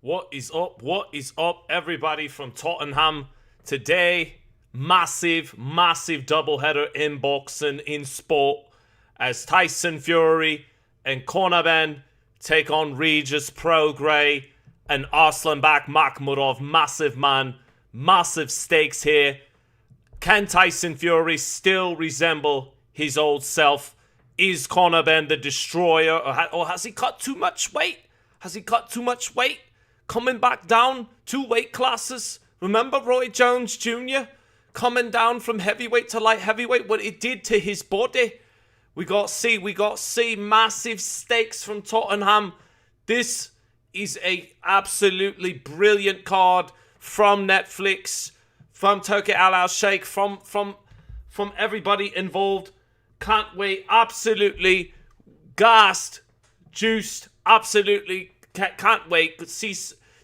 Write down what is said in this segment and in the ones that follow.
What is up? What is up, everybody from Tottenham? Today, massive doubleheader in boxing in sport as Tyson Fury and Conor Benn take on Regis Prograis and Fury-Makhmudov. Massive man, massive stakes here. Can Tyson Fury still resemble his old self? Is Conor Benn the destroyer, or has he cut too much weight? Has he cut too much weight? Coming back down 2 weight classes. Remember Roy Jones Jr. coming down from heavyweight to light heavyweight? What it did to his body. We got to see massive stakes from Tottenham. This is a absolutely brilliant card from Netflix, from Turkey Al Sheikh, from everybody involved. Can't wait. Absolutely gassed, juiced. Absolutely can't wait.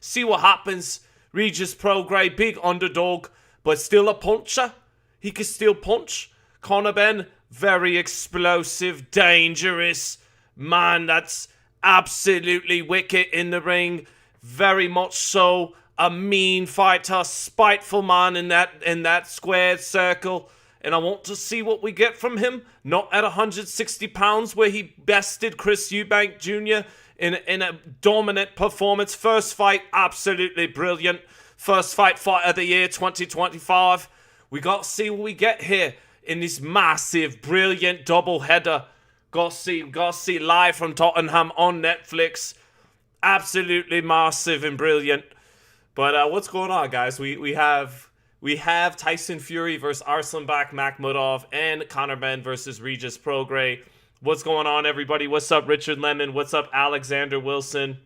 See what happens. Regis Prograis, big underdog, but still a puncher. He can still punch. Conor Benn, very explosive, dangerous man. That's absolutely wicked in the ring. Very much so. A mean fighter, spiteful man in that squared circle. And I want to see what we get from him. Not at 160 pounds where he bested Chris Eubank Jr. in a dominant performance. First fight, absolutely brilliant. First fight of the year 2025. We got to see what we get here in this massive, brilliant double header. Got to see live from Tottenham on Netflix. Absolutely massive and brilliant. But what's going on, guys? We have Tyson Fury versus Fury-Makhmudov and Conor Benn versus Regis Prograis. What's going on, everybody? What's up, Richard Lemon? What's up, Alexander Wilson?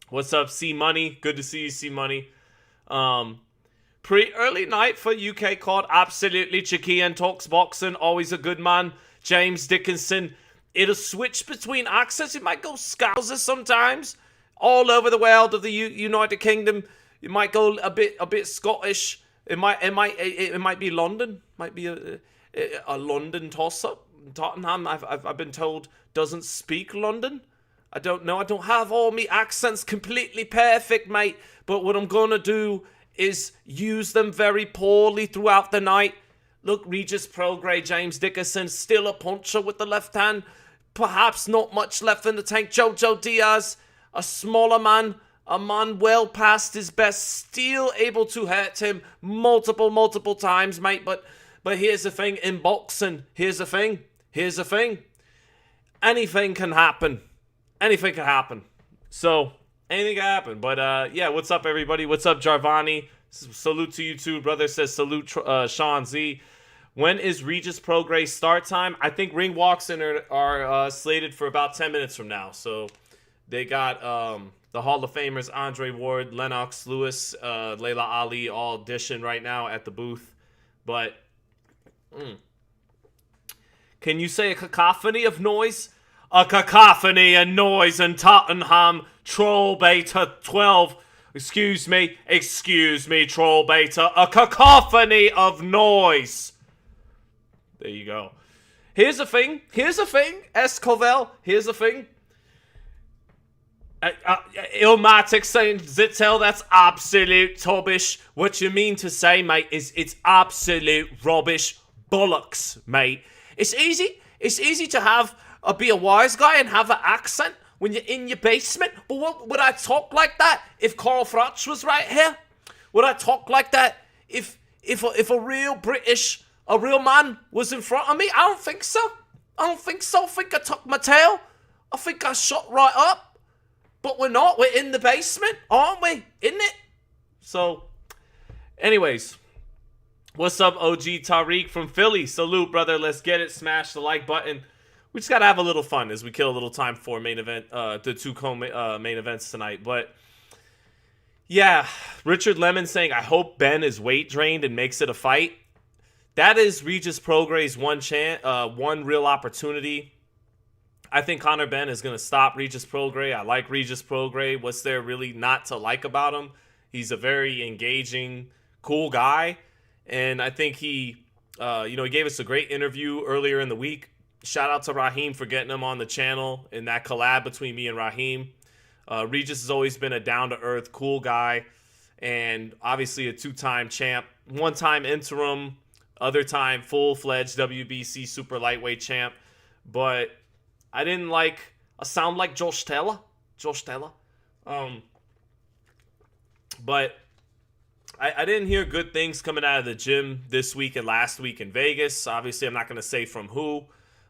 What's up, C Money? Good to see you, C Money. Pretty early night for UK card. Absolutely. Chikian talks boxing. Always a good man. James Dickinson. It'll switch between accents. It might go Scouser sometimes. All over the world of the United Kingdom. It might go a bit Scottish. It might be London. Might be a London toss-up. Tottenham, I've been told, doesn't speak London. I don't know. I don't have all my accents completely perfect, mate. But what I'm going to do is use them very poorly throughout the night. Look, Regis Prograis, James Dickinson, still a puncher with the left hand. Perhaps not much left in the tank. Jojo Diaz, a smaller man. A man well past his best. Still able to hurt him multiple times, mate. But here's the thing. In boxing, here's the thing. Anything can happen. Anything can happen. So, anything can happen. But, yeah, what's up, everybody? What's up, Jarvani? Salute to you, too. Brother says salute, Sean Z. When is Regis Prograis start time? I think ring walks in are slated for about 10 minutes from now. So, they got the Hall of Famers, Andre Ward, Lennox Lewis, Layla Ali, all audition right now at the booth. But... Can you say a cacophony of noise? A cacophony of noise in Tottenham. Troll Beta 12. Excuse me, Troll Beta. A cacophony of noise. There you go. Here's the thing, Escovel. Here's the thing. Ilmatic saying Zittel, that's absolute rubbish. What you mean to say, mate, is it's absolute rubbish. Bollocks, mate. It's easy to be a wise guy and have an accent when you're in your basement. But would I talk like that if Carl Froch was right here? Would I talk like that if a real man was in front of me? I don't think so. I think I tucked my tail. I think I shot right up. But we're not. We're in the basement, aren't we? Isn't it? So, anyways. What's up, OG Tariq from Philly? Salute, brother. Let's get it. Smash the like button. We just got to have a little fun as we kill a little time for main event, the two main events tonight. But, yeah, Richard Lemon saying, I hope Benn is weight drained and makes it a fight. That is Regis Prograis' one real opportunity. I think Conor Benn is going to stop Regis Prograis. I like Regis Prograis. What's there really not to like about him? He's a very engaging, cool guy. And I think he gave us a great interview earlier in the week. Shout out to Raheem for getting him on the channel in that collab between me and Raheem. Regis has always been a down-to-earth, cool guy, and obviously a two-time champ. One-time interim, other time full-fledged WBC super lightweight champ. But I didn't like a sound like Josh Taylor. But I didn't hear good things coming out of the gym this week and last week in Vegas. Obviously, I'm not going to say from who,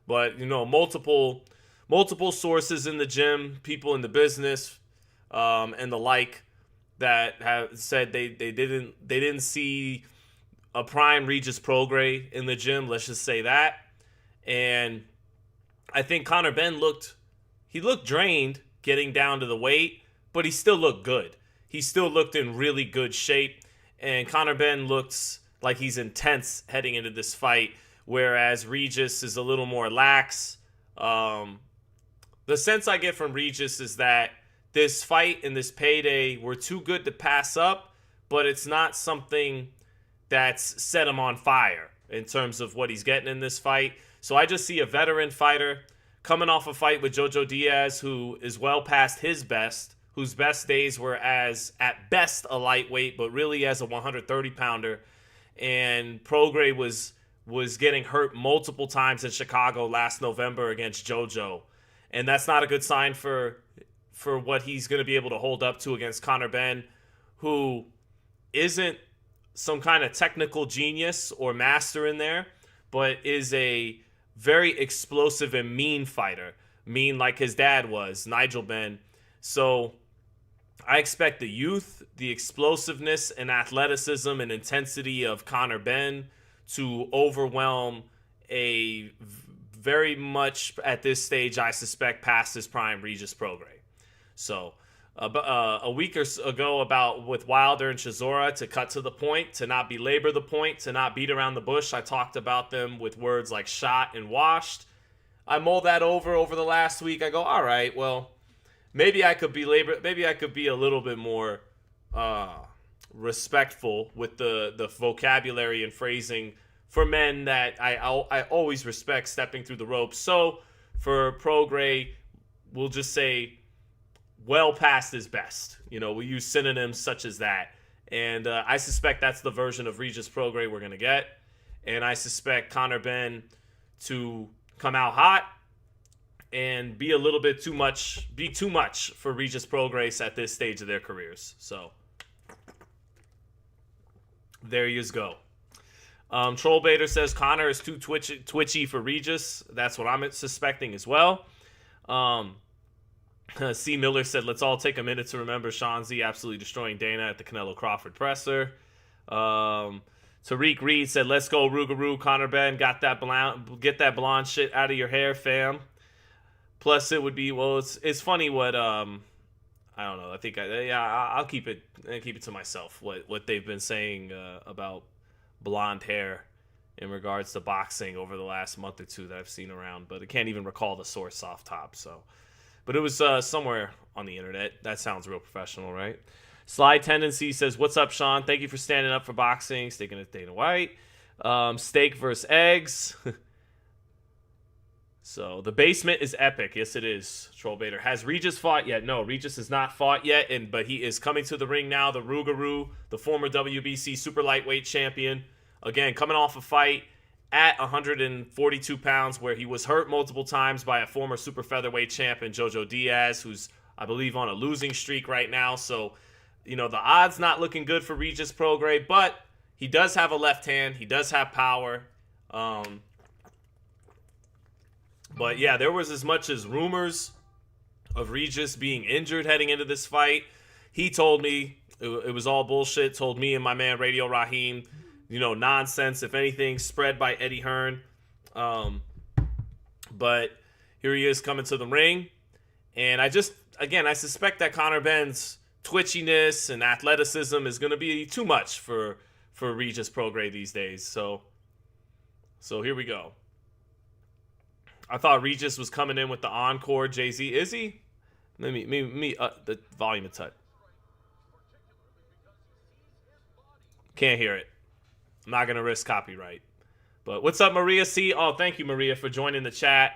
but multiple sources in the gym, people in the business, and the like, that have said they didn't see a prime Regis Prograis in the gym. Let's just say that. And I think Conor Benn looked drained getting down to the weight, but he still looked good. He still looked in really good shape. And Conor Benn looks like he's intense heading into this fight, whereas Regis is a little more lax. The sense I get from Regis is that this fight and this payday were too good to pass up, but it's not something that's set him on fire in terms of what he's getting in this fight. So I just see a veteran fighter coming off a fight with Jojo Diaz, who is well past his best, whose best days were as, at best, a lightweight, but really as a 130-pounder. And Prograis was getting hurt multiple times in Chicago last November against Jojo. And that's not a good sign for what he's going to be able to hold up to against Conor Benn, who isn't some kind of technical genius or master in there, but is a very explosive and mean fighter. Mean like his dad was, Nigel Benn. So I expect the youth, the explosiveness and athleticism and intensity of Conor Benn to overwhelm a very much, at this stage, I suspect, past his prime Regis Prograis. So a week ago with Wilder and Chisora, to cut to the point, to not belabor the point, to not beat around the bush, I talked about them with words like shot and washed. I mulled that over the last week. I go, all right, well, maybe I could be a little bit more respectful with the vocabulary and phrasing for men that I always respect stepping through the ropes. So for Prograis, we'll just say well past his best. We use synonyms such as that. And I suspect that's the version of Regis Prograis we're going to get. And I suspect Conor Benn to come out hot and be a little bit too much for Regis Prograis at this stage of their careers. So there you go. Trollbaiter says Conor is too twitchy for Regis. That's what I'm suspecting as well. C. Miller said, let's all take a minute to remember Sean Z absolutely destroying Dana at the Canelo Crawford presser. Tariq Reed said, let's go Rougarou. Conor Benn, get that blonde shit out of your hair, fam. Plus, it would be, well, it's funny what, I don't know. I think, I'll keep it to myself, what they've been saying about blonde hair in regards to boxing over the last month or two that I've seen around, but I can't even recall the source off top. So, but it was somewhere on the internet. That sounds real professional, right? Sly Tendency says, what's up, Sean? Thank you for standing up for boxing, sticking with Dana White. Steak versus eggs. So the basement is epic. Yes, it is. Trollbaiter. Has Regis fought yet? No, Regis has not fought yet, but he is coming to the ring now. The Rougarou, the former WBC super lightweight champion, again coming off a fight at 142 pounds where he was hurt multiple times by a former super featherweight champion, Jojo Diaz, who's I believe on a losing streak right now. So the odds not looking good for Regis Prograis, but he does have a left hand. He does have power. But yeah, there was as much as rumors of Regis being injured heading into this fight. He told me it was all bullshit. Told me and my man Radio Raheem, nonsense. If anything, spread by Eddie Hearn. But here he is coming to the ring. And I suspect that Conor Benn's twitchiness and athleticism is going to be too much for Regis Prograis these days. So here we go. I thought Regis was coming in with the encore Jay-Z. Is he? Let me the volume a touch. Can't hear it. I'm not going to risk copyright. But what's up, Maria C? Oh, thank you, Maria, for joining the chat.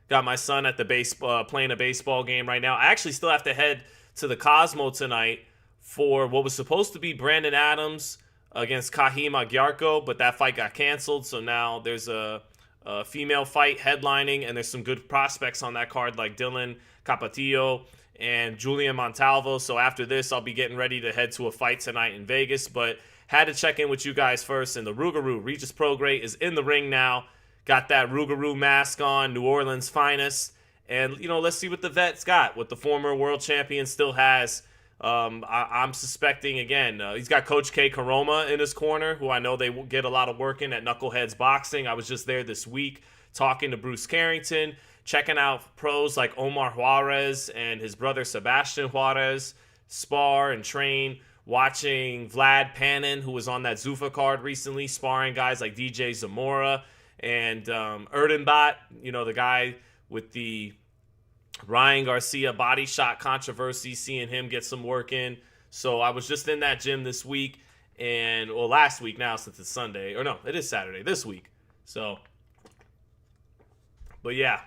Got my son at the playing a baseball game right now. I actually still have to head to the Cosmo tonight for what was supposed to be Brandon Adams against Kahim Agyarko, but that fight got canceled. So now there's a female fight headlining, and there's some good prospects on that card like Dylan Capatillo and Julian Montalvo. So after this, I'll be getting ready to head to a fight tonight in Vegas, but had to check in with you guys first. And the Rougarou, Regis Prograis, is in the ring now. Got that Rougarou mask on, New Orleans finest. And, let's see what the vet's got, what the former world champion still has. I'm suspecting, again, he's got Coach K. Karoma in his corner, who I know they get a lot of work in at Knuckleheads Boxing. I was just there this week talking to Bruce Carrington, checking out pros like Omar Juarez and his brother Sebastian Juarez spar and train, watching Vlad Panin, who was on that Zuffa card recently, sparring guys like DJ Zamora and Erdenbot, the guy with the Ryan Garcia body shot controversy, seeing him get some work in. So I was just in that gym this week, last week now since it's Sunday. Or no, it is Saturday, this week. So, but yeah.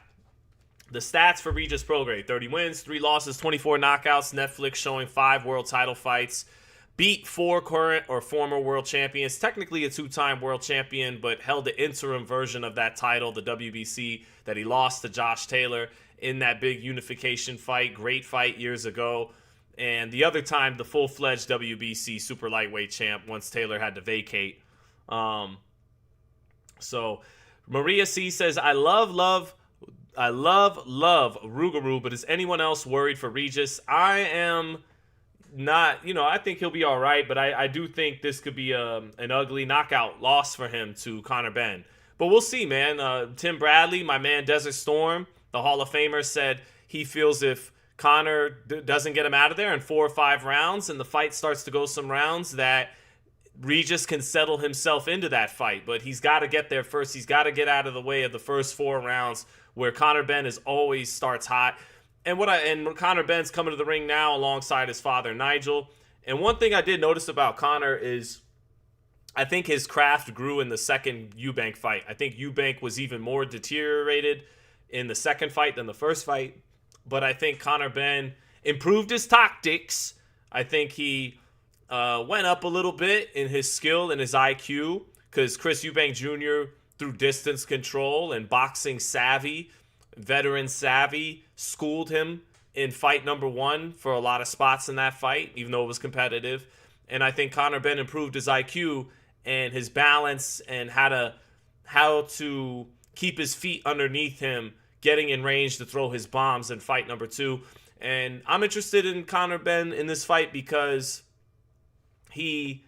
The stats for Regis Prograis: 30 wins, 3 losses, 24 knockouts. Netflix showing 5 world title fights. Beat 4 current or former world champions. Technically a 2-time world champion, but held the interim version of that title, the WBC, that he lost to Josh Taylor in that big unification fight. Great fight years ago. And the other time, the full-fledged WBC super lightweight champ once Taylor had to vacate. So Maria C says, I love Rougarou, but is anyone else worried for Regis? I am not, I think he'll be all right, but I do think this could be an ugly knockout loss for him to Conor Benn. But we'll see, man. Tim Bradley, my man Desert Storm, the Hall of Famer, said he feels if Conor doesn't get him out of there in 4 or 5 rounds and the fight starts to go some rounds, that Regis can settle himself into that fight. But he's got to get there first. He's got to get out of the way of the first 4 rounds where Conor Benn always starts hot. And Conor Benn's coming to the ring now alongside his father, Nigel. And one thing I did notice about Conor is I think his craft grew in the second Eubank fight. I think Eubank was even more deteriorated in the second fight than the first fight. But I think Conor Benn improved his tactics. I think he went up a little bit in his skill and his IQ, because Chris Eubank Jr., through distance control and boxing savvy, veteran savvy, schooled him in fight number 1 for a lot of spots in that fight, even though it was competitive. And I think Conor Benn improved his IQ and his balance and how to keep his feet underneath him, getting in range to throw his bombs in fight number 2. And I'm interested in Conor Benn in this fight because he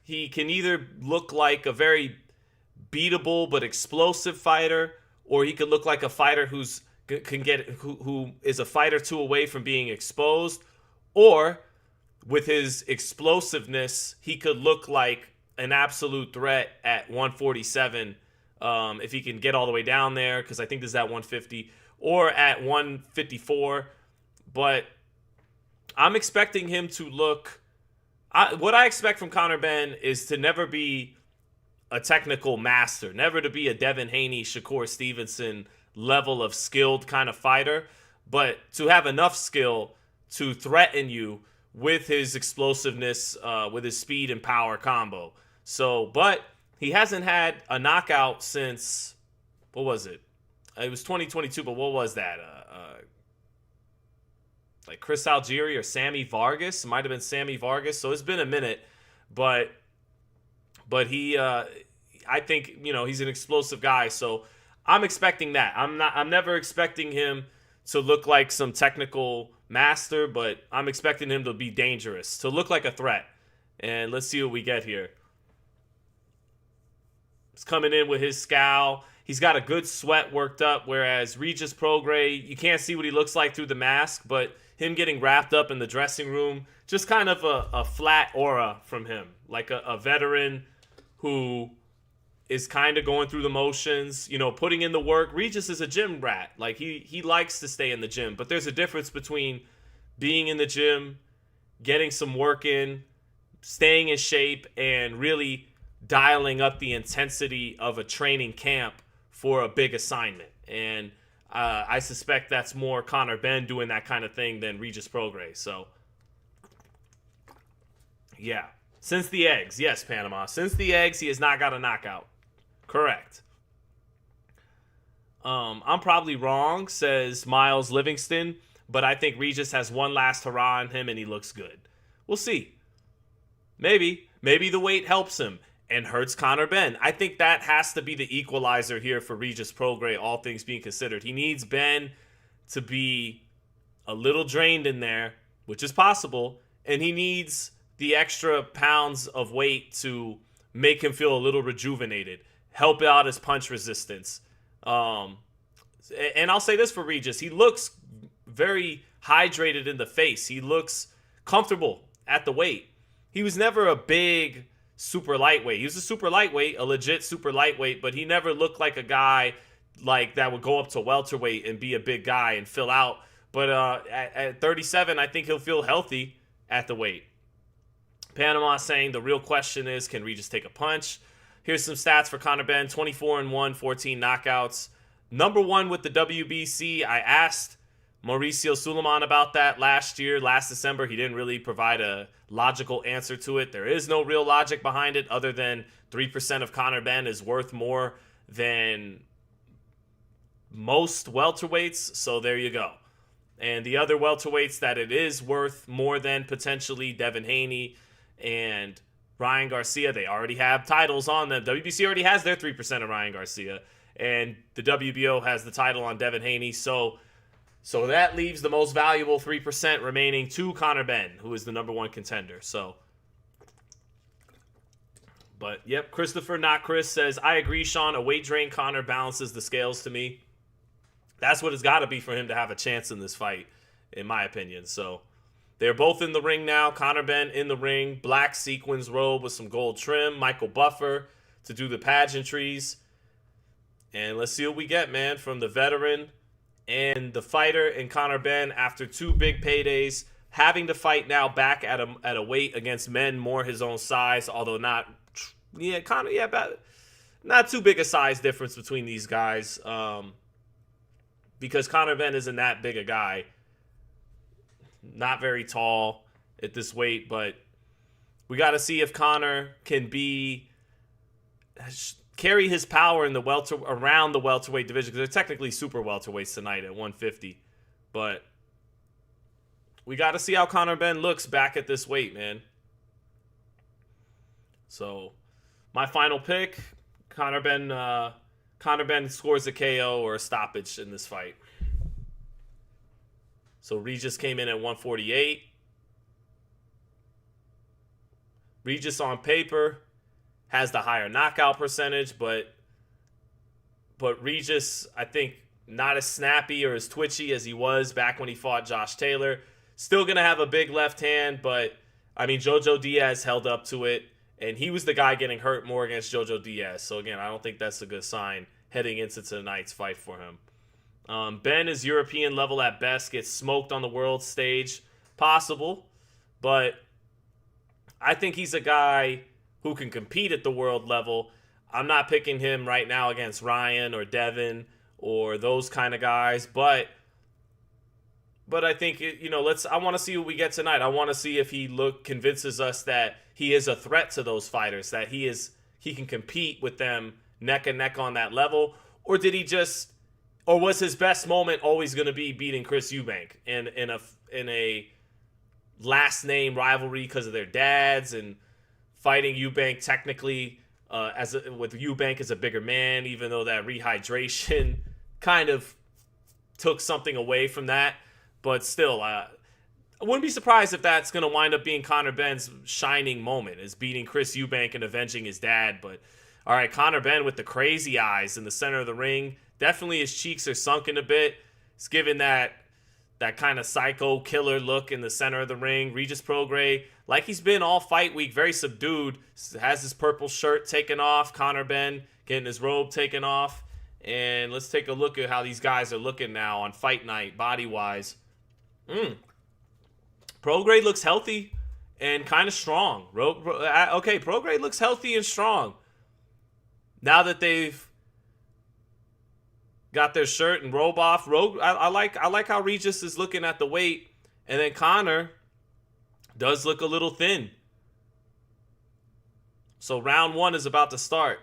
can either look like a very beatable but explosive fighter, or he could look like a fighter who is a fight or 2 away from being exposed, or with his explosiveness, he could look like an absolute threat at 147 if he can get all the way down there, because I think this is at 150, or at 154. But I'm expecting him to look... what I expect from Conor Benn is to never be a technical master, never to be a Devin Haney, Shakur Stevenson level of skilled kind of fighter, but to have enough skill to threaten you with his explosiveness, with his speed and power combo. So, but he hasn't had a knockout since, what was it? It was 2022, but what was that? Like Chris Algieri or Sammy Vargas? It might have been Sammy Vargas. So it's been a minute, but he, I think, he's an explosive guy. So I'm expecting that. I'm never expecting him to look like some technical master, but I'm expecting him to be dangerous, to look like a threat. And let's see what we get here. He's coming in with his scowl. He's got a good sweat worked up, whereas Regis Prograis, you can't see what he looks like through the mask, but him getting wrapped up in the dressing room, just kind of a flat aura from him, like a veteran who is kind of going through the motions, putting in the work. Regis is a gym rat. Like he likes to stay in the gym, but there's a difference between being in the gym, getting some work in, staying in shape, and really dialing up the intensity of a training camp for a big assignment. And I suspect that's more Conor Benn doing that kind of thing than Regis Prograis. So Yeah. Since the eggs. Yes, Panama. Since the eggs, he has not got a knockout. Correct. I'm probably wrong, says Miles Livingston, but I think Regis has one last hurrah on him and he looks good. We'll see. Maybe. Maybe the weight helps him and hurts Conor Benn. I think that has to be the equalizer here for Regis Prograis, all things being considered. He needs Benn to be a little drained in there, which is possible, and he needs the extra pounds of weight to make him feel a little rejuvenated, help out his punch resistance. And I'll say this for Regis. He looks very hydrated in the face. He looks comfortable at the weight. He was never a big super lightweight. He was a super lightweight, a legit super lightweight, but he never looked like a guy like that would go up to welterweight and be a big guy and fill out. But at 37, I think he'll feel healthy at the weight. Panama saying the real question is, can Regis take a punch? Here's some stats for Conor Benn: 24-1, 14 knockouts. Number one with the WBC. I asked Mauricio Suleiman about that last December. He didn't really provide a logical answer to it. There is no real logic behind it other than 3% of Conor Benn is worth more than most welterweights. So there you go. And the other welterweights that it is worth more than, potentially Devin Haney and Ryan Garcia, they already have titles on them. WBC already has their 3% of Ryan Garcia, and the WBO has the title on Devin Haney. So that leaves the most valuable 3% remaining to Conor Benn, who is the number one contender. But yep, Christopher Not Chris says, I agree, Sean. A weight drain Conor balances the scales to me. That's what it's got to be for him to have a chance in this fight, in my opinion. So they're both in the ring now. Conor Benn in the ring, black sequins robe with some gold trim. Michael Buffer to do the pageantries. And let's see what we get, man, from the veteran and the fighter and Conor Benn after two big paydays, having to fight now back at a weight against men more his own size, although not too big a size difference between these guys. Because Conor Benn isn't that big a guy. Not very tall at this weight, but we got to see if Conor can carry his power in the around the welterweight division, because they're technically super welterweights tonight at 150. But we got to see how Conor Benn looks back at this weight, man. So my final pick, Conor Benn scores a KO or a stoppage in this fight. So Regis came in at 148. Regis on paper has the higher knockout percentage, but Regis, I think, not as snappy or as twitchy as he was back when he fought Josh Taylor. Still going to have a big left hand, but, I mean, Jojo Diaz held up to it, and he was the guy getting hurt more against Jojo Diaz. So, again, I don't think that's a good sign heading into tonight's fight for him. Benn is European level at best, gets smoked on the world stage. Possible, but I think he's a guy who can compete at the world level. I'm not picking him right now against Ryan or Devin or those kind of guys, but I think, I want to see what we get tonight. I want to see if he convinces us that he is a threat to those fighters, that he can compete with them neck and neck on that level, or was his best moment always going to be beating Chris Eubank in a last name rivalry because of their dads, and fighting Eubank technically with Eubank as a bigger man, even though that rehydration kind of took something away from that. But still, I wouldn't be surprised if that's going to wind up being Conor Benn's shining moment, is beating Chris Eubank and avenging his dad. But all right, Conor Benn with the crazy eyes in the center of the ring. Definitely his cheeks are sunken a bit. It's given that kind of psycho killer look in the center of the ring. Regis Prograis, like he's been all fight week, very subdued. Has his purple shirt taken off. Conor Benn getting his robe taken off. And let's take a look at how these guys are looking now on fight night, body-wise. Prograis looks healthy and kind of strong. Prograis looks healthy and strong. Now that they've got their shirt and robe off. I like how Regis is looking at the weight, and then Conor does look a little thin. So round one is about to start.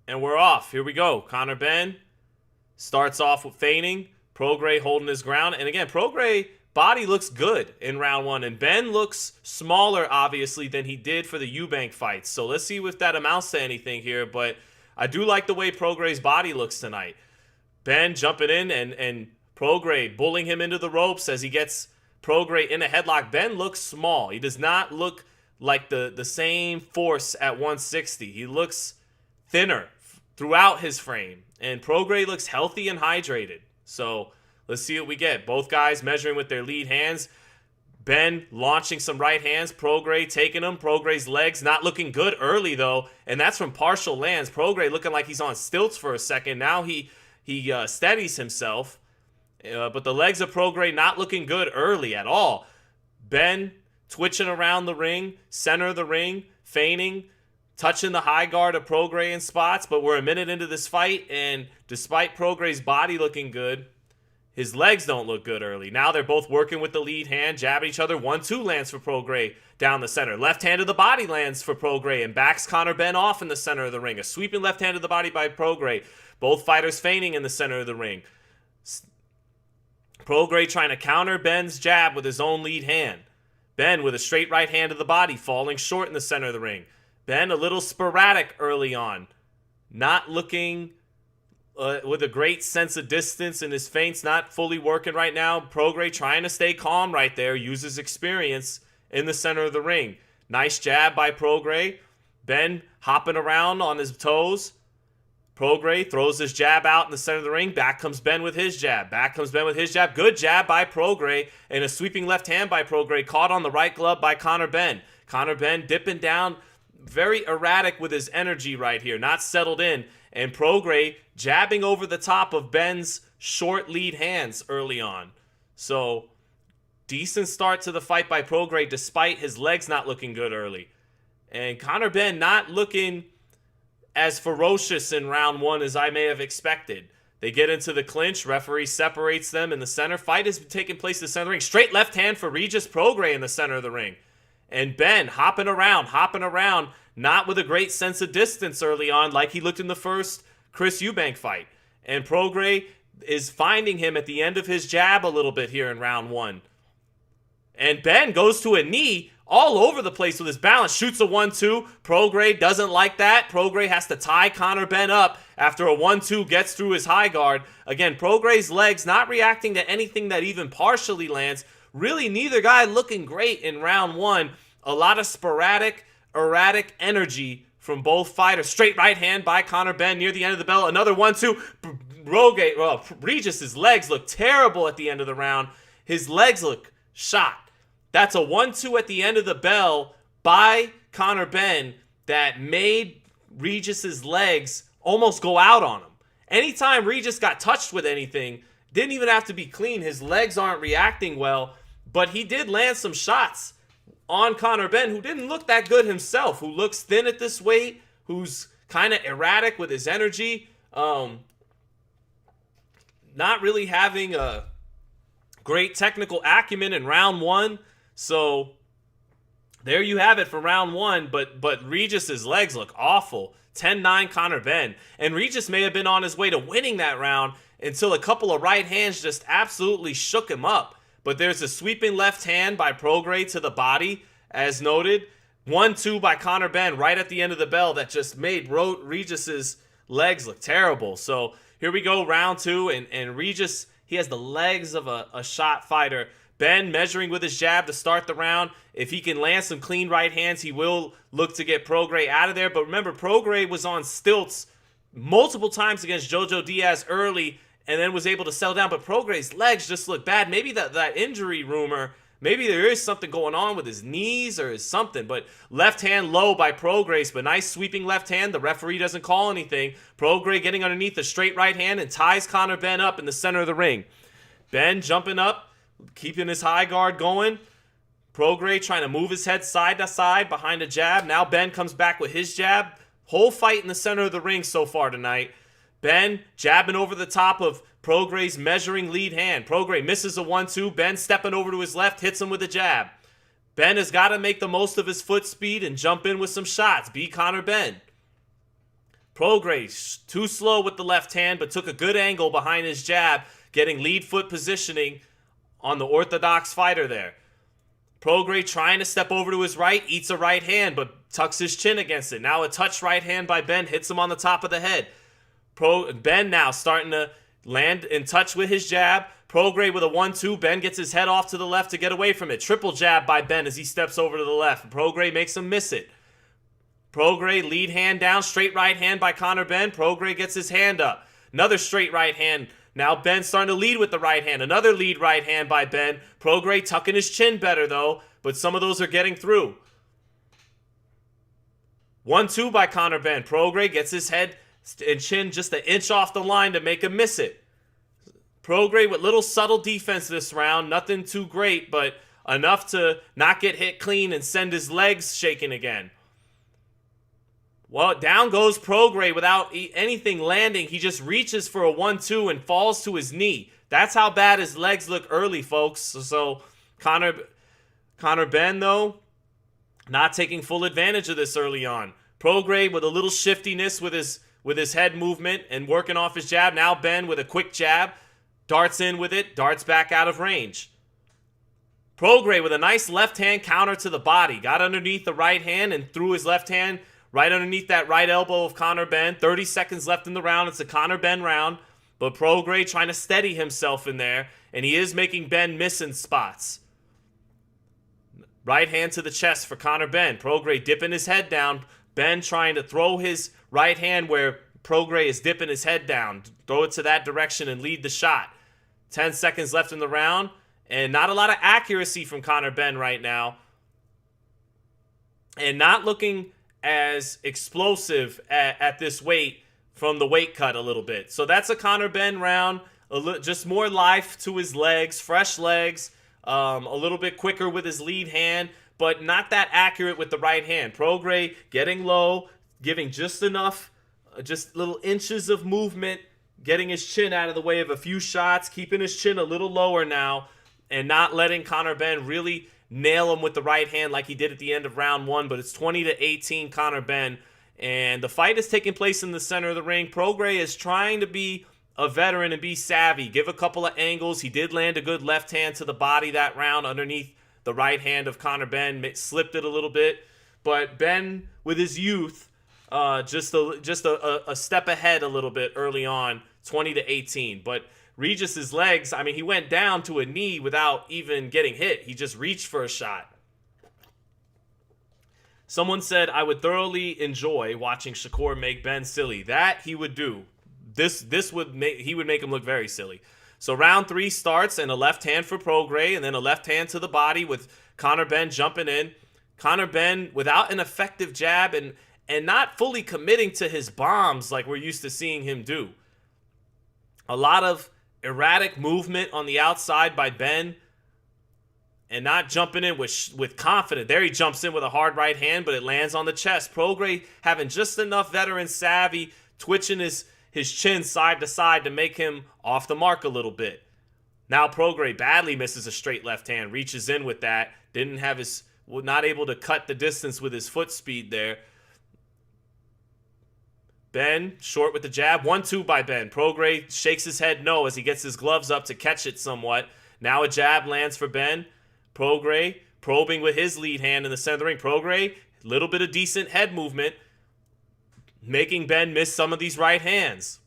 And we're off. Here we go. Conor Benn starts off with feigning. Prograis holding his ground. And again, Prograis' body looks good in round one. And Benn looks smaller, obviously, than he did for the Eubank fights. So let's see if that amounts to anything here. But I do like the way Prograis' body looks tonight. Benn jumping in and Prograis bullying him into the ropes as he gets Prograis in a headlock. Benn looks small. He does not look like the same force at 160. He looks thinner throughout his frame. And Prograis looks healthy and hydrated. So let's see what we get. Both guys measuring with their lead hands. Benn launching some right hands. Prograis taking them. Prograis' legs not looking good early, though. And that's from partial lands. Prograis looking like he's on stilts for a second. Now he steadies himself. But the legs of Prograis not looking good early at all. Benn twitching around the ring, center of the ring, feigning, touching the high guard of Prograis in spots. But we're a minute into this fight, and despite Prograis' body looking good, his legs don't look good early. Now they're both working with the lead hand, jabbing each other. 1-2 lands for Prograis down the center. Left hand of the body lands for Prograis and backs Conor Benn off in the center of the ring. A sweeping left hand of the body by Prograis. Both fighters feigning in the center of the ring. Prograis trying to counter Benn's jab with his own lead hand. Benn with a straight right hand of the body, falling short in the center of the ring. Benn a little sporadic early on. Not looking with a great sense of distance, and his feints not fully working right now. Prograis trying to stay calm right there, uses experience in the center of the ring. Nice jab by Prograis. Benn hopping around on his toes. Prograis throws his jab out in the center of the ring. Back comes Benn with his jab. Back comes Benn with his jab. Good jab by Prograis, and a sweeping left hand by Prograis, caught on the right glove by Conor Benn. Conor Benn dipping down, very erratic with his energy right here, not settled in. And Prograis jabbing over the top of Benn's short lead hands early on. So, decent start to the fight by Prograis despite his legs not looking good early. And Conor Benn not looking as ferocious in round one as I may have expected. They get into the clinch. Referee separates them in the center. Fight has been taking place in the center of the ring. Straight left hand for Regis Prograis in the center of the ring. And Benn hopping around, not with a great sense of distance early on like he looked in the first Chris Eubank fight. And Prograis is finding him at the end of his jab a little bit here in round one. And Benn goes to a knee all over the place with his balance. Shoots a 1-2. Prograis doesn't like that. Prograis has to tie Conor Benn up after a 1-2 gets through his high guard. Again, Prograis' legs not reacting to anything that even partially lands. Really, neither guy looking great in round one. A lot of sporadic, erratic energy from both fighters. Straight right hand by Conor Benn near the end of the bell. Another 1-2. Regis' legs look terrible at the end of the round. His legs look shot. That's a 1-2 at the end of the bell by Conor Benn that made Regis' legs almost go out on him. Anytime Regis got touched with anything, didn't even have to be clean. His legs aren't reacting well, but he did land some shots on Conor Benn, who didn't look that good himself, who looks thin at this weight, who's kind of erratic with his energy, not really having a great technical acumen in round one. So there you have it for round one, but Regis' legs look awful. 10-9 Conor Benn. And Regis may have been on his way to winning that round until a couple of right hands just absolutely shook him up. But there's a sweeping left hand by Prograis to the body, as noted. 1-2 by Conor Benn right at the end of the bell that just made Regis' legs look terrible. So here we go, round two, and Regis, he has the legs of a shot fighter. Benn measuring with his jab to start the round. If he can land some clean right hands, he will look to get Prograis out of there. But remember, Prograis was on stilts multiple times against Jojo Diaz early and then was able to settle down. But Prograis' legs just look bad. Maybe that injury rumor, maybe there is something going on with his knees or something. But left hand low by Prograis, but nice sweeping left hand. The referee doesn't call anything. Prograis getting underneath the straight right hand and ties Conor Benn up in the center of the ring. Benn jumping up, keeping his high guard going. Prograis trying to move his head side to side behind a jab. Now Benn comes back with his jab. Whole fight in the center of the ring so far tonight. Benn jabbing over the top of Prograis' measuring lead hand. Prograis misses a 1-2. Benn stepping over to his left, hits him with a jab. Benn has got to make the most of his foot speed and jump in with some shots. Be Conor Benn. Prograis, too slow with the left hand, but took a good angle behind his jab, getting lead foot positioning on the orthodox fighter there. Prograis trying to step over to his right, eats a right hand, but tucks his chin against it. Now a touch right hand by Benn hits him on the top of the head. Benn now starting to land in touch with his jab. Prograis with a 1-2. Benn gets his head off to the left to get away from it. Triple jab by Benn as he steps over to the left. Prograis makes him miss it. Prograis lead hand down, straight right hand by Conor Benn. Prograis gets his hand up. Another straight right hand. Now Benn starting to lead with the right hand. Another lead right hand by Benn. Prograis tucking his chin better though, but some of those are getting through. 1-2 by Conor Benn. Prograis gets his head and chin just an inch off the line to make him miss it. Prograis with little subtle defense this round. Nothing too great, but enough to not get hit clean and send his legs shaking again. Well, down goes Prograis without anything landing. He just reaches for a 1-2 and falls to his knee. That's how bad his legs look early, folks. So Conor Benn, though, not taking full advantage of this early on. Prograis with a little shiftiness with his head movement and working off his jab. Now Benn with a quick jab. Darts in with it. Darts back out of range. Prograis with a nice left hand counter to the body. Got underneath the right hand and threw his left hand right underneath that right elbow of Conor Benn. 30 seconds left in the round. It's a Conor Benn round. But Prograis trying to steady himself in there. And he is making Benn miss in spots. Right hand to the chest for Conor Benn. Prograis dipping his head down. Benn trying to throw his right hand where Prograis is dipping his head down. Throw it to that direction and lead the shot. 10 seconds left in the round. And not a lot of accuracy from Conor Benn right now. And not looking as explosive at this weight from the weight cut a little bit. So that's a Conor Benn round. Just more life to his legs, fresh legs, a little bit quicker with his lead hand, but not that accurate with the right hand. Prograis getting low, giving just enough, just little inches of movement, getting his chin out of the way of a few shots, keeping his chin a little lower now, and not letting Conor Benn really nail him with the right hand like he did at the end of round one. But it's 20-18 Conor Benn, and the fight is taking place in the center of the ring. Prograis is trying to be a veteran and be savvy, give a couple of angles. He did land a good left hand to the body that round underneath the right hand of Conor Benn, slipped it a little bit, but Benn with his youth just a step ahead a little bit early on, 20-18. But Regis's legs, I mean, he went down to a knee without even getting hit. He just reached for a shot. Someone said, I would thoroughly enjoy watching Shakur make Benn silly. That he would do. He would make him look very silly. So round 3 starts, and a left hand for Prograis, and then a left hand to the body with Conor Benn jumping in. Conor Benn without an effective jab and not fully committing to his bombs like we're used to seeing him do. A lot of erratic movement on the outside by Benn and not jumping in with confidence. There he jumps in with a hard right hand, but it lands on the chest. Prograis having just enough veteran savvy, twitching his chin side to side to make him off the mark a little bit. Now Prograis badly misses a straight left hand, reaches in with that, not able to cut the distance with his foot speed there. Benn short with the jab, 1-2 by Benn. Prograis shakes his head no as he gets his gloves up to catch it somewhat. Now a jab lands for Benn. Prograis probing with his lead hand in the center of the ring. Prograis, a little bit of decent head movement, making Benn miss some of these right hands.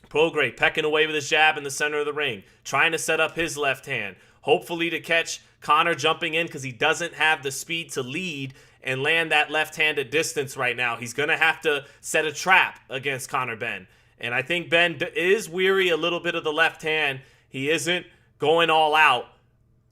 Prograis pecking away with his jab in the center of the ring, trying to set up his left hand, hopefully to catch Conor jumping in because he doesn't have the speed to lead and land that left hand at distance right now. He's going to have to set a trap against Conor Benn. And I think Benn is weary a little bit of the left hand. He isn't going all out,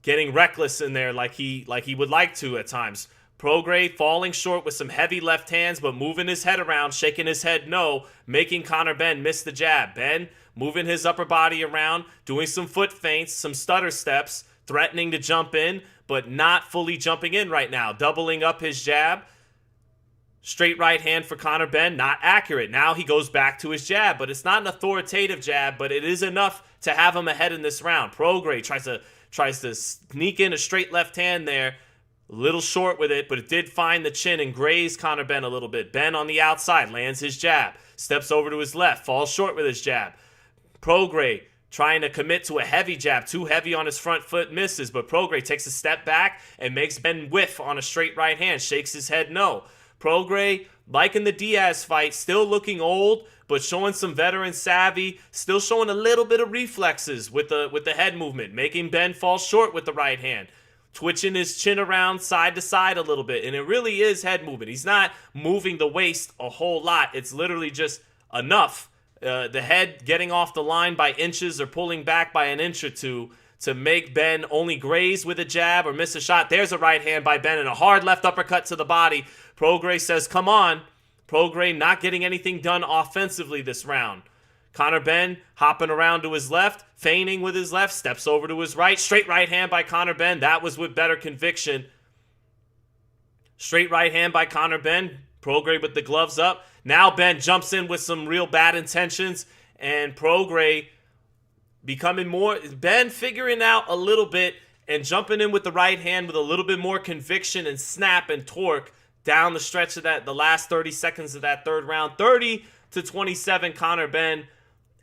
getting reckless in there like he would like to at times. Prograis falling short with some heavy left hands, but moving his head around, shaking his head no, making Conor Benn miss the jab. Benn moving his upper body around, doing some foot feints, some stutter steps, threatening to jump in, but not fully jumping in right now. Doubling up his jab. Straight right hand for Conor Benn, not accurate. Now he goes back to his jab, but it's not an authoritative jab, but it is enough to have him ahead in this round. Prograis tries to sneak in a straight left hand there. A little short with it, but it did find the chin and graze Conor Benn a little bit. Benn on the outside lands his jab, steps over to his left, falls short with his jab. Prograis trying to commit to a heavy jab, too heavy on his front foot, misses, but Prograis takes a step back and makes Benn whiff on a straight right hand, shakes his head no. Prograis, like in the Diaz fight, still looking old, but showing some veteran savvy, still showing a little bit of reflexes with the head movement, making Benn fall short with the right hand, twitching his chin around side to side a little bit, and it really is head movement. He's not moving the waist a whole lot. It's literally just enough. The head getting off the line by inches or pulling back by an inch or two to make Benn only graze with a jab or miss a shot. There's a right hand by Benn and a hard left uppercut to the body. Prograis says, come on. Prograis not getting anything done offensively this round. Conor Benn hopping around to his left, feigning with his left, steps over to his right. Straight right hand by Conor Benn. That was with better conviction. Straight right hand by Conor Benn. Prograis with the gloves up. Now Benn jumps in with some real bad intentions, and Prograis becoming more, Benn figuring out a little bit and jumping in with the right hand with a little bit more conviction and snap and torque down the stretch of the last 30 seconds of that third round. 30-27 Conor Benn.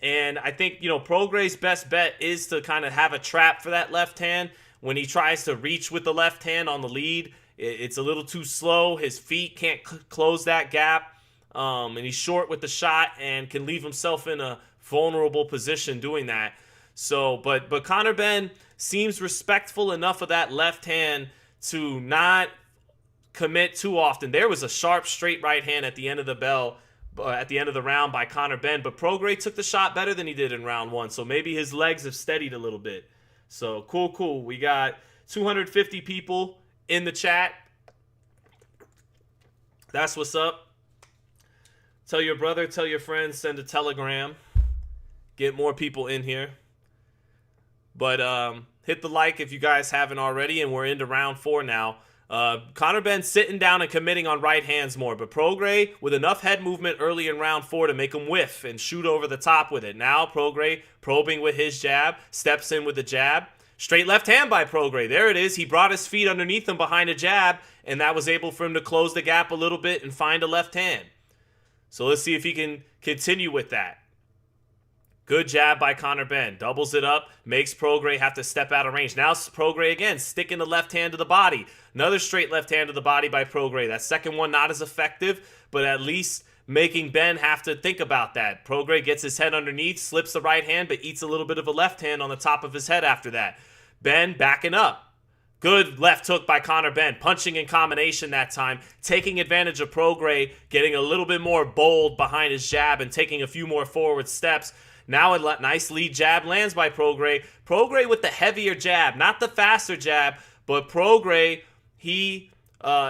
And I think, Prograis' best bet is to kind of have a trap for that left hand. When he tries to reach with the left hand on the lead, it's a little too slow. His feet can't close that gap. And he's short with the shot and can leave himself in a vulnerable position doing that. So, but Conor Benn seems respectful enough of that left hand to not commit too often. There was a sharp straight right hand at the end of the bell, at the end of the round by Conor Benn, but Prograis took the shot better than he did in round one. So maybe his legs have steadied a little bit. So cool. We got 250 people in the chat. That's what's up. Tell your brother, tell your friends, send a telegram. Get more people in here. But hit the like if you guys haven't already, and we're into round 4 now. Conor Benn sitting down and committing on right hands more, but Prograis with enough head movement early in round 4 to make him whiff and shoot over the top with it. Now Prograis probing with his jab, steps in with the jab. Straight left hand by Prograis. There it is. He brought his feet underneath him behind a jab, and that was able for him to close the gap a little bit and find a left hand. So let's see if he can continue with that. Good jab by Conor Benn. Doubles it up. Makes Prograis have to step out of range. Now Prograis again sticking the left hand to the body. Another straight left hand to the body by Prograis. That second one not as effective, but at least making Benn have to think about that. Prograis gets his head underneath, slips the right hand, but eats a little bit of a left hand on the top of his head after that. Benn backing up. Good left hook by Conor Benn, punching in combination that time, taking advantage of Prograis, getting a little bit more bold behind his jab and taking a few more forward steps. Now a nice lead jab lands by Prograis. Prograis with the heavier jab, not the faster jab, but Prograis, he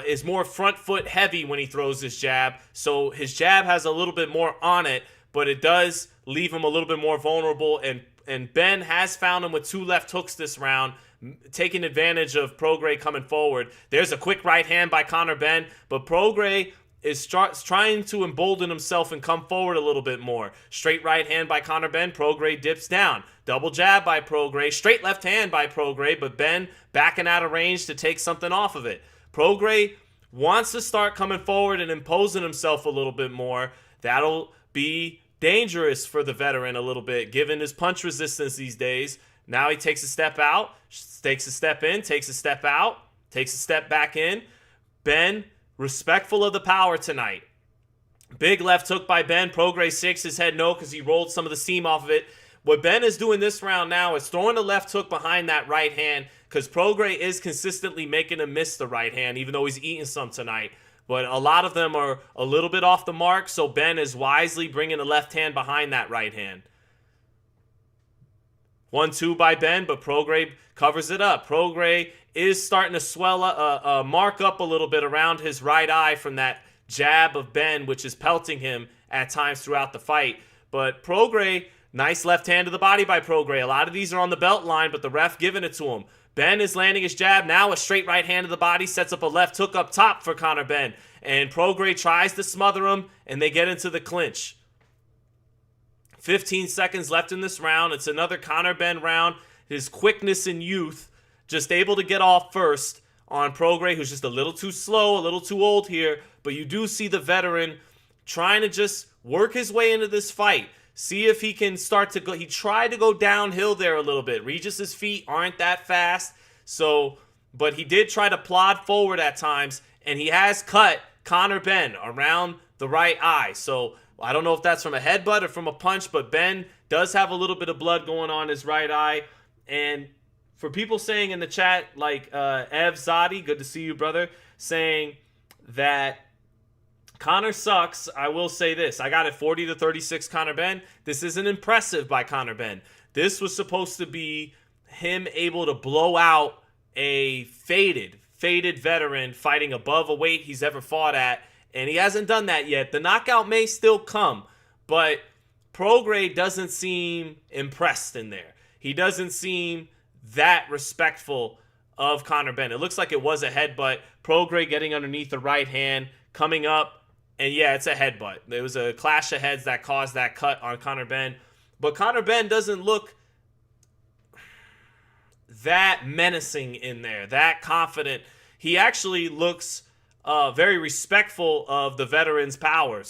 is more front foot heavy when he throws his jab. So his jab has a little bit more on it, but it does leave him a little bit more vulnerable. And Benn has found him with 2 left hooks this round, taking advantage of Prograis coming forward. There's a quick right hand by Conor Benn, but Prograis is trying to embolden himself and come forward a little bit more. Straight right hand by Conor Benn. Prograis dips down. Double jab by Prograis. Straight left hand by Prograis, but Benn backing out of range to take something off of it. Prograis wants to start coming forward and imposing himself a little bit more. That'll be dangerous for the veteran a little bit, given his punch resistance these days. Now he takes a step out, takes a step in, takes a step out, takes a step back in. Benn, respectful of the power tonight. Big left hook by Benn. Prograis shakes his head no because he rolled some of the seam off of it. What Benn is doing this round now is throwing the left hook behind that right hand because Prograis is consistently making him miss the right hand, even though he's eating some tonight. But a lot of them are a little bit off the mark, so Benn is wisely bringing the left hand behind that right hand. 1-2 by Benn, but Prograis covers it up. Prograis is starting to swell up, mark up a little bit around his right eye from that jab of Benn, which is pelting him at times throughout the fight. But Prograis, nice left hand to the body by Prograis. A lot of these are on the belt line, but the ref giving it to him. Benn is landing his jab. Now a straight right hand to the body sets up a left hook up top for Conor Benn. And Prograis tries to smother him, and they get into the clinch. 15 seconds left in this round. It's another Conor Benn round. His quickness and youth, just able to get off first, on Prograis, who's just a little too slow, a little too old here. But you do see the veteran trying to just work his way into this fight. See if he can start to go. He tried to go downhill there a little bit. Regis's feet aren't that fast. But he did try to plod forward at times. And he has cut Conor Benn around the right eye. So I don't know if that's from a headbutt or from a punch, but Benn does have a little bit of blood going on his right eye. And for people saying in the chat, like Ev Zadi, good to see you, brother, saying that Conor sucks, I will say this. I got it 40-36 Conor Benn. This isn't impressive by Conor Benn. This was supposed to be him able to blow out a faded veteran fighting above a weight he's ever fought at, and he hasn't done that yet. The knockout may still come, but Prograis doesn't seem impressed in there. He doesn't seem that respectful of Conor Benn. It looks like it was a headbutt. Prograis getting underneath the right hand, coming up, and yeah, it's a headbutt. There was a clash of heads that caused that cut on Conor Benn. But Conor Benn doesn't look that menacing in there, that confident. He actually looks very respectful of the veteran's power.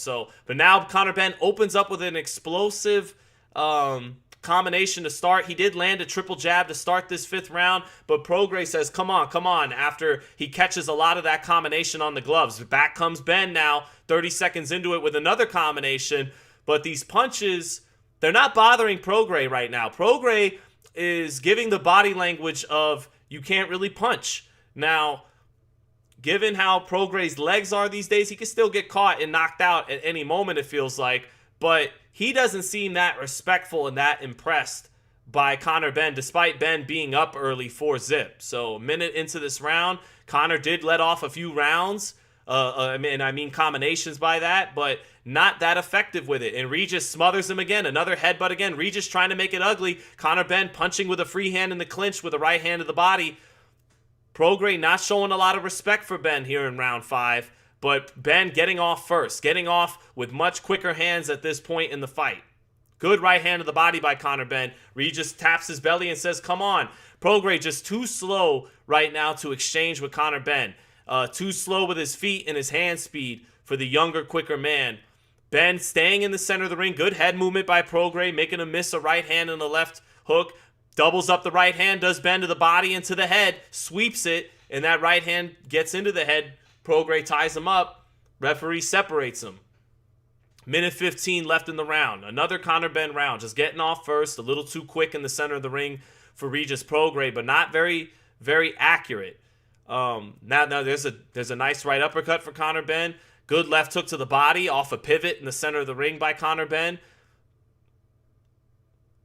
But now Conor Benn opens up with an explosive combination to start. He did land a triple jab to start this fifth round, but Prograis says, come on, after he catches a lot of that combination on the gloves. Back comes Benn now, 30 seconds into it with another combination, but these punches, they're not bothering Prograis right now. Prograis is giving the body language of, you can't really punch. Now, given how Prograis' legs are these days, he can still get caught and knocked out at any moment, it feels like. But he doesn't seem that respectful and that impressed by Conor Benn, despite Benn being up early 4-zip. So a minute into this round, Conor did let off a few rounds. I mean combinations by that, but not that effective with it. And Regis smothers him again. Another headbutt again. Regis trying to make it ugly. Conor Benn punching with a free hand in the clinch with the right hand of the body. Prograis not showing a lot of respect for Benn here in round 5, but Benn getting off first, getting off with much quicker hands at this point in the fight. Good right hand of the body by Conor Benn. Regis taps his belly and says, come on. Prograis just too slow right now to exchange with Conor Benn. Too slow with his feet and his hand speed for the younger, quicker man. Benn staying in the center of the ring. Good head movement by Prograis, making him miss a right hand and a left hook. Doubles up the right hand, does Benn to the body and to the head, sweeps it, and that right hand gets into the head. Prograis ties him up. Referee separates him. Minute 15 left in the round. Another Conor Benn round. Just getting off first, a little too quick in the center of the ring for Regis Prograis, but not very, very accurate. Now there's a nice right uppercut for Conor Benn. Good left hook to the body off a pivot in the center of the ring by Conor Benn.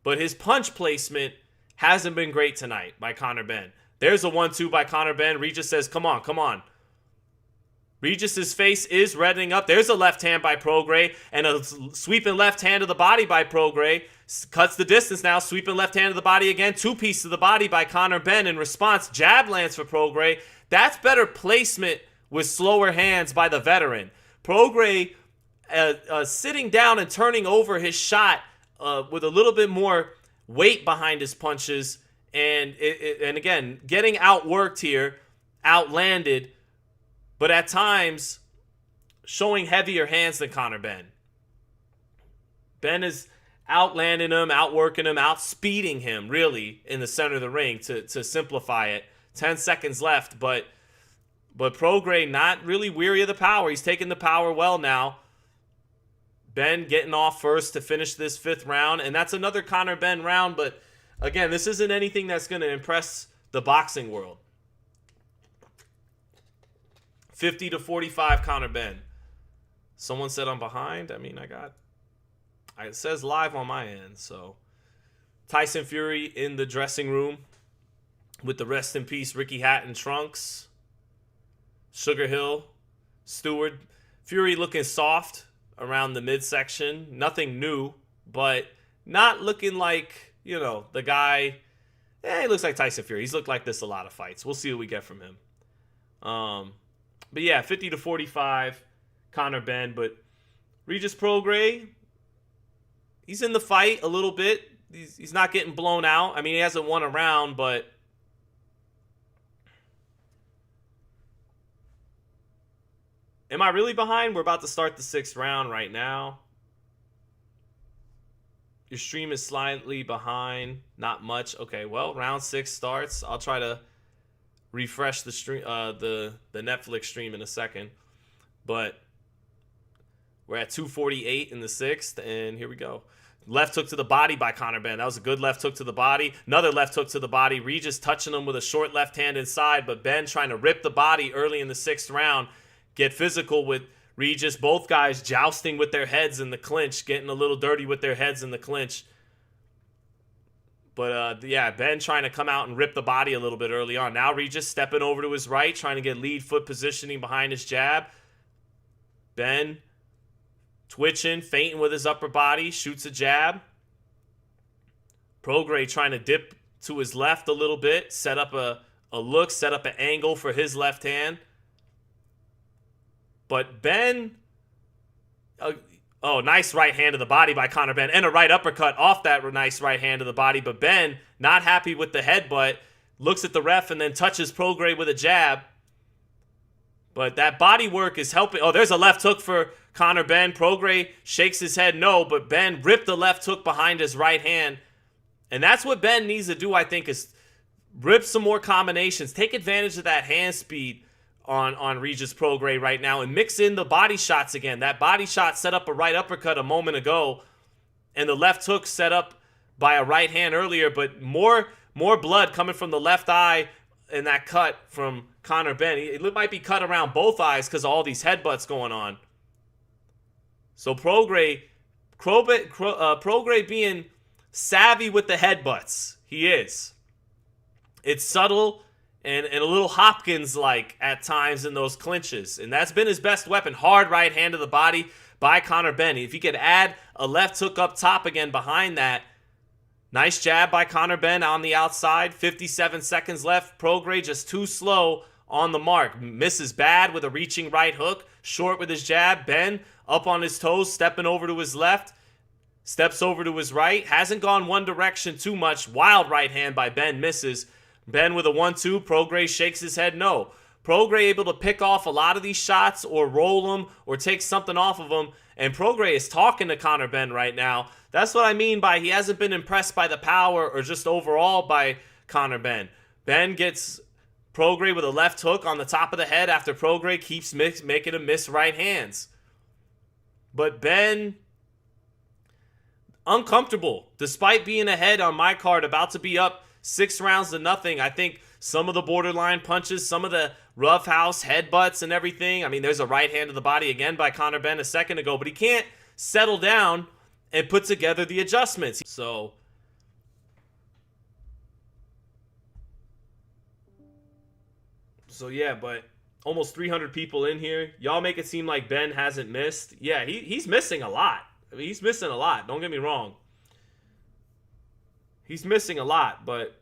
But his punch placement hasn't been great tonight by Conor Benn. There's a 1-2 by Conor Benn. Regis says, come on. Regis's face is reddening up. There's a left hand by Prograis and a sweeping left hand to the body by Prograis. Cuts the distance now. Sweeping left hand to the body again. 2-piece to the body by Conor Benn. In response, jab lands for Prograis. That's better placement with slower hands by the veteran. Prograis sitting down and turning over his shot with a little bit more weight behind his punches, and again, getting outworked here, outlanded, but at times showing heavier hands than Conor Benn. Benn is outlanding him, outworking him, outspeeding him, really, in the center of the ring to simplify it. 10 seconds left, but Prograis not really weary of the power. He's taking the power well now. Benn getting off first to finish this 5th round, and that's another Conor Benn round, but again, this isn't anything that's going to impress the boxing world. 50-45 Conor Benn. Someone said I'm behind. I mean, it says live on my end, so. Tyson Fury in the dressing room with the rest in peace Ricky Hatton trunks. Sugar Hill, Stewart. Fury looking soft around the midsection. Nothing new, but not looking like, the guy. He looks like Tyson Fury. He's looked like this a lot of fights. We'll see what we get from him. But yeah, 50-45, Conor Benn. But Regis Prograis, he's in the fight a little bit. He's not getting blown out. I mean, he hasn't won a round, but Am I really behind? We're about to start the 6th round right now. Your stream is slightly behind. Not much. Okay, well, round 6 starts. I'll try to refresh the stream, the Netflix stream in a second. But we're at 2:48 in the 6th, and here we go. Left hook to the body by Conor Benn. That was a good left hook to the body. Another left hook to the body. Regis touching him with a short left hand inside, but Benn trying to rip the body early in the 6th round. Get physical with Regis. Both guys jousting with their heads in the clinch, getting a little dirty with their heads in the clinch. But, yeah, Benn trying to come out and rip the body a little bit early on. Now Regis stepping over to his right, trying to get lead foot positioning behind his jab. Benn twitching, feinting with his upper body, shoots a jab. Prograis trying to dip to his left a little bit, set up a look, set up an angle for his left hand. But Benn, nice right hand to the body by Conor Benn, and a right uppercut off that nice right hand to the body. But Benn, not happy with the headbutt, looks at the ref and then touches Prograis with a jab. But that body work is helping. Oh, there's a left hook for Conor Benn. Prograis shakes his head no, but Benn ripped the left hook behind his right hand. And that's what Benn needs to do, I think, is rip some more combinations. Take advantage of that hand speed on Regis Prograis right now and mix in the body shots again. That body shot set up a right uppercut a moment ago, and the left hook set up by a right hand earlier, but more blood coming from the left eye in that cut from Conor Benn. It might be cut around both eyes because of all these headbutts going on. So Prograis being savvy with the headbutts. He is. It's subtle and a little Hopkins-like at times in those clinches. And that's been his best weapon. Hard right hand to the body by Conor Benn. If he could add a left hook up top again behind that. Nice jab by Conor Benn on the outside. 57 seconds left. Prograis just too slow on the mark. Misses bad with a reaching right hook. Short with his jab. Benn up on his toes, stepping over to his left. Steps over to his right. Hasn't gone one direction too much. Wild right hand by Benn, misses. Benn with a 1-2. Prograis shakes his head no. Prograis able to pick off a lot of these shots or roll them or take something off of them. And Prograis is talking to Conor Benn right now. That's what I mean by he hasn't been impressed by the power or just overall by Conor Benn. Benn gets Prograis with a left hook on the top of the head after Prograis keeps making him miss right hands. But Benn, uncomfortable. Despite being ahead on my card, about to be up 6 rounds to nothing, I think some of the borderline punches, some of the roughhouse headbutts and everything. I mean, there's a right hand to the body again by Conor Benn a second ago, but he can't settle down and put together the adjustments. So yeah, but almost 300 people in here. Y'all make it seem like Benn hasn't missed. Yeah, he's missing a lot. I mean, he's missing a lot. Don't get me wrong. He's missing a lot, but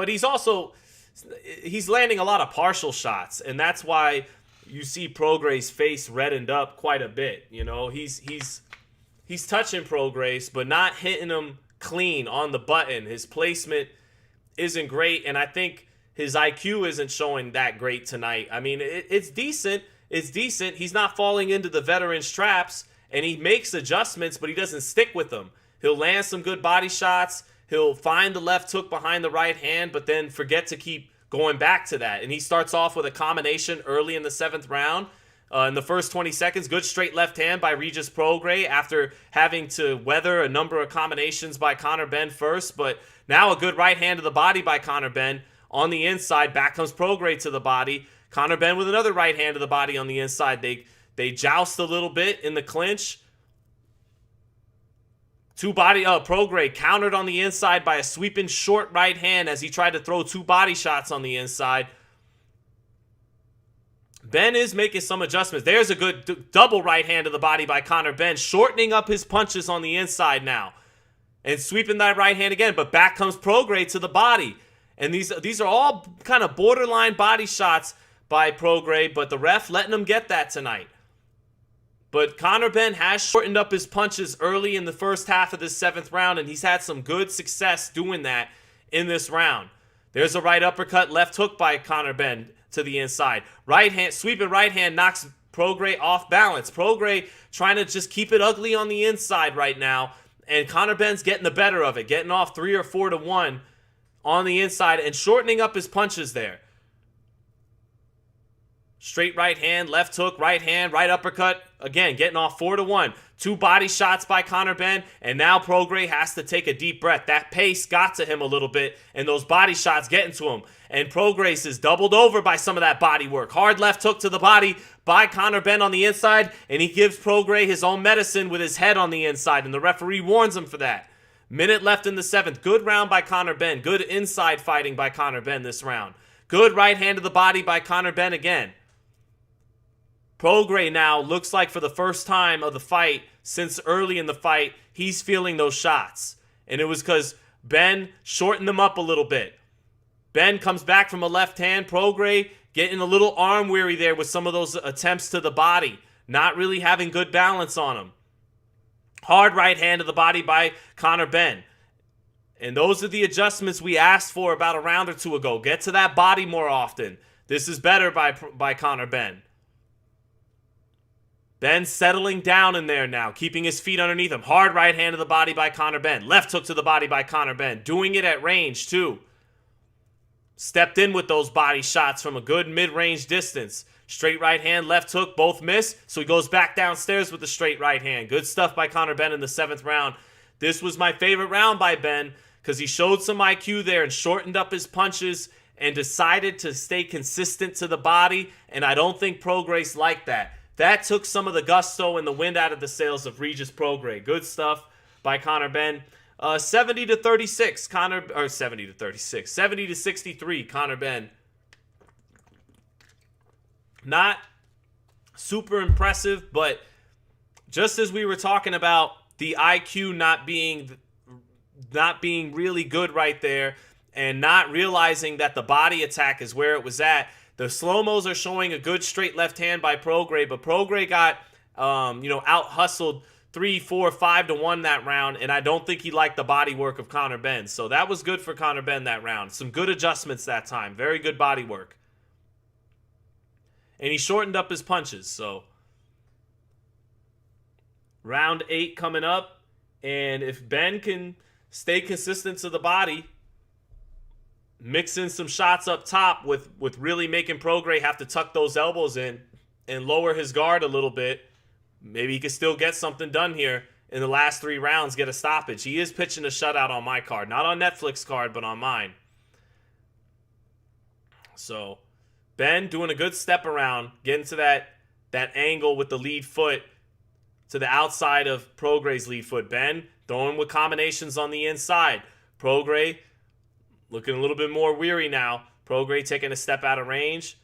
he's also landing a lot of partial shots, and that's why you see Prograis' face reddened up quite a bit. You know, he's touching Prograis, but not hitting him clean on the button. His placement isn't great, and I think his IQ isn't showing that great tonight. I mean, it's decent. It's decent. He's not falling into the veteran's traps, and he makes adjustments, but he doesn't stick with them. He'll land some good body shots. He'll find the left hook behind the right hand, but then forget to keep going back to that. And he starts off with a combination early in the 7th round. In the first 20 seconds, good straight left hand by Regis Prograis after having to weather a number of combinations by Conor Benn first. But now a good right hand to the body by Conor Benn on the inside. Back comes Prograis to the body. Conor Benn with another right hand to the body on the inside. They joust a little bit in the clinch. Prograis countered on the inside by a sweeping short right hand as he tried to throw 2 body shots on the inside. Benn is making some adjustments. There's a good double right hand to the body by Conor Benn, shortening up his punches on the inside now. And sweeping that right hand again, but back comes Prograis to the body. And these are all kind of borderline body shots by Prograis, but the ref letting him get that tonight. But Conor Benn has shortened up his punches early in the first half of this 7th round, and he's had some good success doing that in this round. There's a right uppercut, left hook by Conor Benn. to the inside. Right hand, sweeping right hand knocks Prograis off balance. Prograis trying to just keep it ugly on the inside right now. And Conor Benn's getting the better of it, getting off 3 or 4 to 1 on the inside and shortening up his punches there. Straight right hand, left hook, right hand, right uppercut. Again, getting off 4 to 1. 2 body shots by Conor Benn, and now Prograis has to take a deep breath. That pace got to him a little bit, and those body shots getting to him. And Prograis is doubled over by some of that body work. Hard left hook to the body by Conor Benn on the inside, and he gives Prograis his own medicine with his head on the inside, and the referee warns him for that. Minute left in the 7th. Good round by Conor Benn. Good inside fighting by Conor Benn this round. Good right hand to the body by Conor Benn again. Prograis now looks like for the first time of the fight since early in the fight, he's feeling those shots. And it was because Benn shortened them up a little bit. Benn comes back from a left hand. Prograis getting a little arm weary there with some of those attempts to the body. Not really having good balance on him. Hard right hand to the body by Conor Benn. And those are the adjustments we asked for about a round or two ago. Get to that body more often. This is better by Conor Benn. Benn settling down in there now, keeping his feet underneath him. Hard right hand to the body by Conor Benn. Left hook to the body by Conor Benn. Doing it at range, too. Stepped in with those body shots from a good mid-range distance. Straight right hand, left hook, both miss. So he goes back downstairs with the straight right hand. Good stuff by Conor Benn in the 7th round. This was my favorite round by Benn because he showed some IQ there and shortened up his punches and decided to stay consistent to the body. And I don't think Prograis liked that. That took some of the gusto and the wind out of the sails of Regis Prograis. Good stuff by Conor Benn. 70 to 36, 70 to 63, Conor Benn. Not super impressive, but just as we were talking about the IQ not being really good right there and not realizing that the body attack is where it was at, the slow-mos are showing a good straight left hand by Prograis, but Prograis got out-hustled 3, 4, 5 to 1 that round, and I don't think he liked the body work of Conor Benn. So that was good for Conor Benn that round. Some good adjustments that time. Very good body work. And he shortened up his punches, so round 8 coming up, and if Benn can stay consistent to the body, mix in some shots up top with really making Prograis have to tuck those elbows in and lower his guard a little bit, maybe he could still get something done here in the last 3 rounds, get a stoppage. He is pitching a shutout on my card. Not on Netflix card, but on mine. So Benn doing a good step around, getting to that angle with the lead foot to the outside of Prograis' lead foot. Benn throwing with combinations on the inside. Prograis looking a little bit more weary now. Prograis taking a step out of range.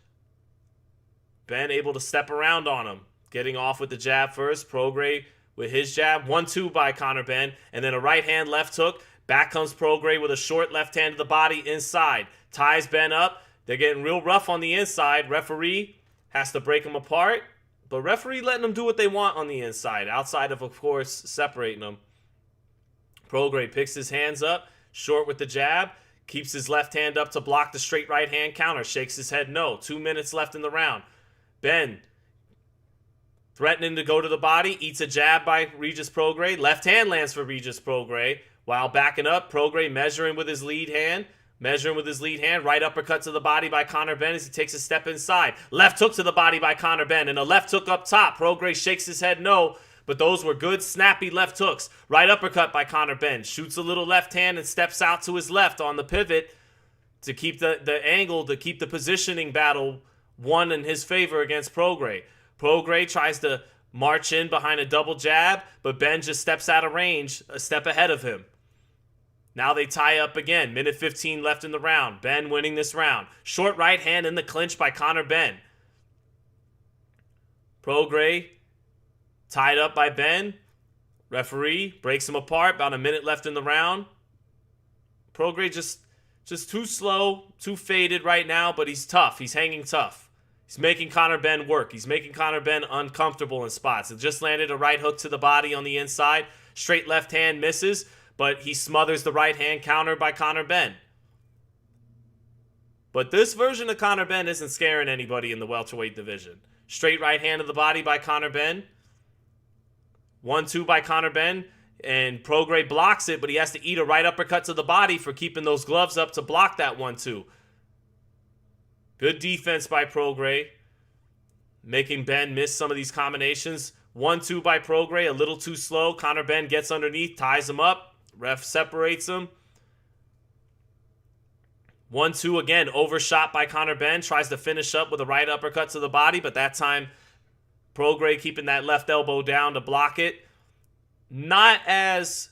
Benn able to step around on him. Getting off with the jab first. Prograis with his jab. 1-2 by Conor Benn. And then a right hand left hook. Back comes Prograis with a short left hand to the body inside. Ties Benn up. They're getting real rough on the inside. Referee has to break them apart. But referee letting them do what they want on the inside. Outside of course, separating them. Prograis picks his hands up. Short with the jab. Keeps his left hand up to block the straight right hand counter. Shakes his head no. 2 minutes left in the round. Benn threatening to go to the body. Eats a jab by Regis Prograis. Left hand lands for Regis Prograis. While backing up, Prograis measuring with his lead hand. Right uppercut to the body by Conor Benn as he takes a step inside. Left hook to the body by Conor Benn. And a left hook up top. Prograis shakes his head no. But those were good, snappy left hooks. Right uppercut by Conor Benn. Shoots a little left hand and steps out to his left on the pivot to keep the angle, to keep the positioning battle won in his favor against Prograis. Prograis tries to march in behind a double jab, but Benn just steps out of range, a step ahead of him. Now they tie up again. Minute 15 left in the round. Benn winning this round. Short right hand in the clinch by Conor Benn. Prograis tied up by Benn. Referee breaks him apart. About a minute left in the round. Prograis just too slow, too faded right now, but he's tough. He's hanging tough. He's making Conor Benn work. He's making Conor Benn uncomfortable in spots. It just landed a right hook to the body on the inside. Straight left hand misses, but he smothers the right hand counter by Conor Benn. But this version of Conor Benn isn't scaring anybody in the welterweight division. Straight right hand of the body by Conor Benn. 1-2 by Conor Benn. And Prograis blocks it, but he has to eat a right uppercut to the body for keeping those gloves up to block that 1-2. Good defense by Prograis, making Benn miss some of these combinations. 1-2 by Prograis, a little too slow. Conor Benn gets underneath, ties him up. Ref separates him. 1-2 again, overshot by Conor Benn. Tries to finish up with a right uppercut to the body, but that time Prograis keeping that left elbow down to block it. Not as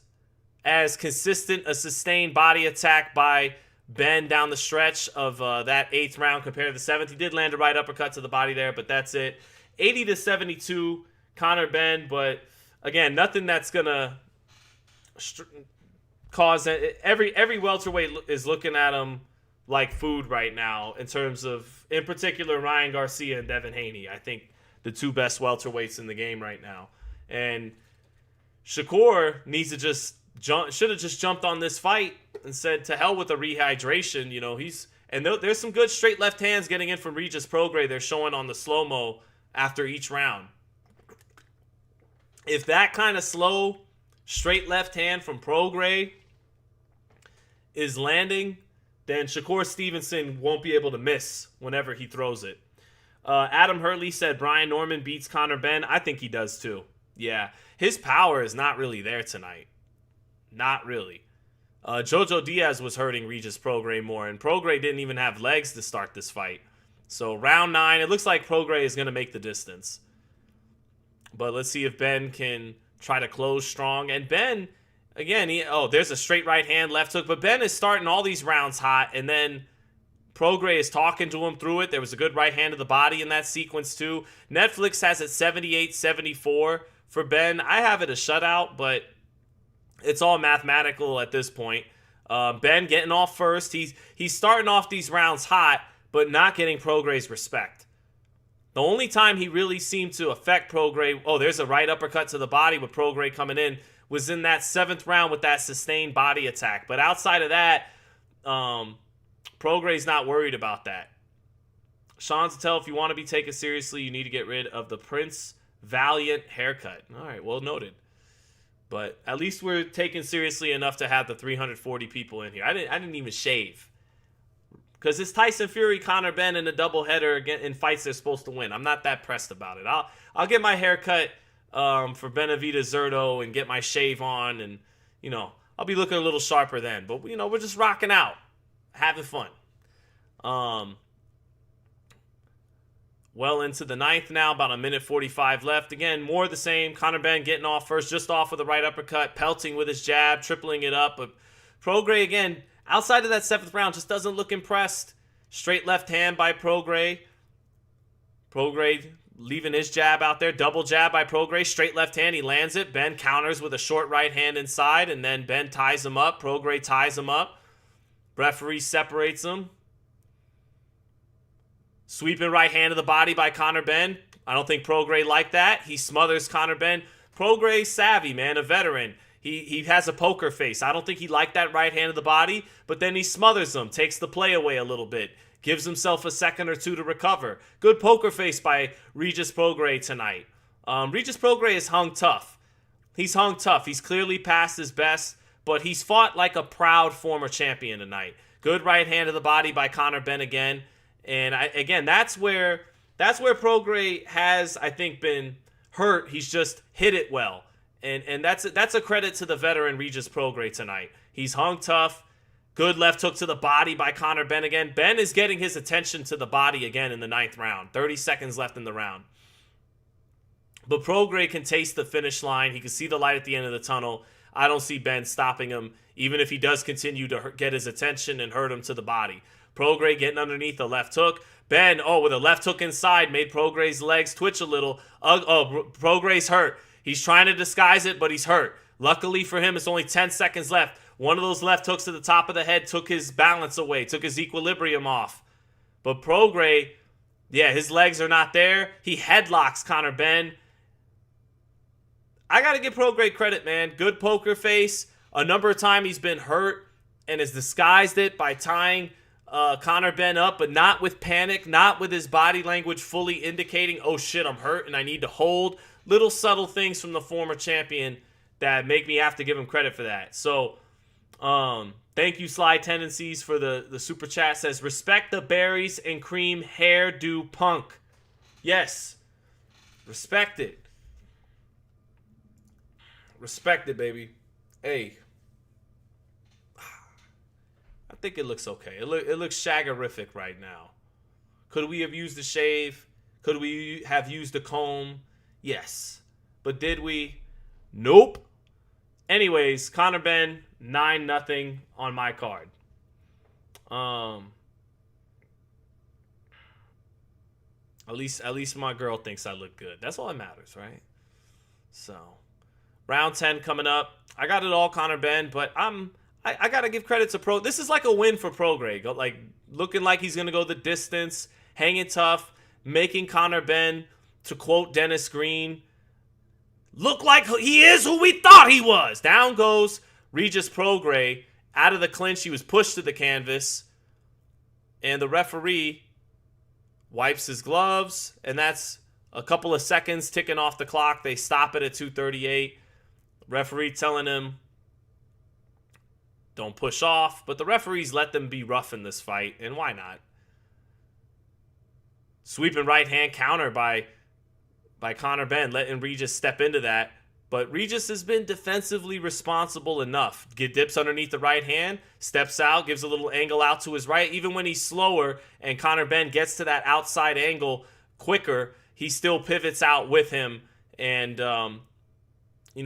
consistent a sustained body attack by Benn down the stretch of that 8th round compared to the 7th. He did land a right uppercut to the body there, but that's it. 80-72, Conor Benn, but again, nothing that's going to cause it. Every welterweight is looking at him like food right now in terms of, in particular, Ryan Garcia and Devin Haney. I think the two best welterweights in the game right now. And Shakur needs to should have just jumped on this fight and said, to hell with the rehydration. You know, there's some good straight left hands getting in from Regis Prograis. They're showing on the slow-mo after each round. If that kind of slow, straight left hand from Prograis is landing, then Shakur Stevenson won't be able to miss whenever he throws it. Adam Hurley said Brian Norman beats Conor Benn. I think he does too. Yeah, his power is not really there tonight. Not really. Jojo Diaz was hurting Regis Prograis more, and Prograis didn't even have legs to start this fight. So round 9, it looks like Prograis is going to make the distance. But let's see if Benn can try to close strong. And Benn, again, there's a straight right hand, left hook. But Benn is starting all these rounds hot, and then Prograis is talking to him through it. There was a good right hand to the body in that sequence too. Netflix has it 78-74 for Benn. I have it a shutout, but it's all mathematical at this point. Benn getting off first. He's starting off these rounds hot, but not getting Prograis' respect. The only time he really seemed to affect Prograis, there's a right uppercut to the body with Prograis coming in, was in that 7th round with that sustained body attack. But outside of that, Prograis not worried about that. Sean Zittel, if you want to be taken seriously, you need to get rid of the Prince Valiant haircut. All right, well noted. But at least we're taken seriously enough to have the 340 people in here. I didn't even shave. Because it's Tyson Fury, Conor Benn in a doubleheader again in fights they're supposed to win. I'm not that pressed about it. I'll get my haircut for Benavidez Zerto and get my shave on, and I'll be looking a little sharper then. But we're just rocking out, having fun. Well into the 9th now, about a minute 45 left. Again, more of the same. Conor Benn getting off first, just off with a right uppercut, pelting with his jab, tripling it up. But Prograis, again, outside of that 7th round, just doesn't look impressed. Straight left hand by Prograis. Prograis leaving his jab out there. Double jab by Prograis. Straight left hand, he lands it. Benn counters with a short right hand inside, and then Benn ties him up. Prograis ties him up. Referee separates him. Sweeping right hand to the body by Conor Benn. I don't think Prograis liked that. He smothers Conor Benn. Prograis savvy, man, a veteran. He has a poker face. I don't think he liked that right hand to the body, but then he smothers him, takes the play away a little bit, gives himself a second or two to recover. Good poker face by Regis Prograis tonight. Regis Prograis is hung tough. He's hung tough. He's clearly past his best, but he's fought like a proud former champion tonight. Good right hand to the body by Conor Benn again. And that's where Prograis has, I think, been hurt. He's just hit it well. And that's a credit to the veteran Regis Prograis tonight. He's hung tough. Good left hook to the body by Conor Benn again. Benn is getting his attention to the body again in the 9th round. 30 seconds left in the round. But Prograis can taste the finish line. He can see the light at the end of the tunnel. I don't see Benn stopping him, even if he does continue to get his attention and hurt him to the body. Prograis getting underneath the left hook. Benn, with a left hook inside, made Prograis' legs twitch a little. Prograis hurt. He's trying to disguise it, but he's hurt. Luckily for him, it's only 10 seconds left. One of those left hooks to the top of the head took his balance away, took his equilibrium off. But Prograis, his legs are not there. He headlocks Conor Benn. I got to give Prograis credit, man. Good poker face. A number of times he's been hurt and has disguised it by tying Conor Benn up, but not with panic, not with his body language fully indicating, oh shit, I'm hurt and I need to hold. Little subtle things from the former champion that make me have to give him credit for that. So, thank you, Sly Tendencies, for the super chat. Says, respect the berries and cream hairdo punk. Yes. Respect it. Respect it, baby. Hey. I think it looks okay. It looks shaggerific right now. Could we have used a shave? Could we have used a comb? Yes. But did we? Nope. Anyways, Conor Benn, 9-0 on my card. At least my girl thinks I look good. That's all that matters, right? So, round 10 coming up. I got it all, Conor Benn, but I gotta give credit to Pro. This is like a win for Prograis. Like looking like he's gonna go the distance, hanging tough, making Conor Benn, to quote Dennis Green, look like he is who we thought he was. Down goes Regis Prograis. Out of the clinch, he was pushed to the canvas, and the referee wipes his gloves, and that's a couple of seconds ticking off the clock. They stop it at 2:38. Referee telling him, don't push off, but the referees let them be rough in this fight, and why not? Sweeping right hand counter by Conor Benn, letting Regis step into that. But Regis has been defensively responsible enough. Dips underneath the right hand, steps out, gives a little angle out to his right. Even when he's slower and Conor Benn gets to that outside angle quicker, he still pivots out with him and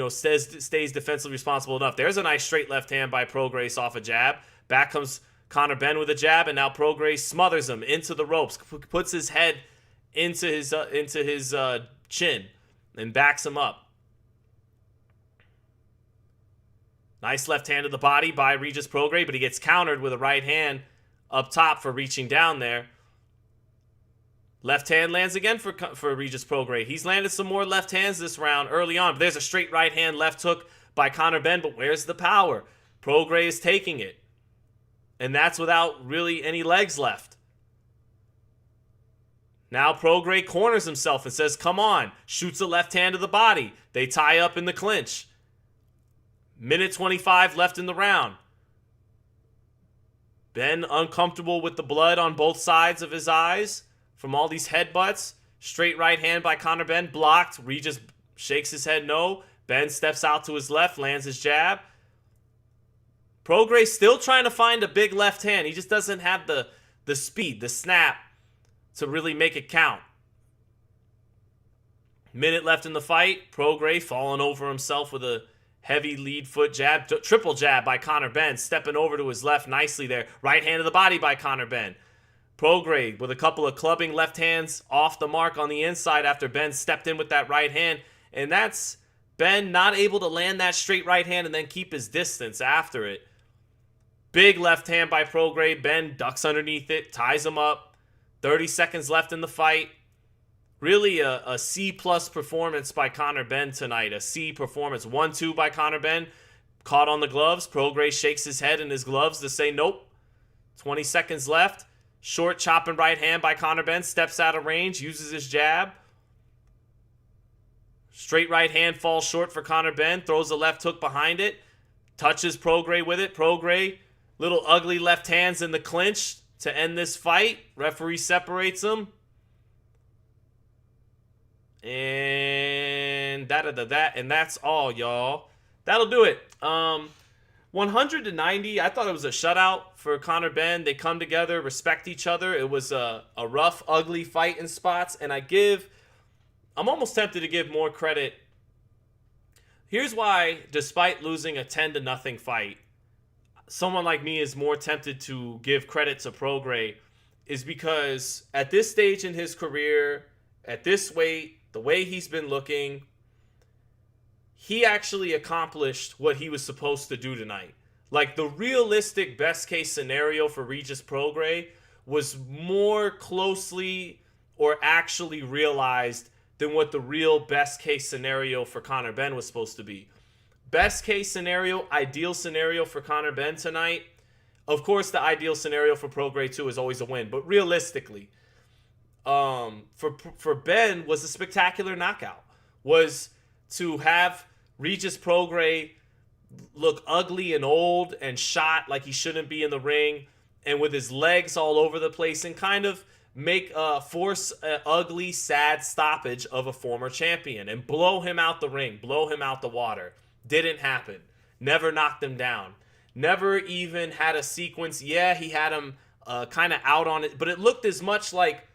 stays defensively responsible enough. There's a nice straight left hand by Prograis off a jab. Back comes Conor Benn with a jab, and now Prograis smothers him into the ropes, puts his head into his chin, and backs him up. Nice left hand to the body by Regis Prograis, but he gets countered with a right hand up top for reaching down there. Left hand lands again for Regis Prograis. He's landed some more left hands this round early on. But there's a straight right hand left hook by Conor Benn, but where's the power? Prograis is taking it. And that's without really any legs left. Now Prograis corners himself and says, come on. Shoots a left hand to the body. They tie up in the clinch. Minute 25 left in the round. Benn uncomfortable with the blood on both sides of his eyes from all these headbutts. Straight right hand by Conor Benn, blocked. Regis shakes his head no. Benn steps out to his left, lands his jab. Prograis still trying to find a big left hand. He just doesn't have the speed, the snap to really make it count. Minute left in the fight. Prograis falling over himself with a heavy lead foot jab. Triple jab by Conor Benn. Stepping over to his left nicely there. Right hand to the body by Conor Benn. Prograis with a couple of clubbing left hands off the mark on the inside after Benn stepped in with that right hand. And that's Benn not able to land that straight right hand and then keep his distance after it. Big left hand by Prograis. Benn ducks underneath it, ties him up. 30 seconds left in the fight. Really a C-plus performance by Conor Benn tonight. A C performance. 1-2 by Conor Benn. Caught on the gloves. Prograis shakes his head in his gloves to say nope. 20 seconds left. Short chopping right hand by Conor Benn. Steps out of range. Uses his jab. Straight right hand falls short for Conor Benn. Throws a left hook behind it. Touches Prograis with it. Prograis, little ugly left hands in the clinch to end this fight. Referee separates them. And that's all, y'all. That'll do it. 100-90. I thought it was a shutout for Conor Benn. They come together, respect each other. It was a rough, ugly fight in spots, and I'm almost tempted to give more credit. Here's why, despite losing a 10-0 fight, someone like me is more tempted to give credit to Prograis, is because at this stage in his career, at this weight, the way he's been looking, he actually accomplished what he was supposed to do tonight. Like, the realistic best case scenario for Regis Prograis was more closely or actually realized than what the real best case scenario for Conor Benn was supposed to be. Best case scenario, ideal scenario for Conor Benn tonight, of course, the ideal scenario for Prograis too is always a win. But realistically, for Benn was a spectacular knockout. Was to have Regis Prograis look ugly and old and shot like he shouldn't be in the ring, and with his legs all over the place, and kind of force an ugly, sad stoppage of a former champion and blow him out the ring, blow him out the water. Didn't happen. Never knocked him down. Never even had a sequence. Yeah, he had him kind of out on it, but it looked as much like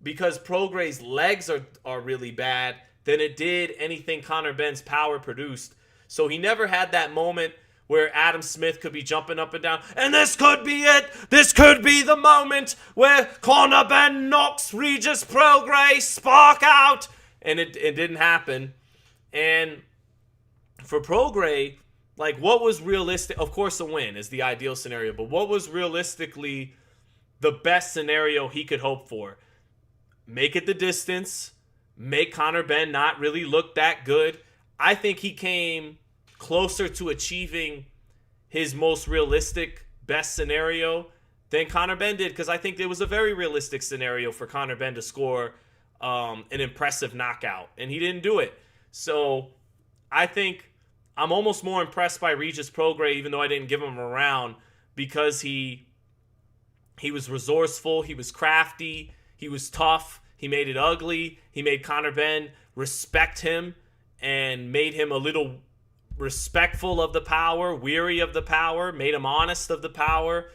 because Prograis' legs are really bad than it did anything Conor Benn's power produced. So he never had that moment where Adam Smith could be jumping up and down, and this could be it. This could be the moment where Conor Benn knocks Regis Prograis spark out, and it didn't happen. And for Prograis, like, what was realistic? Of course, a win is the ideal scenario, but what was realistically the best scenario he could hope for? Make it the distance, make Conor Benn not really look that good. I think he came closer to achieving his most realistic best scenario than Conor Benn did, because I think it was a very realistic scenario for Conor Benn to score an impressive knockout, and he didn't do it. So I think I'm almost more impressed by Regis Prograis, even though I didn't give him a round, because he was resourceful, he was crafty, he was tough, he made it ugly, he made Conor Benn respect him and made him a little respectful of the power, weary of the power, made him honest of the power,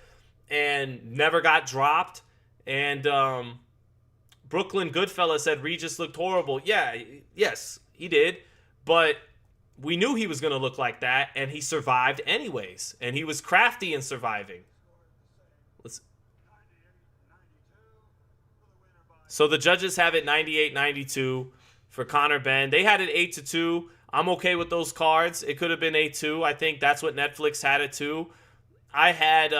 and never got dropped. And Brooklyn Goodfella said Regis looked horrible. Yeah, yes, he did. But we knew he was going to look like that, and he survived anyways. And he was crafty in surviving. So the judges have it 98-92 for Conor Benn. They had it 8-2. I'm okay with those cards. It could have been 8-2. I think that's what Netflix had it too. I had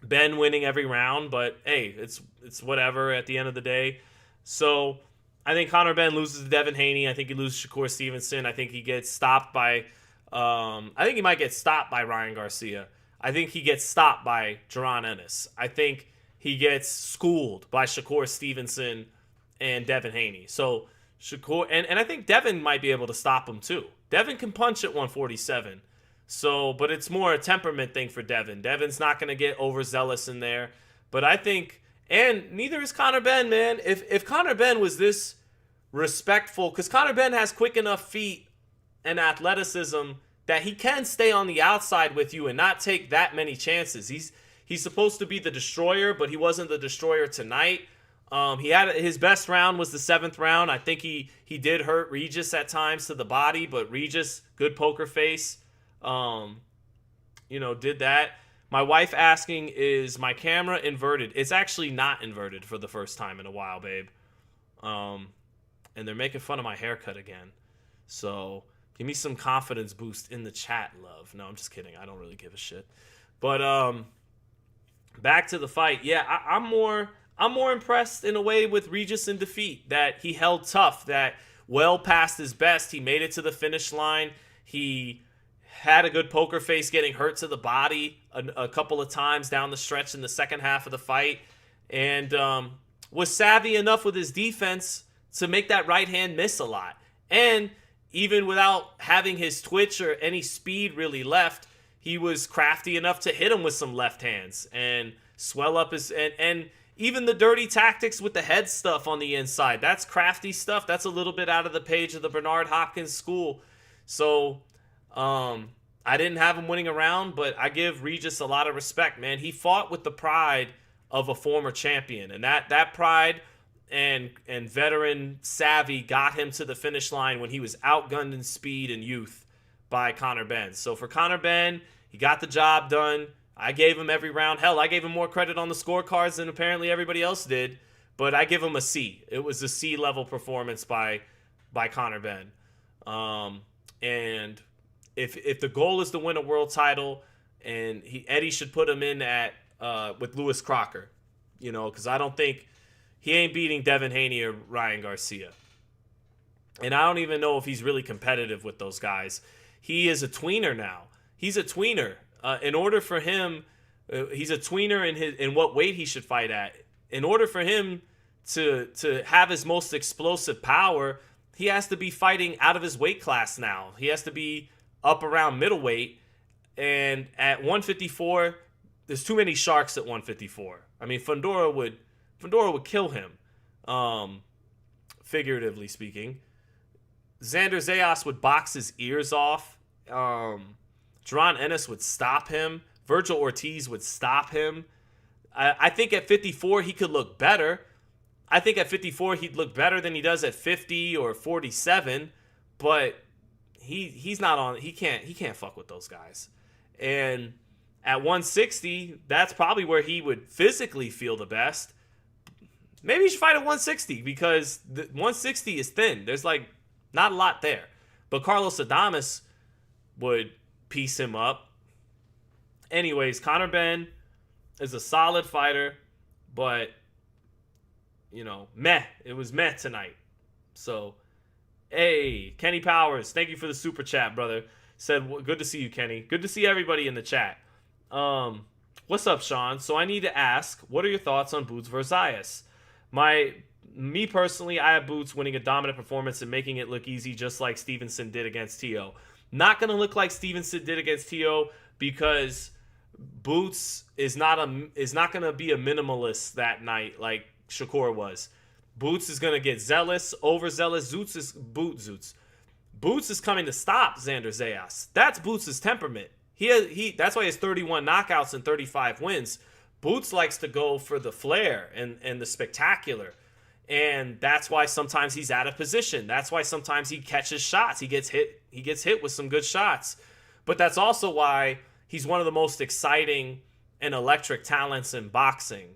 Benn winning every round, but hey, it's whatever at the end of the day. So I think Conor Benn loses to Devin Haney. I think he loses to Shakur Stevenson. I think he gets stopped by I think he might get stopped by Ryan Garcia. I think he gets stopped by Jaron Ennis. I think he gets schooled by Shakur Stevenson and Devin Haney. So Shakur, and I think Devin might be able to stop him too. Devin can punch at 147. So, but it's more a temperament thing for Devin. Devin's not going to get overzealous in there. But I think, and neither is Conor Benn, man. If Conor Benn was this respectful, because Conor Benn has quick enough feet and athleticism that he can stay on the outside with you and not take that many chances. He's supposed to be the destroyer, but he wasn't the destroyer tonight. He had his best round was the 7th round. I think he did hurt Regis at times to the body, but Regis, good poker face, did that. My wife asking, is my camera inverted? It's actually not inverted for the first time in a while, babe. And they're making fun of my haircut again. So give me some confidence boost in the chat, love. No, I'm just kidding. I don't really give a shit. But back to the fight. Yeah, I'm more impressed in a way with Regis in defeat, that he held tough, that well past his best, he made it to the finish line. He had a good poker face, getting hurt to the body a couple of times down the stretch in the second half of the fight, and was savvy enough with his defense to make that right hand miss a lot. And even without having his twitch or any speed really left, he was crafty enough to hit him with some left hands and swell up his and even the dirty tactics with the head stuff on the inside. That's crafty stuff. That's a little bit out of the page of the Bernard Hopkins school. So I didn't have him winning a round, but I give Regis a lot of respect, man. He fought with the pride of a former champion, and that pride and veteran savvy got him to the finish line when he was outgunned in speed and youth by Conor Benn. So for Conor Benn, he got the job done. I gave him every round. Hell, I gave him more credit on the scorecards than apparently everybody else did, but I give him a C. It was a C-level performance by Conor Benn. And if the goal is to win a world title, and Eddie should put him in at with Lewis Crocker, because I don't think he ain't beating Devin Haney or Ryan Garcia. And I don't even know if he's really competitive with those guys. He is a tweener now. He's a tweener. In order for him He's a tweener in what weight he should fight at. In order for him to have his most explosive power, he has to be fighting out of his weight class now. He has to be up around middleweight. And at 154, there's too many sharks at 154. I mean, Fundora would kill him, figuratively speaking. Xander Zayas would box his ears off. Jaron Ennis would stop him. Virgil Ortiz would stop him. I think at 54 he could look better. I think at 54 he'd look better than he does at 50 or 47, but he's not on. He can't fuck with those guys. And at 160, that's probably where he would physically feel the best. Maybe he should fight at 160 because the 160 is thin. There's like not a lot there. But Carlos Adames would piece him up. Anyways, Conor Benn is a solid fighter, but meh. It was meh tonight. So, hey, Kenny Powers, thank you for the super chat, brother. Said, good to see you, Kenny. Good to see everybody in the chat. What's up, Sean? So I need to ask, what are your thoughts on Boots versus Zayas? Me personally, I have Boots winning a dominant performance and making it look easy, just like Stevenson did against T.O. Not going to look like Stevenson did against T.O. because Boots is not going to be a minimalist that night like Shakur was. Boots is going to get zealous, overzealous. Boots is coming to stop Xander Zayas. That's Boots' temperament. That's why he has 31 knockouts and 35 wins. Boots likes to go for the flair and the spectacular. And that's why sometimes he's out of position. That's why sometimes he catches shots. He gets hit with some good shots. But that's also why he's one of the most exciting and electric talents in boxing.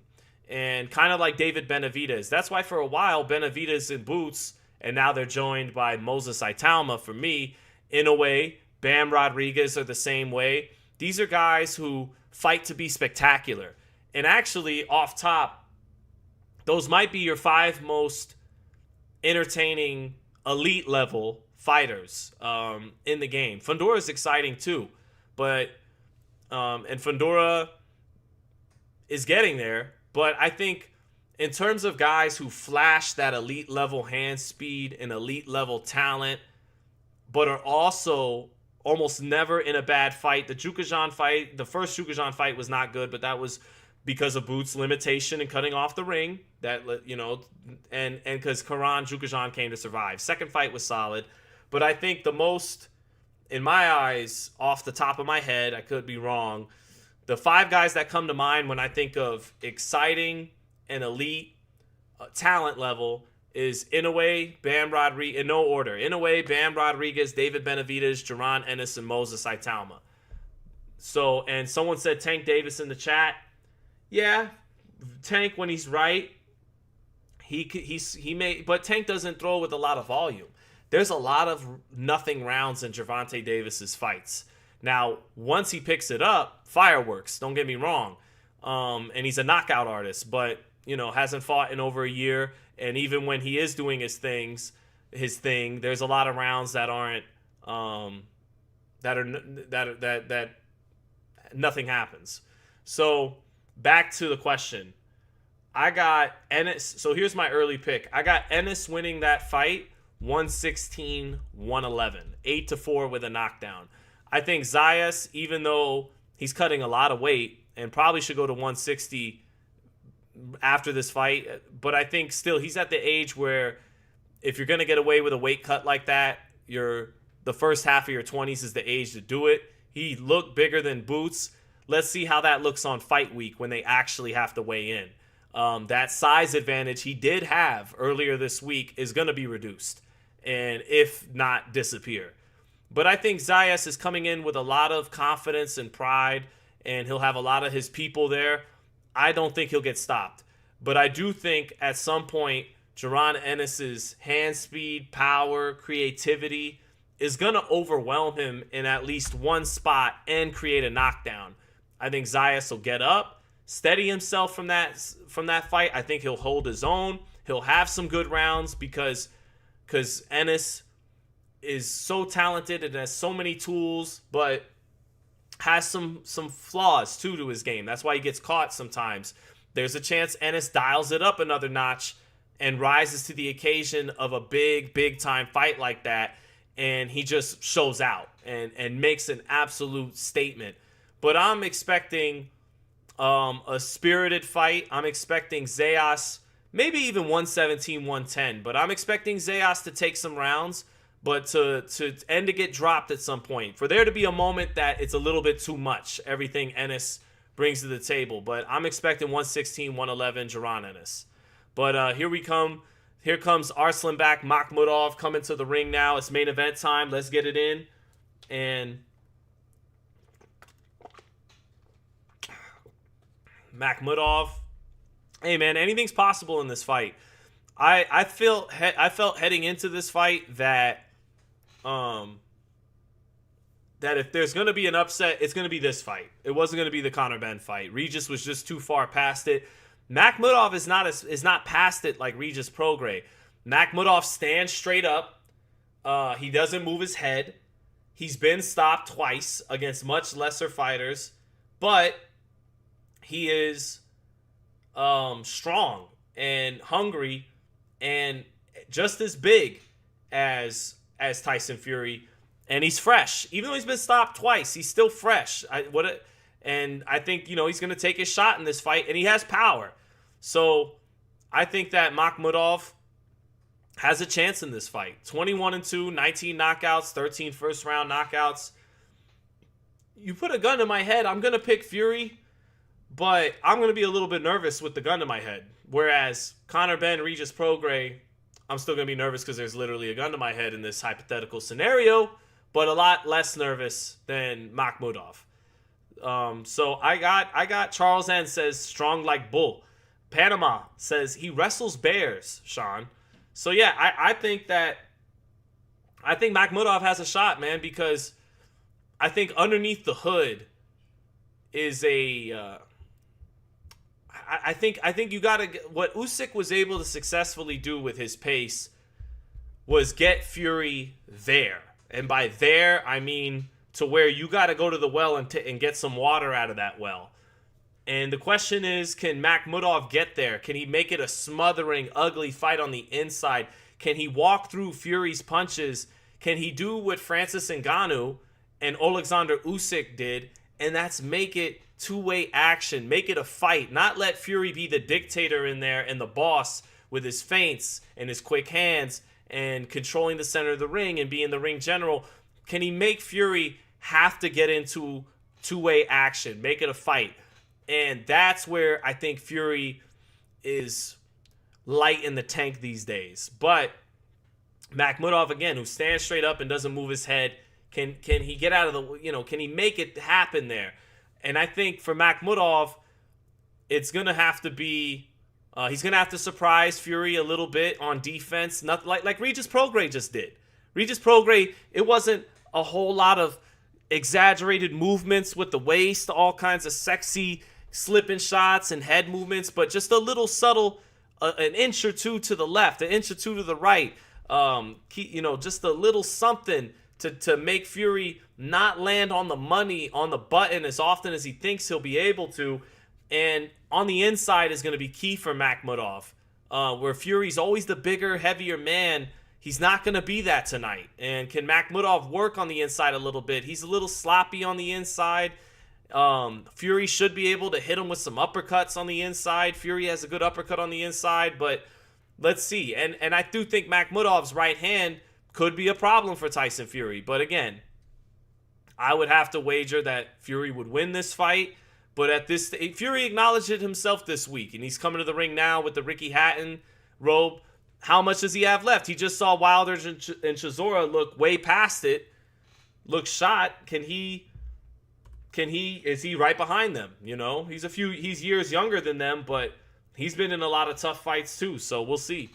And kind of like David Benavidez. That's why for a while Benavidez and Boots, and now they're joined by Moses Italma for me. In a way, Bam Rodriguez are the same way. These are guys who fight to be spectacular. And actually, off top, those might be your 5 most entertaining elite level fighters in the game. Fundora is exciting too, but and Fundora is getting there. But I think in terms of guys who flash that elite level hand speed and elite level talent, but are also almost never in a bad fight. The Jukajan fight, the first Jukajan fight was not good, but that was because of Boots' limitation and cutting off the ring. And because Karan Jukajan came to survive. Second fight was solid. But I think the most, in my eyes, off the top of my head, I could be wrong, the 5 guys that come to mind when I think of exciting and elite talent level is Inoue, Bam Rodriguez, in no order. Inoue, Bam Rodriguez, David Benavidez, Jaron Ennis, and Moses Italma. So, and someone said Tank Davis in the chat. Yeah, Tank, when he's right, he may, but Tank doesn't throw with a lot of volume. There's a lot of nothing rounds in Gervonta Davis's fights. Now, once he picks it up, fireworks, don't get me wrong. And he's a knockout artist, but, hasn't fought in over a year. And even when he is doing his thing, there's a lot of rounds that aren't, that nothing happens. So back to the question. I got Ennis. So here's my early pick. I got Ennis winning that fight 116-111, 8-4 with a knockdown. I think Zayas, even though he's cutting a lot of weight and probably should go to 160 after this fight, but I think still he's at the age where if you're going to get away with a weight cut like that, the first half of your 20s is the age to do it. He looked bigger than Boots. Let's see how that looks on fight week when they actually have to weigh in. That size advantage he did have earlier this week is going to be reduced, and if not disappear. But I think Zayas is coming in with a lot of confidence and pride, and he'll have a lot of his people there. I don't think he'll get stopped. But I do think at some point, Jaron Ennis's hand speed, power, creativity is going to overwhelm him in at least one spot and create a knockdown. I think Zayas will get up, steady himself from that fight. I think he'll hold his own. He'll have some good rounds because Ennis is so talented and has so many tools, but has some flaws too to his game. That's why he gets caught sometimes. There's a chance Ennis dials it up another notch and rises to the occasion of a big time fight like that, and he just shows out and makes an absolute statement. But I'm expecting a spirited fight. I'm expecting Zayas, maybe even 117, 110, but I'm expecting Zayas to take some rounds, but to end to get dropped at some point. For there to be a moment that it's a little bit too much, everything Ennis brings to the table. But I'm expecting 116, 111, Jaron Ennis. But here we come. Here comes Arslanbek Makhmudov coming to the ring now. It's main event time. Let's get it in. And Makhmudov, hey man, anything's possible in this fight. I felt heading into this fight that that if there's going to be an upset, it's going to be this fight. It wasn't going to be the Conor Benn fight. Regis was just too far past it. Makhmudov is not past it like Regis Prograis. Makhmudov stands straight up. He doesn't move his head. He's been stopped twice against much lesser fighters, but he is strong and hungry and just as big as Tyson Fury, and he's fresh. Even though he's been stopped twice, he's still fresh. And I think, he's going to take his shot in this fight, and he has power. So I think that Makhmudov has a chance in this fight. 21-2, 19 knockouts, 13 first-round knockouts. You put a gun to my head, I'm going to pick Fury, but I'm going to be a little bit nervous with the gun to my head. Whereas Conor Benn, Regis Prograis, I'm still going to be nervous because there's literally a gun to my head in this hypothetical scenario, but a lot less nervous than Makhmudov. So I got Charles N says strong like bull. Panama says he wrestles bears, Sean. So yeah, I think Makhmudov has a shot, man, because I think underneath the hood is a I think you gotta what Usyk was able to successfully do with his pace was get Fury there, and by there I mean to where you got to go to the well and get some water out of that well. And the question is, can Makhmudov get there? Can he make it a smothering, ugly fight on the inside? Can he walk through Fury's punches? Can he do what Francis Ngannou and Alexander Usyk did, and that's make it two-way action, make it a fight, not let Fury be the dictator in there and the boss with his feints and his quick hands and controlling the center of the ring and being the ring general? Can he make Fury have to get into two-way action, make it a fight? And that's where I think Fury is light in the tank these days. But Makhmudov, again, who stands straight up and doesn't move his head, can he get out of the, can he make it happen there? And I think for Makhmudov, it's going to have to be, he's going to have to surprise Fury a little bit on defense, not like Regis Prograis just did. Regis Prograis, it wasn't a whole lot of exaggerated movements with the waist, all kinds of sexy slipping shots and head movements, but just a little subtle, an inch or two to the left, an inch or two to the right, just a little something to make Fury not land on the money, on the button as often as he thinks he'll be able to. And on the inside is going to be key for Makhmudov, where Fury's always the bigger, heavier man. He's not going to be that tonight. And can Makhmudov work on the inside a little bit? He's a little sloppy on the inside. Fury should be able to hit him with some uppercuts on the inside. Fury has a good uppercut on the inside, but let's see. And I do think Makhmudov's right hand could be a problem for Tyson Fury. But again, I would have to wager that Fury would win this fight. But at this Fury acknowledged it himself this week, and he's coming to the ring now with the Ricky Hatton robe. How much does he have left? He just saw Wilder and Chisora look way past it, look shot. Is he right behind them? He's years younger than them, but he's been in a lot of tough fights too, so we'll see.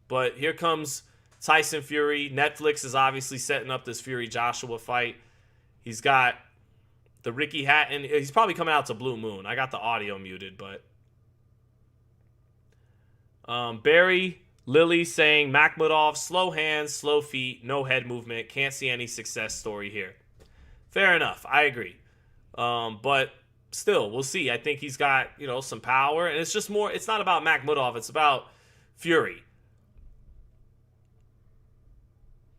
But here comes Tyson Fury. Netflix is obviously setting up this Fury-Joshua fight. He's got the Ricky Hatton. He's probably coming out to Blue Moon. I got the audio muted, but Barry Lilly saying Makhmudov, slow hands, slow feet, no head movement. Can't see any success story here. Fair enough. I agree. But still, we'll see. I think he's got, some power. And it's just more, it's not about Makhmudov. It's about Fury.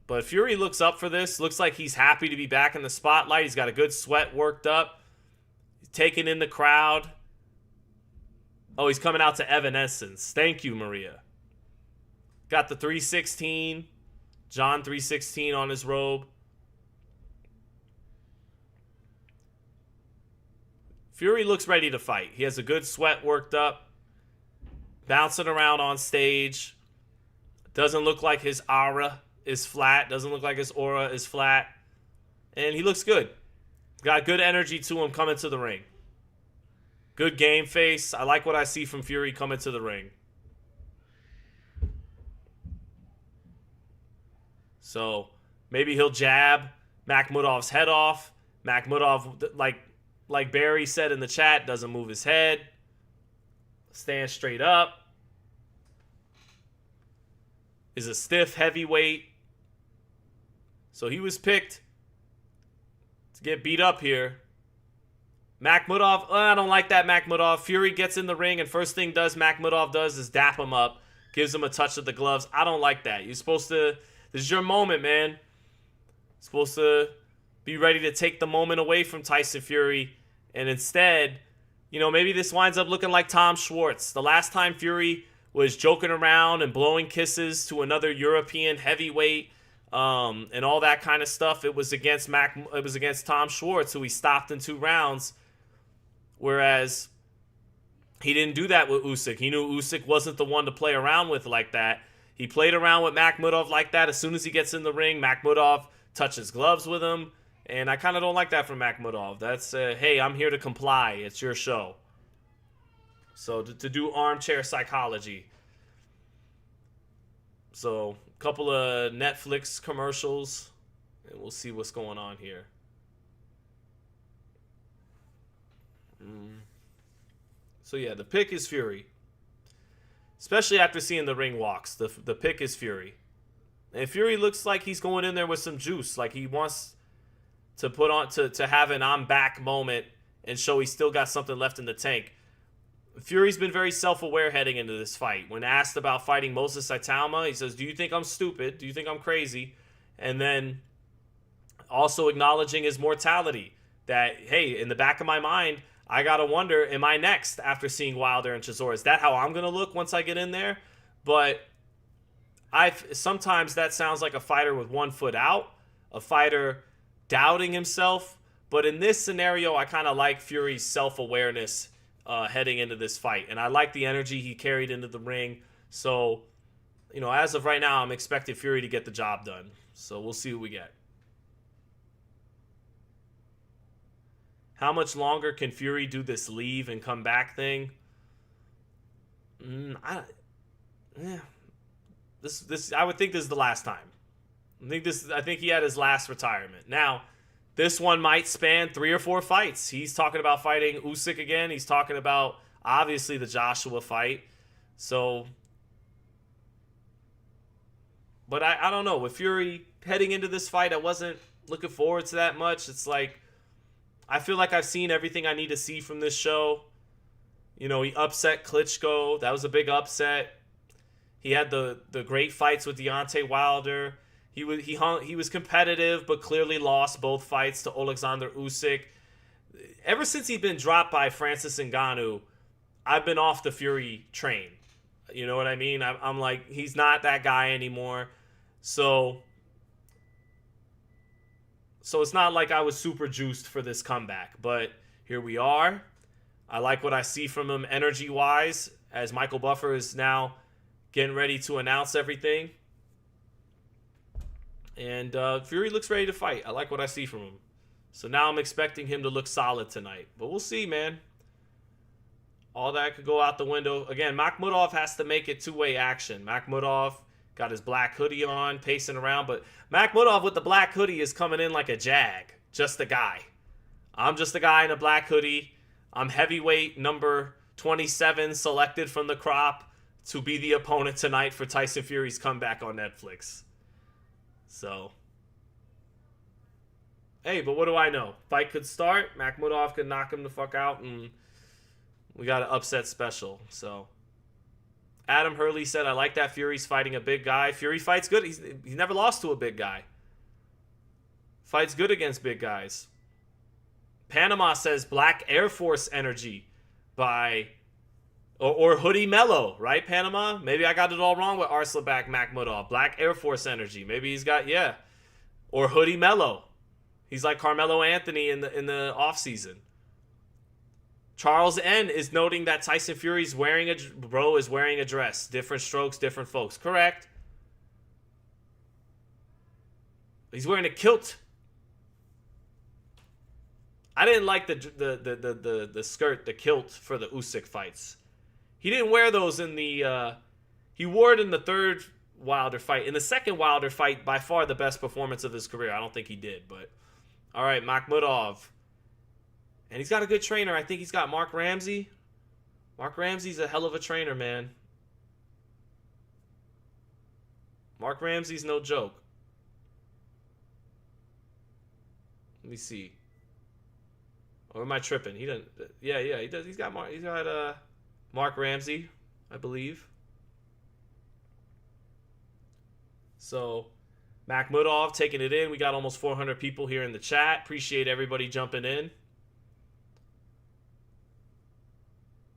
But Fury looks up for this. Looks like he's happy to be back in the spotlight. He's got a good sweat worked up. He's taking in the crowd. Oh, he's coming out to Evanescence. Thank you, Maria. Got the 316. John 316 on his robe. Fury looks ready to fight. He has a good sweat worked up. Bouncing around on stage. Doesn't look like his aura is flat. Doesn't look like his aura is flat. And he looks good. Got good energy to him coming to the ring. Good game face. I like what I see from Fury coming to the ring. So maybe he'll jab Makhmudov's head off. Makhmudov, like Barry said in the chat, doesn't move his head. Stands straight up. Is a stiff heavyweight. So he was picked to get beat up here. Makhmudov, I don't like that Makhmudov. Fury gets in the ring, and first thing Makhmudov does is dap him up. Gives him a touch of the gloves. I don't like that. You're supposed to... This is your moment, man. You're supposed to be ready to take the moment away from Tyson Fury. And instead, maybe this winds up looking like Tom Schwartz. The last time Fury was joking around and blowing kisses to another European heavyweight and all that kind of stuff, it was against Tom Schwartz, who he stopped in 2 rounds. Whereas he didn't do that with Usyk. He knew Usyk wasn't the one to play around with like that. He played around with Makhmudov like that. As soon as he gets in the ring, Makhmudov touches gloves with him. And I kind of don't like that from Makhmudov. That's, hey, I'm here to comply. It's your show. So to do armchair psychology. So a couple of Netflix commercials. And we'll see what's going on here. So yeah, the pick is Fury. Especially after seeing the ring walks. The pick is Fury. And Fury looks like he's going in there with some juice. Like he wants to put on to have an I'm back moment and show he's still got something left in the tank. Fury's been very self-aware heading into this fight. When asked about fighting Moses Saitama, he says, "Do you think I'm stupid? Do you think I'm crazy?" And then also acknowledging his mortality. That, hey, in the back of my mind, I gotta wonder, am I next after seeing Wilder and Chisora? Is that how I'm gonna look once I get in there? But sometimes that sounds like a fighter with one foot out, a fighter doubting himself. But in this scenario, I kind of like Fury's self-awareness heading into this fight. And I like the energy he carried into the ring. So, as of right now, I'm expecting Fury to get the job done. So we'll see what we get. How much longer can Fury do this leave and come back thing? I would think this is the last time. I think he had his last retirement. Now, this one might span 3 or 4 fights. He's talking about fighting Usyk again. He's talking about, obviously, the Joshua fight. So, but I don't know. With Fury heading into this fight, I wasn't looking forward to that much. It's like, I feel like I've seen everything I need to see from this show. He upset Klitschko. That was a big upset. He had the great fights with Deontay Wilder. He was competitive, but clearly lost both fights to Alexander Usyk. Ever since he'd been dropped by Francis Ngannou, I've been off the Fury train. You know what I mean? I'm like, he's not that guy anymore. So it's not like I was super juiced for this comeback. But here we are. I like what I see from him energy-wise, as Michael Buffer is now getting ready to announce everything. And Fury looks ready to fight. I like what I see from him. So now I'm expecting him to look solid tonight. But we'll see, man. All that could go out the window. Again, Makhmudov has to make it two-way action. Makhmudov got his black hoodie on, pacing around. But Makhmudov with the black hoodie is coming in like a jag. Just a guy. I'm just a guy in a black hoodie. I'm heavyweight number 27 selected from the crop to be the opponent tonight for Tyson Fury's comeback on Netflix. So Hey, but what do I know? Fight could start. Makhmudov could knock him the fuck out, and we got an upset special. So Adam Hurley said, I like that Fury's fighting a big guy. Fury fights good. He's never lost to a big guy. Fights good against big guys. Panama says Black Air Force Energy by... Or Hoodie Mello, right, Panama? Maybe I got it all wrong with Arslanbek Makhmudov. Black Air Force Energy. Maybe he's got, yeah. Or Hoodie Mello. He's like Carmelo Anthony in the offseason. Charles N is noting that Tyson Fury's wearing a dress. Different strokes, different folks. Correct. He's wearing a kilt. I didn't like the skirt, the kilt for the Usyk fights. He didn't wear those in the... he wore it in the third Wilder fight. In the second Wilder fight, by far the best performance of his career. I don't think he did, but... All right, Makhmudov. And he's got a good trainer. I think he's got Mark Ramsey. Mark Ramsey's a hell of a trainer, man. Mark Ramsey's no joke. Let me see. Or am I tripping? He doesn't. Yeah, he does. He's got Mark Ramsey, I believe. So, Makhmudov taking it in. We got almost 400 people here in the chat. Appreciate everybody jumping in.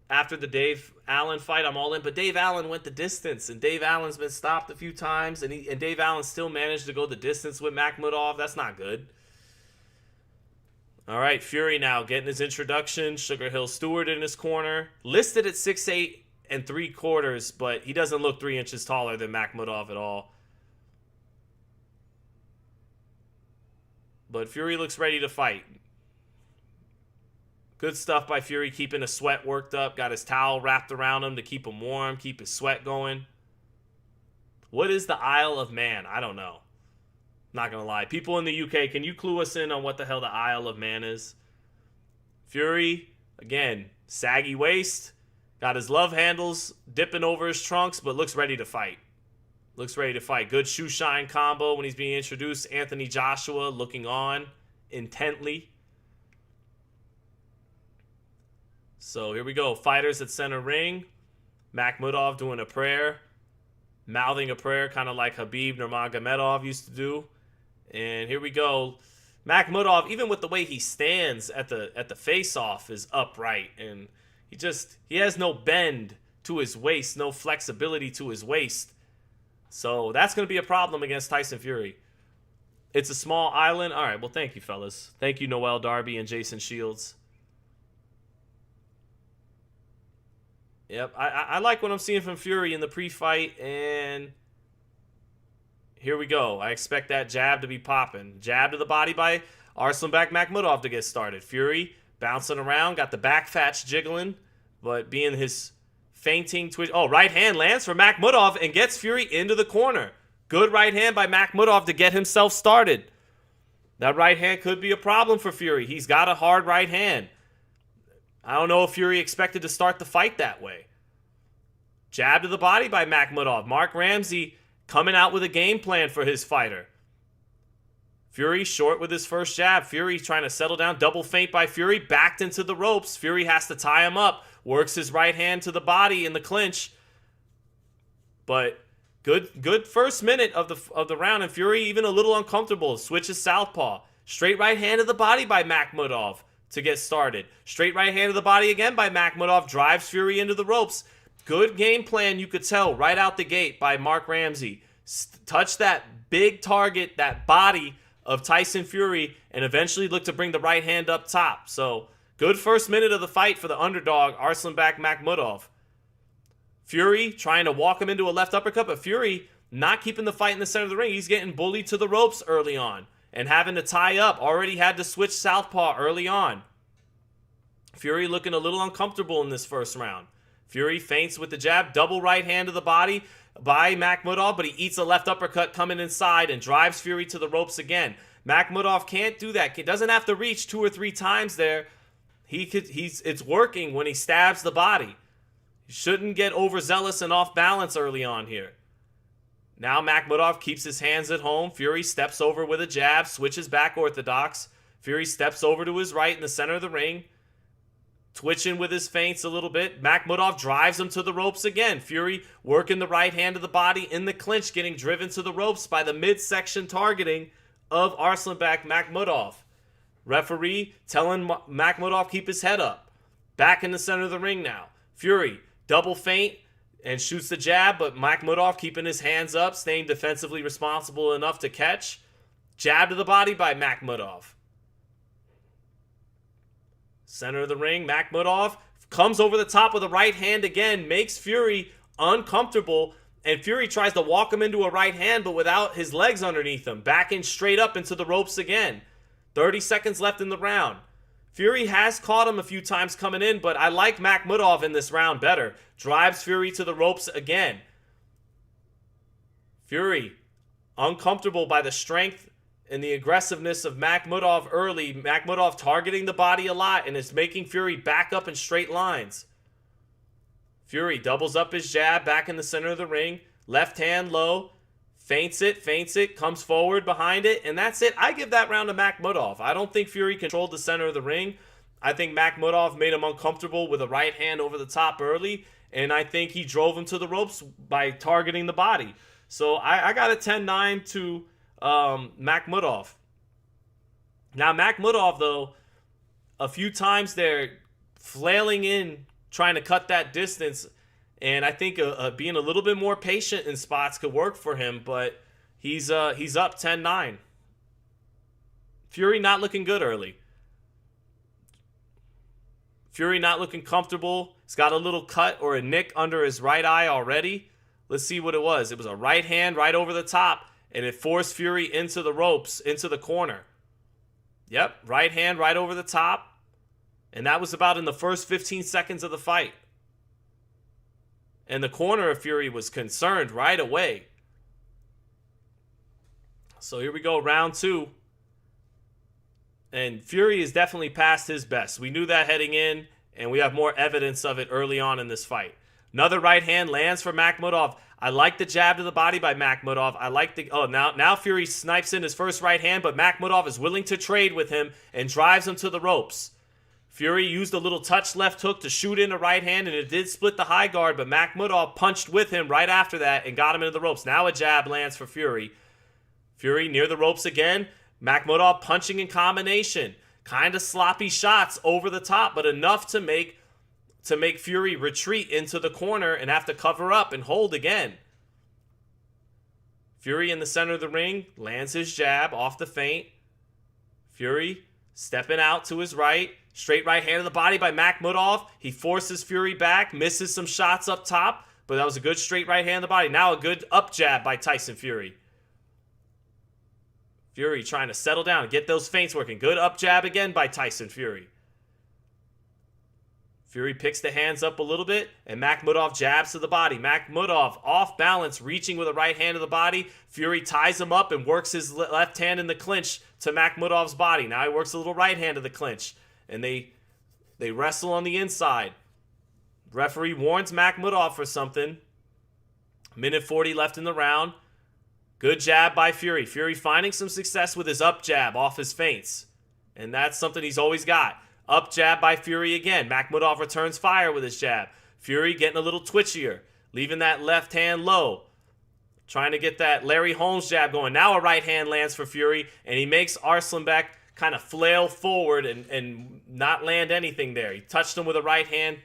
After the Dave Allen fight, I'm all in. But Dave Allen went the distance, and Dave Allen's been stopped a few times, and Dave Allen still managed to go the distance with Makhmudov. That's not good. All right, Fury now getting his introduction. Sugar Hill Stewart in his corner. Listed at 6'8" and 3/4, but he doesn't look 3 inches taller than Makhmudov at all. But Fury looks ready to fight. Good stuff by Fury, keeping his sweat worked up. Got his towel wrapped around him to keep him warm, keep his sweat going. What is the Isle of Man? I don't know. Not going to lie. People in the UK, can you clue us in on what the hell the Isle of Man is? Fury, again, saggy waist. Got his love handles dipping over his trunks, but looks ready to fight. Looks ready to fight. Good shoe shine combo when he's being introduced. Anthony Joshua looking on intently. So here we go. Fighters at center ring. Makhmudov doing a prayer. Mouthing a prayer kind of like Khabib Nurmagomedov used to do. And here we go. Makhmudov, even with the way he stands at the face-off, is upright. And he has no bend to his waist, no flexibility to his waist. So that's going to be a problem against Tyson Fury. It's a small island. All right, well, thank you, fellas. Thank you, Noel Darby and Jason Shields. Yep, I like what I'm seeing from Fury in the pre-fight, and here we go. I expect that jab to be popping. Jab to the body by Arslanbek Makhmudov to get started. Fury bouncing around, got the back fats jiggling, but being his feinting twitch. Oh, right hand lands for Makhmudov and gets Fury into the corner. Good right hand by Makhmudov to get himself started. That right hand could be a problem for Fury. He's got a hard right hand. I don't know if Fury expected to start the fight that way. Jab to the body by Makhmudov. Mark Ramsey coming out with a game plan for his fighter. Fury short with his first jab. Fury trying to settle down. Double feint by Fury. Backed into the ropes. Fury has to tie him up. Works his right hand to the body in the clinch. But good first minute of the round. And Fury even a little uncomfortable. Switches southpaw. Straight right hand to the body by Makhmudov to get started. Straight right hand to the body again by Makhmudov. Drives Fury into the ropes. Good game plan, you could tell, right out the gate by Mark Ramsey. Touch that big target, that body of Tyson Fury, and eventually look to bring the right hand up top. So, good first minute of the fight for the underdog, Arslanbek Makhmudov. Fury trying to walk him into a left uppercut, but Fury not keeping the fight in the center of the ring. He's getting bullied to the ropes early on and having to tie up. Already had to switch southpaw early on. Fury looking a little uncomfortable in this first round. Fury feints with the jab, double right hand to the body by Makhmudov, but he eats a left uppercut coming inside and drives Fury to the ropes again. Makhmudov can't do that. He doesn't have to reach 2 or 3 times there. It's working when he stabs the body. He shouldn't get overzealous and off balance early on here. Now Makhmudov keeps his hands at home. Fury steps over with a jab, switches back orthodox. Fury steps over to his right in the center of the ring, twitching with his feints a little bit. Makhmudov drives him to the ropes again. Fury working the right hand of the body in the clinch, getting driven to the ropes by the midsection targeting of Arslanbek Makhmudov. Referee telling Makhmudov keep his head up. Back in the center of the ring now. Fury double feint and shoots the jab, but Makhmudov keeping his hands up, staying defensively responsible enough to catch. Jab to the body by Makhmudov. Center of the ring, Makhmudov comes over the top with a right hand again, makes Fury uncomfortable, and Fury tries to walk him into a right hand, but without his legs underneath him. Backing straight up into the ropes again. 30 seconds left in the round. Fury has caught him a few times coming in, but I like Makhmudov in this round better. Drives Fury to the ropes again. Fury, uncomfortable by the strength and the aggressiveness of Makhmudov early. Makhmudov targeting the body a lot, and it's making Fury back up in straight lines. Fury doubles up his jab back in the center of the ring. Left hand low. Feints it, comes forward behind it, and that's it. I give that round to Makhmudov. I don't think Fury controlled the center of the ring. I think Makhmudov made him uncomfortable with a right hand over the top early, and I think he drove him to the ropes by targeting the body. So I got a 10-9 to Makhmudov. Now Makhmudov, though, a few times they're flailing in, trying to cut that distance. And I think being a little bit more patient in spots could work for him, but he's up 10-9. Fury not looking good early. Fury not looking comfortable. He's got a little cut or a nick under his right eye already. Let's see what it was. It was a right hand right over the top, and it forced Fury into the ropes, into the corner. Yep, right hand right over the top. And that was about in the first 15 seconds of the fight. And the corner of Fury was concerned right away. So here we go, round 2. And Fury is definitely past his best. We knew that heading in, and we have more evidence of it early on in this fight. Another right hand lands for Makhmudov. I like the jab to the body by Makhmudov. I like the... Oh, now Fury snipes in his first right hand, but Makhmudov is willing to trade with him and drives him to the ropes. Fury used a little touch left hook to shoot in a right hand, and it did split the high guard, but Makhmudov punched with him right after that and got him into the ropes. Now a jab lands for Fury. Fury near the ropes again. Makhmudov punching in combination. Kind of sloppy shots over the top, but enough to make Fury retreat into the corner and have to cover up and hold again. Fury in the center of the ring lands his jab off the feint. Fury stepping out to his right. Straight right hand to the body by Makhmudov. He forces Fury back, misses some shots up top, but that was a good straight right hand to the body. Now a good up jab by Tyson Fury. Fury trying to settle down, get those feints working. Good up jab again by Tyson Fury. Fury picks the hands up a little bit, and Makhmudov jabs to the body. Makhmudov off balance, reaching with a right hand to the body. Fury ties him up and works his left hand in the clinch to Makhmudov's body. Now he works a little right hand to the clinch. And they wrestle on the inside. Referee warns Makhmudov for something. Minute 40 left in the round. Good jab by Fury. Fury finding some success with his up jab off his feints. And that's something he's always got. Up jab by Fury again. Makhmudov returns fire with his jab. Fury getting a little twitchier. Leaving that left hand low. Trying to get that Larry Holmes jab going. Now a right hand lands for Fury. And he makes Arslanbek kind of flail forward and not land anything there. He touched him with a right hand,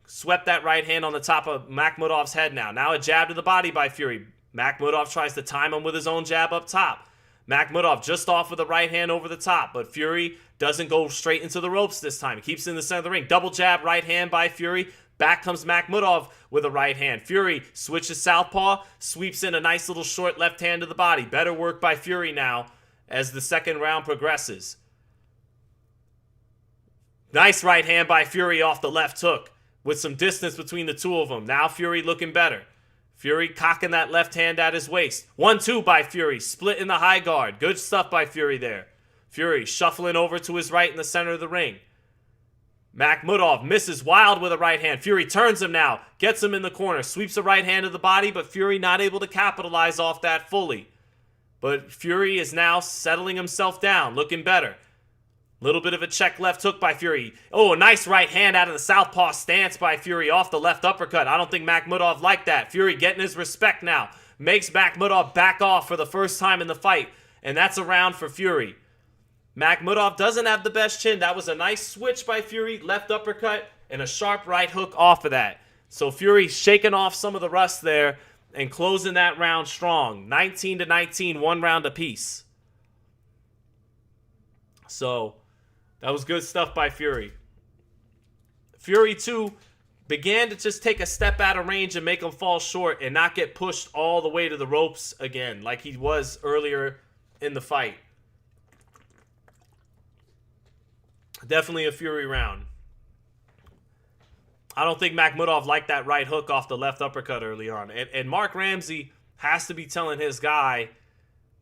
swept that right hand on the top of Makhmudov's head now. Now a jab to the body by Fury. Makhmudov tries to time him with his own jab up top. Makhmudov just off with a right hand over the top, but Fury doesn't go straight into the ropes this time. He keeps it in the center of the ring. Double jab, right hand by Fury. Back comes Makhmudov with a right hand. Fury switches southpaw, sweeps in a nice little short left hand to the body. Better work by Fury now as the second round progresses. Nice right hand by Fury off the left hook with some distance between the two of them. Now Fury looking better. Fury cocking that left hand at his waist. 1-2 by Fury. Split in the high guard. Good stuff by Fury there. Fury shuffling over to his right in the center of the ring. Makhmudov misses wild with a right hand. Fury turns him now, gets him in the corner, sweeps a right hand to the body, but Fury not able to capitalize off that fully. But Fury is now settling himself down, looking better. Little bit of a check left hook by Fury. Oh, a nice right hand out of the southpaw stance by Fury off the left uppercut. I don't think Makhmudov liked that. Fury getting his respect now. Makes Makhmudov back off for the first time in the fight. And that's a round for Fury. Makhmudov doesn't have the best chin. That was a nice switch by Fury. Left uppercut and a sharp right hook off of that. So Fury shaking off some of the rust there and closing that round strong. 19-19, 1 round apiece. So that was good stuff by Fury. Fury, too, began to just take a step out of range and make him fall short and not get pushed all the way to the ropes again like he was earlier in the fight. Definitely a Fury round. I don't think Makhmudov liked that right hook off the left uppercut early on. And Mark Ramsey has to be telling his guy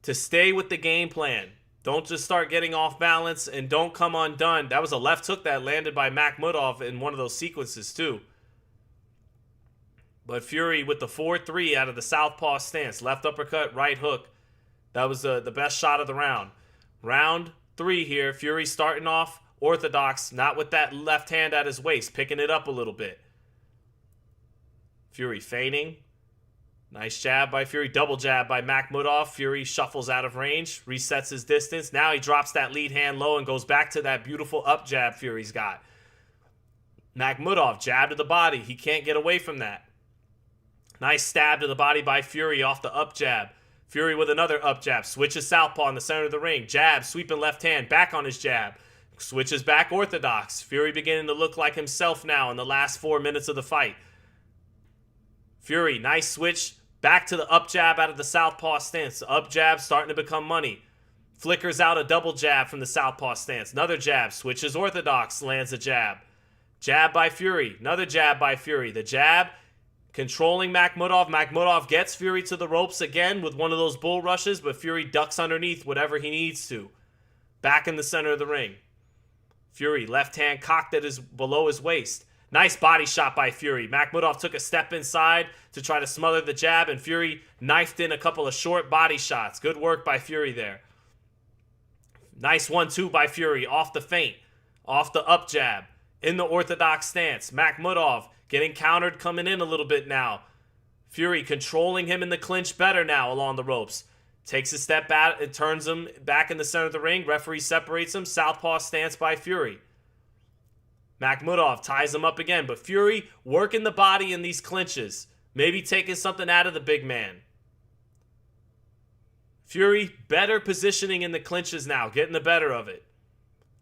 to stay with the game plan. Don't just start getting off balance and don't come undone. That was a left hook that landed by Makhmudov in one of those sequences too. But Fury with the 4-3 out of the southpaw stance. Left uppercut, right hook. That was the best shot of the round. Round 3 here. Fury starting off orthodox, not with that left hand at his waist. Picking it up a little bit. Fury feigning. Nice jab by Fury. Double jab by Makhmudov. Fury shuffles out of range. Resets his distance. Now he drops that lead hand low and goes back to that beautiful up jab Fury's got. Makhmudov, jab to the body. He can't get away from that. Nice stab to the body by Fury off the up jab. Fury with another up jab. Switches southpaw in the center of the ring. Jab, sweeping left hand. Back on his jab. Switches back orthodox. Fury beginning to look like himself now in the last 4 minutes of the fight. Fury, nice switch. Back to the up jab out of the southpaw stance. The up jab starting to become money. Flickers out a double jab from the southpaw stance. Another jab. Switches orthodox. Lands a jab. Jab by Fury. Another jab by Fury. The jab controlling Makhmudov. Makhmudov gets Fury to the ropes again with one of those bull rushes, but Fury ducks underneath whatever he needs to. Back in the center of the ring. Fury, left hand cocked at below his waist. Nice body shot by Fury. Makhmudov took a step inside to try to smother the jab, and Fury knifed in a couple of short body shots. Good work by Fury there. Nice 1-2 by Fury off the feint, off the up jab, in the orthodox stance. Makhmudov getting countered, coming in a little bit now. Fury controlling him in the clinch better now along the ropes. Takes a step out and turns him back in the center of the ring. Referee separates him. Southpaw stance by Fury. Makhmudov ties him up again, but Fury working the body in these clinches. Maybe taking something out of the big man. Fury better positioning in the clinches now, getting the better of it.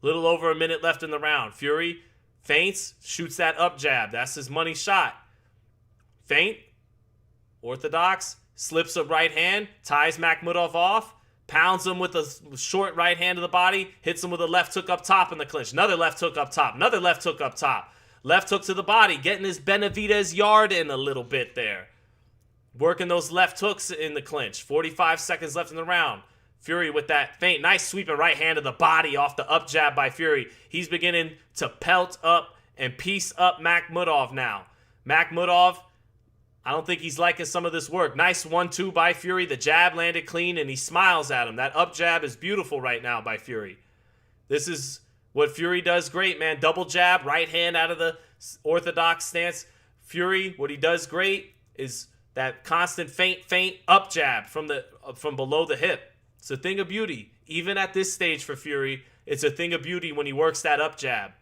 Little over a minute left in the round. Fury feints, shoots that up jab. That's his money shot. Feint, orthodox, slips a right hand, ties Makhmudov off, pounds him with a short right hand to the body, hits him with a left hook up top in the clinch. Another left hook up top, another left hook up top. Left hook to the body, getting his Benavidez yard in a little bit there. Working those left hooks in the clinch. 45 seconds left in the round. Fury with that feint. Nice sweeping right hand to the body off the up jab by Fury. He's beginning to pelt up and piece up Makhmudov now. Makhmudov, I don't think he's liking some of this work. Nice 1-2 by Fury. The jab landed clean and he smiles at him. That up jab is beautiful right now by Fury. This is what Fury does great, man. Double jab, right hand out of the orthodox stance. Fury, what he does great is that constant feint, up jab from below the hip. It's a thing of beauty. Even at this stage for Fury, it's a thing of beauty when he works that up jab.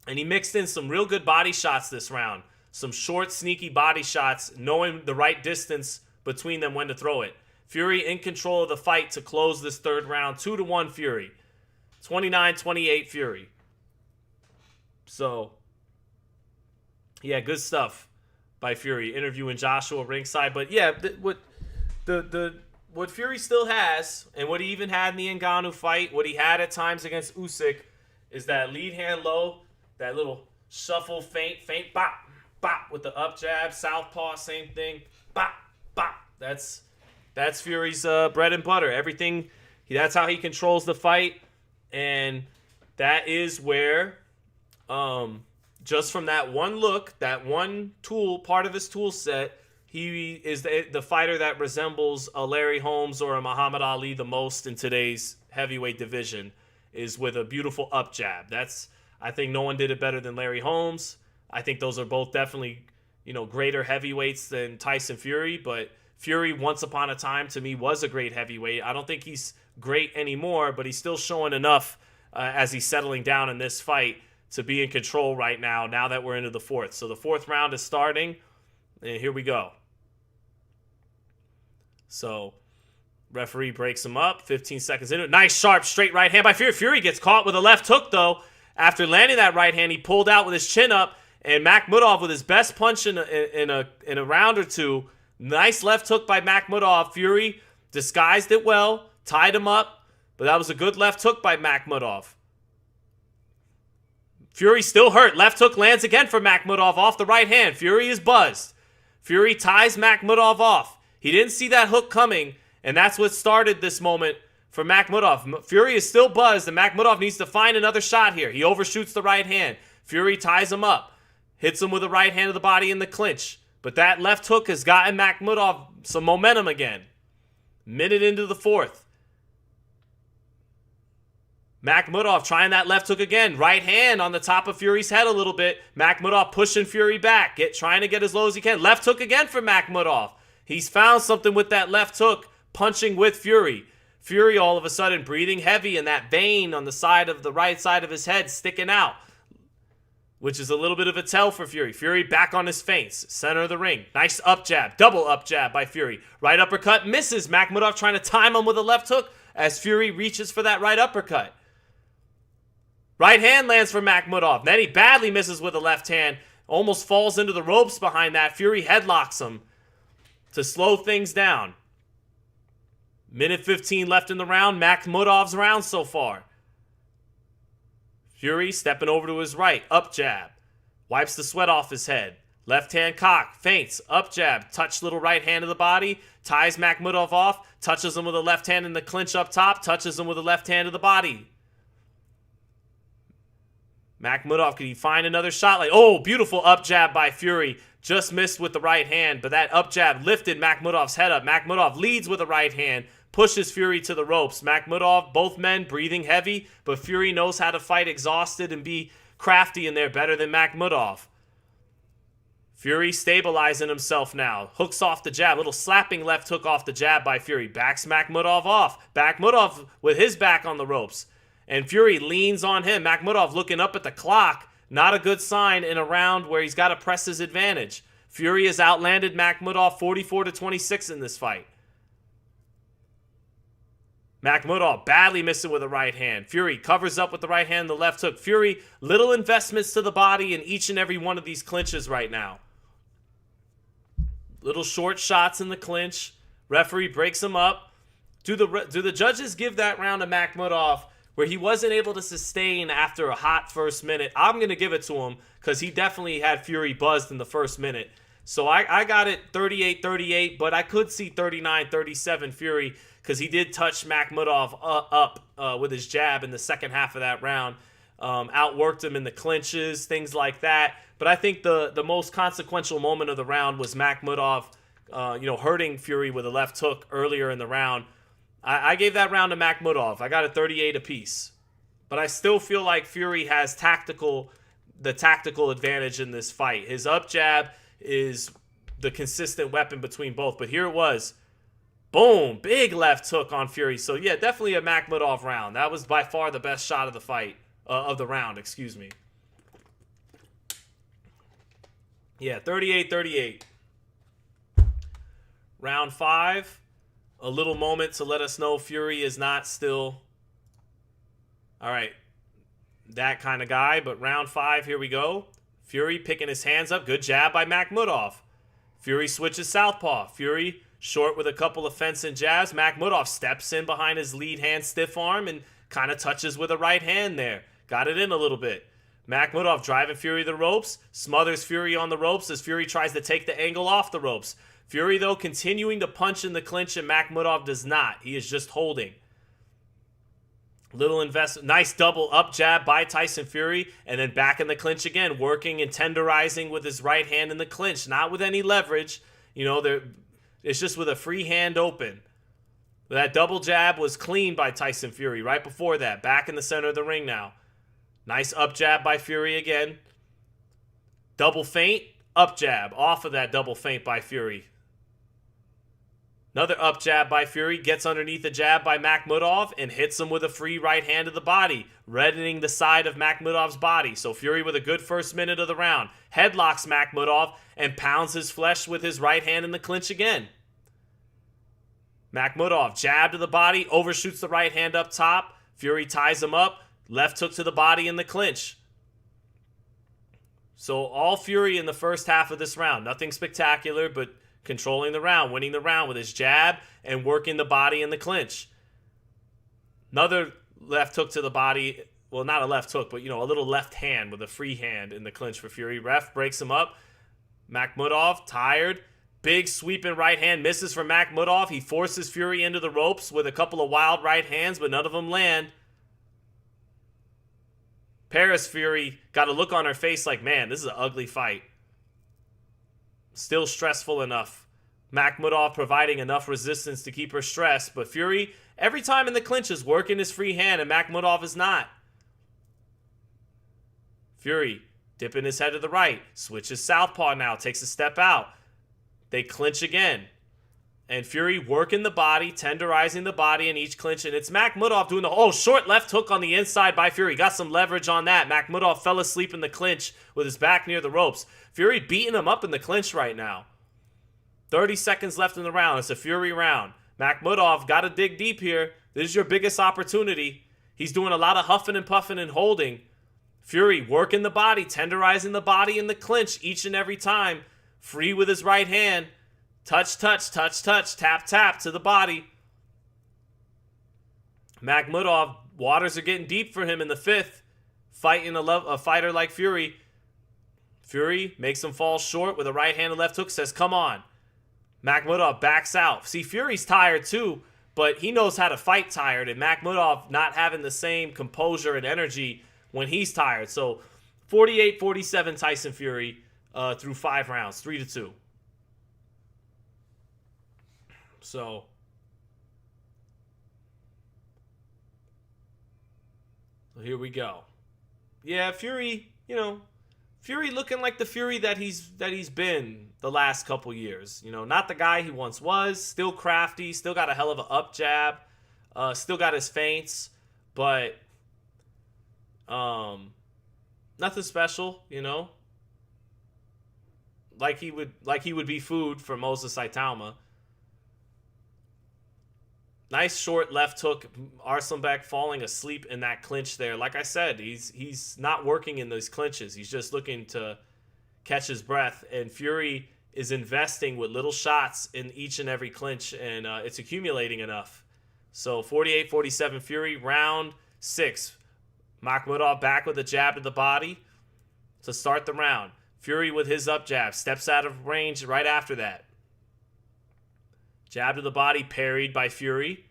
And he mixed in some real good body shots this round. Some short, sneaky body shots, knowing the right distance between them when to throw it. Fury in control of the fight to close this third round. 2-1 Fury. 29-28 Fury. So, yeah, good stuff by Fury. Interviewing Joshua ringside. But yeah, what Fury still has, and what he even had in the Ngannou fight, what he had at times against Usyk, is that lead hand low, that little shuffle, feint, bop, bop with the up jab, southpaw, same thing, bop, bop. That's Fury's bread and butter. Everything, that's how he controls the fight, and that is where Just from that one look, that one tool, part of his tool set, he is the fighter that resembles a Larry Holmes or a Muhammad Ali the most in today's heavyweight division, is with a beautiful up jab. I think no one did it better than Larry Holmes. I think those are both definitely, greater heavyweights than Tyson Fury, but Fury once upon a time to me was a great heavyweight. I don't think he's great anymore, but he's still showing enough as he's settling down in this fight to be in control right now that we're into the fourth. So the fourth round is starting, and here we go. So referee breaks him up, 15 seconds into it. Nice, sharp, straight right hand by Fury. Fury gets caught with a left hook, though. After landing that right hand, he pulled out with his chin up, and Makhmudov with his best punch in a round or two. Nice left hook by Makhmudov. Fury disguised it well, tied him up, but that was a good left hook by Makhmudov. Fury still hurt. Left hook lands again for Makhmudov off the right hand. Fury is buzzed. Fury ties Makhmudov off. He didn't see that hook coming, and that's what started this moment for Makhmudov. Fury is still buzzed, and Makhmudov needs to find another shot here. He overshoots the right hand. Fury ties him up, hits him with the right hand of the body in the clinch. But that left hook has gotten Makhmudov some momentum again. Minute into the fourth. Makhmudov trying that left hook again. Right hand on the top of Fury's head a little bit. Makhmudov pushing Fury back. Trying to get as low as he can. Left hook again for Makhmudov. He's found something with that left hook, punching with Fury. Fury all of a sudden breathing heavy, and that vein on the side of the right side of his head sticking out, which is a little bit of a tell for Fury. Fury back on his feints. Center of the ring. Nice up jab. Double up jab by Fury. Right uppercut misses. Makhmudov trying to time him with a left hook as Fury reaches for that right uppercut. Right hand lands for Makhmudov. Then he badly misses with a left hand. Almost falls into the ropes behind that. Fury headlocks him to slow things down. Minute 15 left in the round. Makhmudov's round so far. Fury stepping over to his right. Up jab. Wipes the sweat off his head. Left hand cock. Feints. Up jab. Touch little right hand of the body. Ties Makhmudov off. Touches him with a left hand in the clinch up top. Touches him with a left hand of the body. Makhmudov, could he find another shot? Beautiful up jab by Fury. Just missed with the right hand, but that up jab lifted Makhmudov's head up. Makhmudov leads with the right hand, pushes Fury to the ropes. Makhmudov, both men breathing heavy, but Fury knows how to fight exhausted and be crafty in there better than Makhmudov. Fury stabilizing himself now. Hooks off the jab. Little slapping left hook off the jab by Fury. Backs Makhmudov off. Makhmudov with his back on the ropes. And Fury leans on him. Makhmudov looking up at the clock. Not a good sign in a round where he's got to press his advantage. Fury has outlanded Makhmudov 44-26 in this fight. Makhmudov badly missing with the right hand. Fury covers up with the right hand and the left hook. Fury, little investments to the body in each and every one of these clinches right now. Little short shots in the clinch. Referee breaks him up. Do the judges give that round to Makhmudov where he wasn't able to sustain after a hot first minute? I'm going to give it to him because he definitely had Fury buzzed in the first minute. So I got it 38-38, but I could see 39-37 Fury because he did touch Makhmudov up with his jab in the second half of that round. Outworked him in the clinches, things like that. But I think the most consequential moment of the round was Makhmudov hurting Fury with a left hook earlier in the round. I gave that round to Makhmudov. I got a 38 apiece. But I still feel like Fury has the tactical advantage in this fight. His up jab is the consistent weapon between both. But here it was. Boom. Big left hook on Fury. So, yeah, definitely a Makhmudov round. That was by far the best shot of the fight. Of the round, excuse me. Yeah, 38-38. Round 5. A little moment to let us know Fury is not still, all right, that kind of guy. But round 5, here we go. Fury picking his hands up. Good jab by Makhmudov. Fury switches southpaw. Fury short with a couple of fencing jabs. Makhmudov steps in behind his lead hand stiff arm and kind of touches with a right hand there. Got it in a little bit. Makhmudov driving Fury to the ropes. Smothers Fury on the ropes as Fury tries to take the angle off the ropes. Fury, though, continuing to punch in the clinch, and Makhmudov does not. He is just holding. Little nice double up jab by Tyson Fury, and then back in the clinch again, working and tenderizing with his right hand in the clinch, not with any leverage. It's just with a free hand open. That double jab was clean by Tyson Fury right before that. Back in the center of the ring now. Nice up jab by Fury again. Double feint, up jab off of that double feint by Fury. Another up jab by Fury, gets underneath the jab by Makhmudov and hits him with a free right hand to the body, reddening the side of Makhmudov's body. So Fury with a good first minute of the round. Headlocks Makhmudov and pounds his flesh with his right hand in the clinch again. Makhmudov, jab to the body, overshoots the right hand up top. Fury ties him up, left hook to the body in the clinch. So all Fury in the first half of this round. Nothing spectacular, but controlling the round, winning the round with his jab and working the body in the clinch. Another left hook to the body. Well, not a left hook, but, a little left hand with a free hand in the clinch for Fury. Ref breaks him up. Makhmudov, tired. Big sweeping right hand misses for Makhmudov. He forces Fury into the ropes with a couple of wild right hands, but none of them land. Paris Fury got a look on her face like, man, this is an ugly fight. Still stressful enough. Makhmudov providing enough resistance to keep her stressed, but Fury, every time in the clinch, is working his free hand, and Makhmudov is not. Fury dipping his head to the right, switches southpaw now, takes a step out. They clinch again. And Fury working the body, tenderizing the body in each clinch. And it's Makhmudov doing the short left hook on the inside by Fury. Got some leverage on that. Makhmudov fell asleep in the clinch with his back near the ropes. Fury beating him up in the clinch right now. 30 seconds left in the round. It's a Fury round. Makhmudov got to dig deep here. This is your biggest opportunity. He's doing a lot of huffing and puffing and holding. Fury working the body, tenderizing the body in the clinch each and every time. Free with his right hand. Touch, touch, touch, touch, tap, tap to the body. Makhmudov, waters are getting deep for him in the fifth. Fighting a fighter like Fury. Fury makes him fall short with a right hand and left hook, says, come on. Makhmudov backs out. See, Fury's tired too, but he knows how to fight tired, and Makhmudov not having the same composure and energy when he's tired. So 48-47 Tyson Fury through 5 rounds, 3-2. So here we go. Yeah, Fury, Fury looking like the Fury that he's been the last couple years. Not the guy he once was. Still crafty, still got a hell of an up jab, still got his feints, but nothing special, Like he would be food for Moses Saitama. Nice short left hook. Arslanbek falling asleep in that clinch there. Like I said, he's not working in those clinches. He's just looking to catch his breath. And Fury is investing with little shots in each and every clinch, and it's accumulating enough. So 48-47 Fury, round 6. Makhmudov back with a jab to the body to start the round. Fury with his up jab. Steps out of range right after that. Jab to the body, parried by Fury.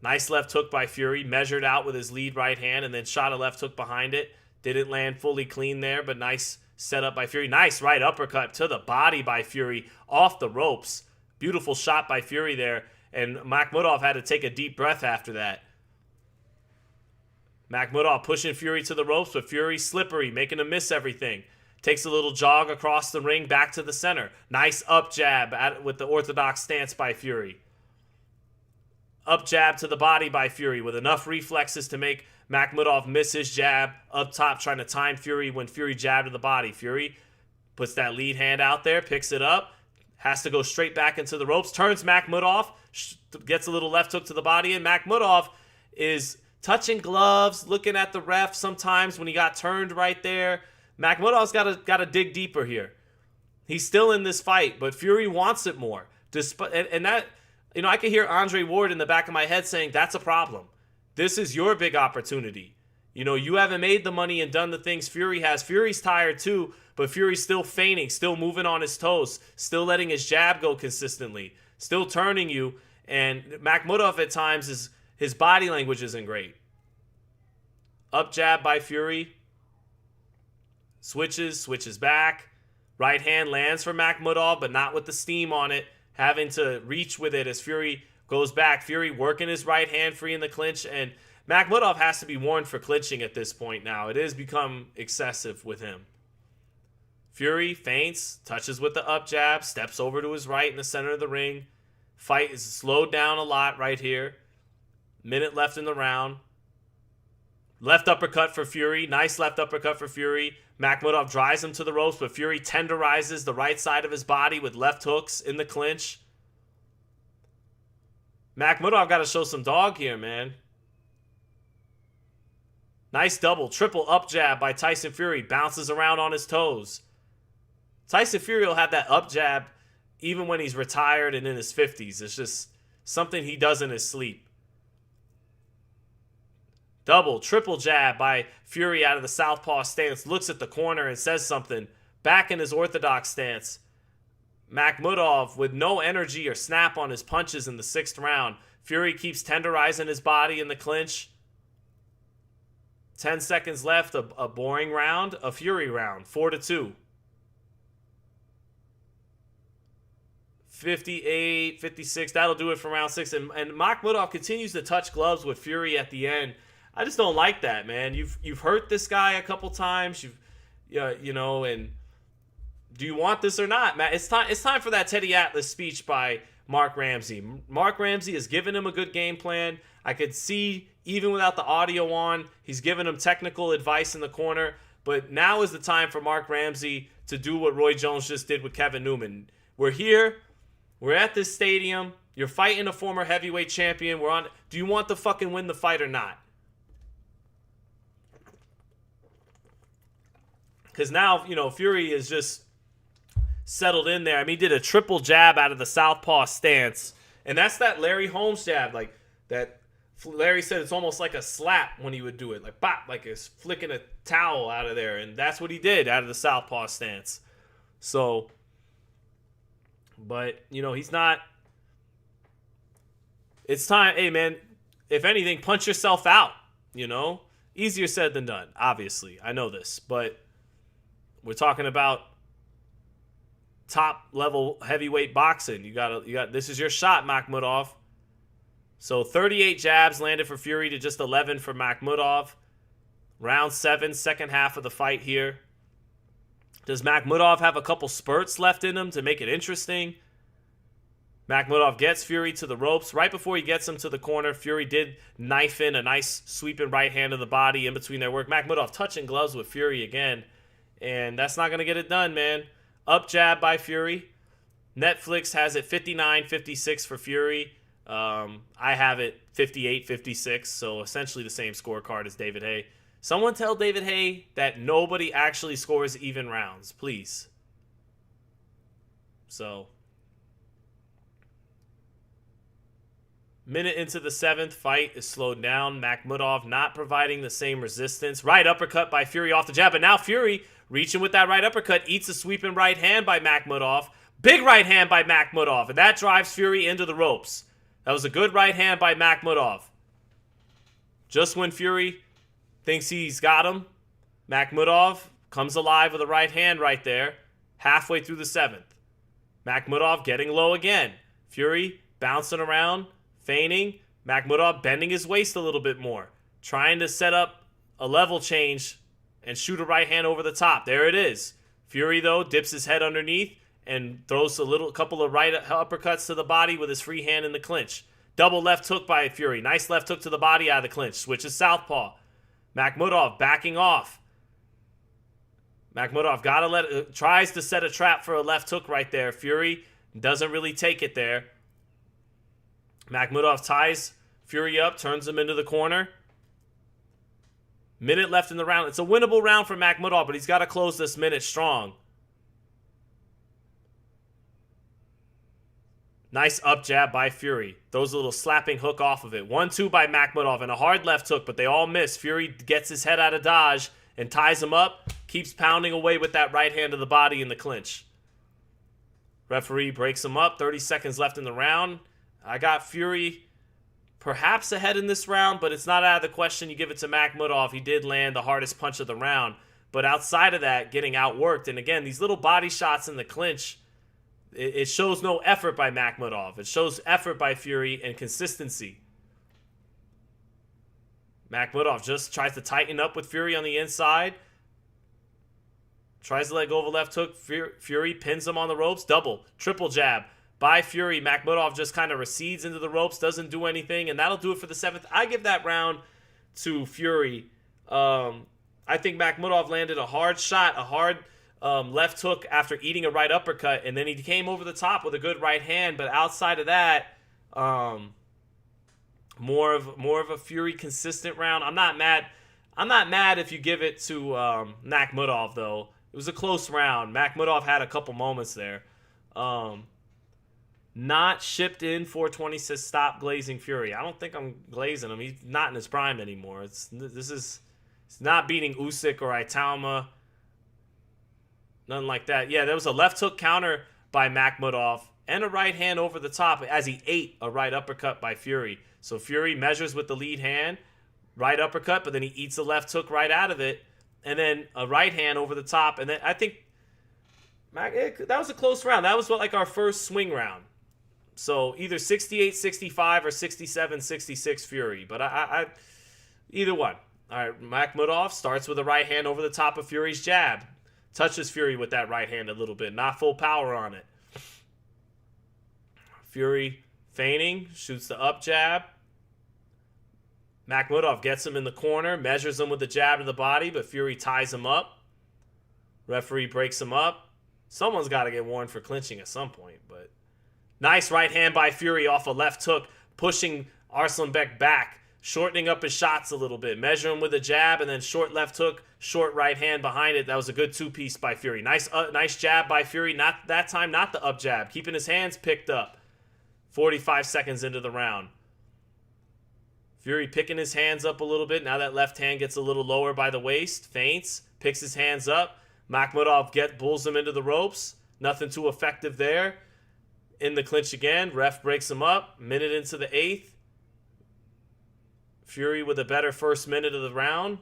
Nice left hook by Fury, measured out with his lead right hand, and then shot a left hook behind it. Didn't land fully clean there, but nice setup by Fury. Nice right uppercut to the body by Fury, off the ropes. Beautiful shot by Fury there, and Makhmudov had to take a deep breath after that. Makhmudov pushing Fury to the ropes, but Fury slippery, making him miss everything. Takes a little jog across the ring, back to the center. Nice up jab with the orthodox stance by Fury. Up jab to the body by Fury with enough reflexes to make Makhmudov miss his jab up top, trying to time Fury when Fury jabbed to the body. Fury puts that lead hand out there, picks it up, has to go straight back into the ropes, turns Makhmudov, gets a little left hook to the body, and Makhmudov is touching gloves, looking at the ref sometimes when he got turned right there. Makhmudov's got to dig deeper here. He's still in this fight, but Fury wants it more. And that, I can hear Andre Ward in the back of my head saying, that's a problem. This is your big opportunity. You haven't made the money and done the things Fury has. Fury's tired too, but Fury's still feigning, still moving on his toes, still letting his jab go consistently, still turning you. And Makhmudov at times his body language isn't great. Up jab by Fury. Switches back. Right hand lands for Makhmudov, but not with the steam on it. Having to reach with it as Fury goes back. Fury working his right hand free in the clinch, and Makhmudov has to be warned for clinching at this point now. It has become excessive with him. Fury feints, touches with the up jab, steps over to his right in the center of the ring. Fight is slowed down a lot right here. Minute left in the round. Left uppercut for Fury. Nice left uppercut for Fury. Makhmudov drives him to the ropes, but Fury tenderizes the right side of his body with left hooks in the clinch. Makhmudov got to show some dog here, man. Nice double, triple up jab by Tyson Fury. Bounces around on his toes. Tyson Fury will have that up jab even when he's retired and in his 50s. It's just something he does in his sleep. Double, triple jab by Fury out of the southpaw stance. Looks at the corner and says something. Back in his orthodox stance. Makhmudov with no energy or snap on his punches in the 6th round. Fury keeps tenderizing his body in the clinch. 10 seconds left. A boring round. A Fury round. 4-2. 58, 56. That'll do it for round 6. And Makhmudov continues to touch gloves with Fury at the end. I just don't like that, man. You've hurt this guy a couple times. And do you want this or not, Matt? It's time for that Teddy Atlas speech by Mark Ramsey. Mark Ramsey has given him a good game plan. I could see, even without the audio on, he's given him technical advice in the corner. But now is the time for Mark Ramsey to do what Roy Jones just did with Kevin Newman. We're here. We're at this stadium. You're fighting a former heavyweight champion. Do you want to fucking win the fight or not? Because now, Fury is just settled in there. I mean, he did a triple jab out of the southpaw stance. And that's that Larry Holmes jab. Like, that Larry said it's almost like a slap when he would do it. Like, bop, like it's flicking a towel out of there. And that's what he did out of the southpaw stance. So, but, he's not. It's time. Hey, man, if anything, punch yourself out, Easier said than done, obviously. I know this. But we're talking about top level heavyweight boxing. You got this is your shot, Makhmudov. So 38 jabs landed for Fury to just 11 for Makhmudov. Round 7, second half of the fight here. Does Makhmudov have a couple spurts left in him to make it interesting? Makhmudov gets Fury to the ropes. Right before he gets him to the corner, Fury did knife in a nice sweeping right hand to the body in between their work. Makhmudov touching gloves with Fury again. And that's not going to get it done, man. Up jab by Fury. Netflix has it 59-56 for Fury. I have it 58-56, so essentially the same scorecard as David Haye. Someone tell David Haye that nobody actually scores even rounds, please. So, minute into the 7th, fight is slowed down. Makhmudov not providing the same resistance. Right uppercut by Fury off the jab, but now Fury reaching with that right uppercut, eats a sweeping right hand by Makhmudov. Big right hand by Makhmudov, and that drives Fury into the ropes. That was a good right hand by Makhmudov. Just when Fury thinks he's got him, Makhmudov comes alive with a right hand right there, halfway through the 7th. Makhmudov getting low again. Fury bouncing around, feigning. Makhmudov bending his waist a little bit more, trying to set up a level change and shoot a right hand over the top. There it is. Fury, though, dips his head underneath and throws a couple of right uppercuts to the body with his free hand in the clinch. Double left hook by Fury. Nice left hook to the body out of the clinch. Switches southpaw. Makhmudov backing off. Makhmudov tries to set a trap for a left hook right there. Fury doesn't really take it there. Makhmudov ties Fury up, turns him into the corner. Minute left in the round. It's a winnable round for Makhmudov, but he's got to close this minute strong. Nice up jab by Fury. Throws a little slapping hook off of it. 1-2 by Makhmudov and a hard left hook, but they all miss. Fury gets his head out of dodge and ties him up. Keeps pounding away with that right hand to the body in the clinch. Referee breaks him up. 30 seconds left in the round. I got Fury perhaps ahead in this round, but it's not out of the question you give it to Makhmudov. He did land the hardest punch of the round. But outside of that, getting outworked. And again, these little body shots in the clinch, it shows no effort by Makhmudov. It shows effort by Fury and consistency. Makhmudov just tries to tighten up with Fury on the inside. Tries to let go of a left hook. Fury pins him on the ropes. Double, triple jab by Fury. Makhmudov just kind of recedes into the ropes, doesn't do anything, and that'll do it for the 7th. I give that round to Fury. I think Makhmudov landed a hard shot, a hard left hook after eating a right uppercut, and then he came over the top with a good right hand. But outside of that, more of a Fury consistent round. I'm not mad if you give it to Makhmudov, though. It was a close round. Makhmudov had a couple moments there. Not shipped in 420 says stop glazing Fury. I don't think I'm glazing him. He's not in his prime anymore. It's not beating Usyk or Aitama. Nothing like that. Yeah, there was a left hook counter by Makhmudov and a right hand over the top as he ate a right uppercut by Fury. So Fury measures with the lead hand, right uppercut, but then he eats a left hook right out of it, and then a right hand over the top. And then I think that was a close round. That was like our first swing round. So either 68-65 or 67-66 Fury. But I either one. All right, Makhmudov starts with a right hand over the top of Fury's jab. Touches Fury with that right hand a little bit. Not full power on it. Fury feigning, shoots the up jab. Makhmudov gets him in the corner, measures him with the jab to the body, but Fury ties him up. Referee breaks him up. Someone's got to get warned for clinching at some point, but nice right hand by Fury off a left hook, pushing Arslanbek back, shortening up his shots a little bit. Measure him with a jab and then short left hook, short right hand behind it. That was a good two-piece by Fury. Nice jab by Fury. Not that time, not the up jab. Keeping his hands picked up. 45 seconds into the round. Fury picking his hands up a little bit. Now that left hand gets a little lower by the waist. Feints. Picks his hands up. Makhmudov bulls him into the ropes. Nothing too effective there. In the clinch again. Ref breaks him up. Minute into the 8th. Fury with a better first minute of the round.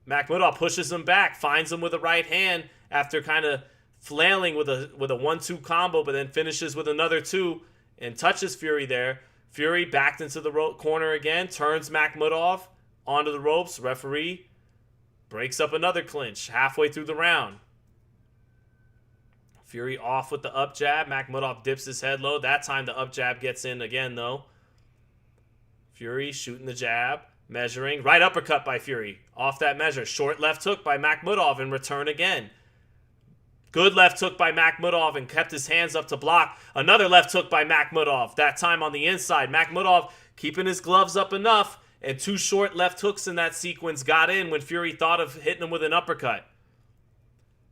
Makhmudov pushes him back. Finds him with a right hand after kind of flailing with a 1-2 combo, but then finishes with another 2 and touches Fury there. Fury backed into the corner again, turns Makhmudov onto the ropes. Referee breaks up another clinch halfway through the round. Fury off with the up jab. Makhmudov dips his head low. That time the up jab gets in again, though. Fury shooting the jab, measuring. Right uppercut by Fury. Off that measure. Short left hook by Makhmudov in return again. Good left hook by Makhmudov and kept his hands up to block. Another left hook by Makhmudov, that time on the inside. Makhmudov keeping his gloves up enough, and 2 short left hooks in that sequence got in when Fury thought of hitting him with an uppercut.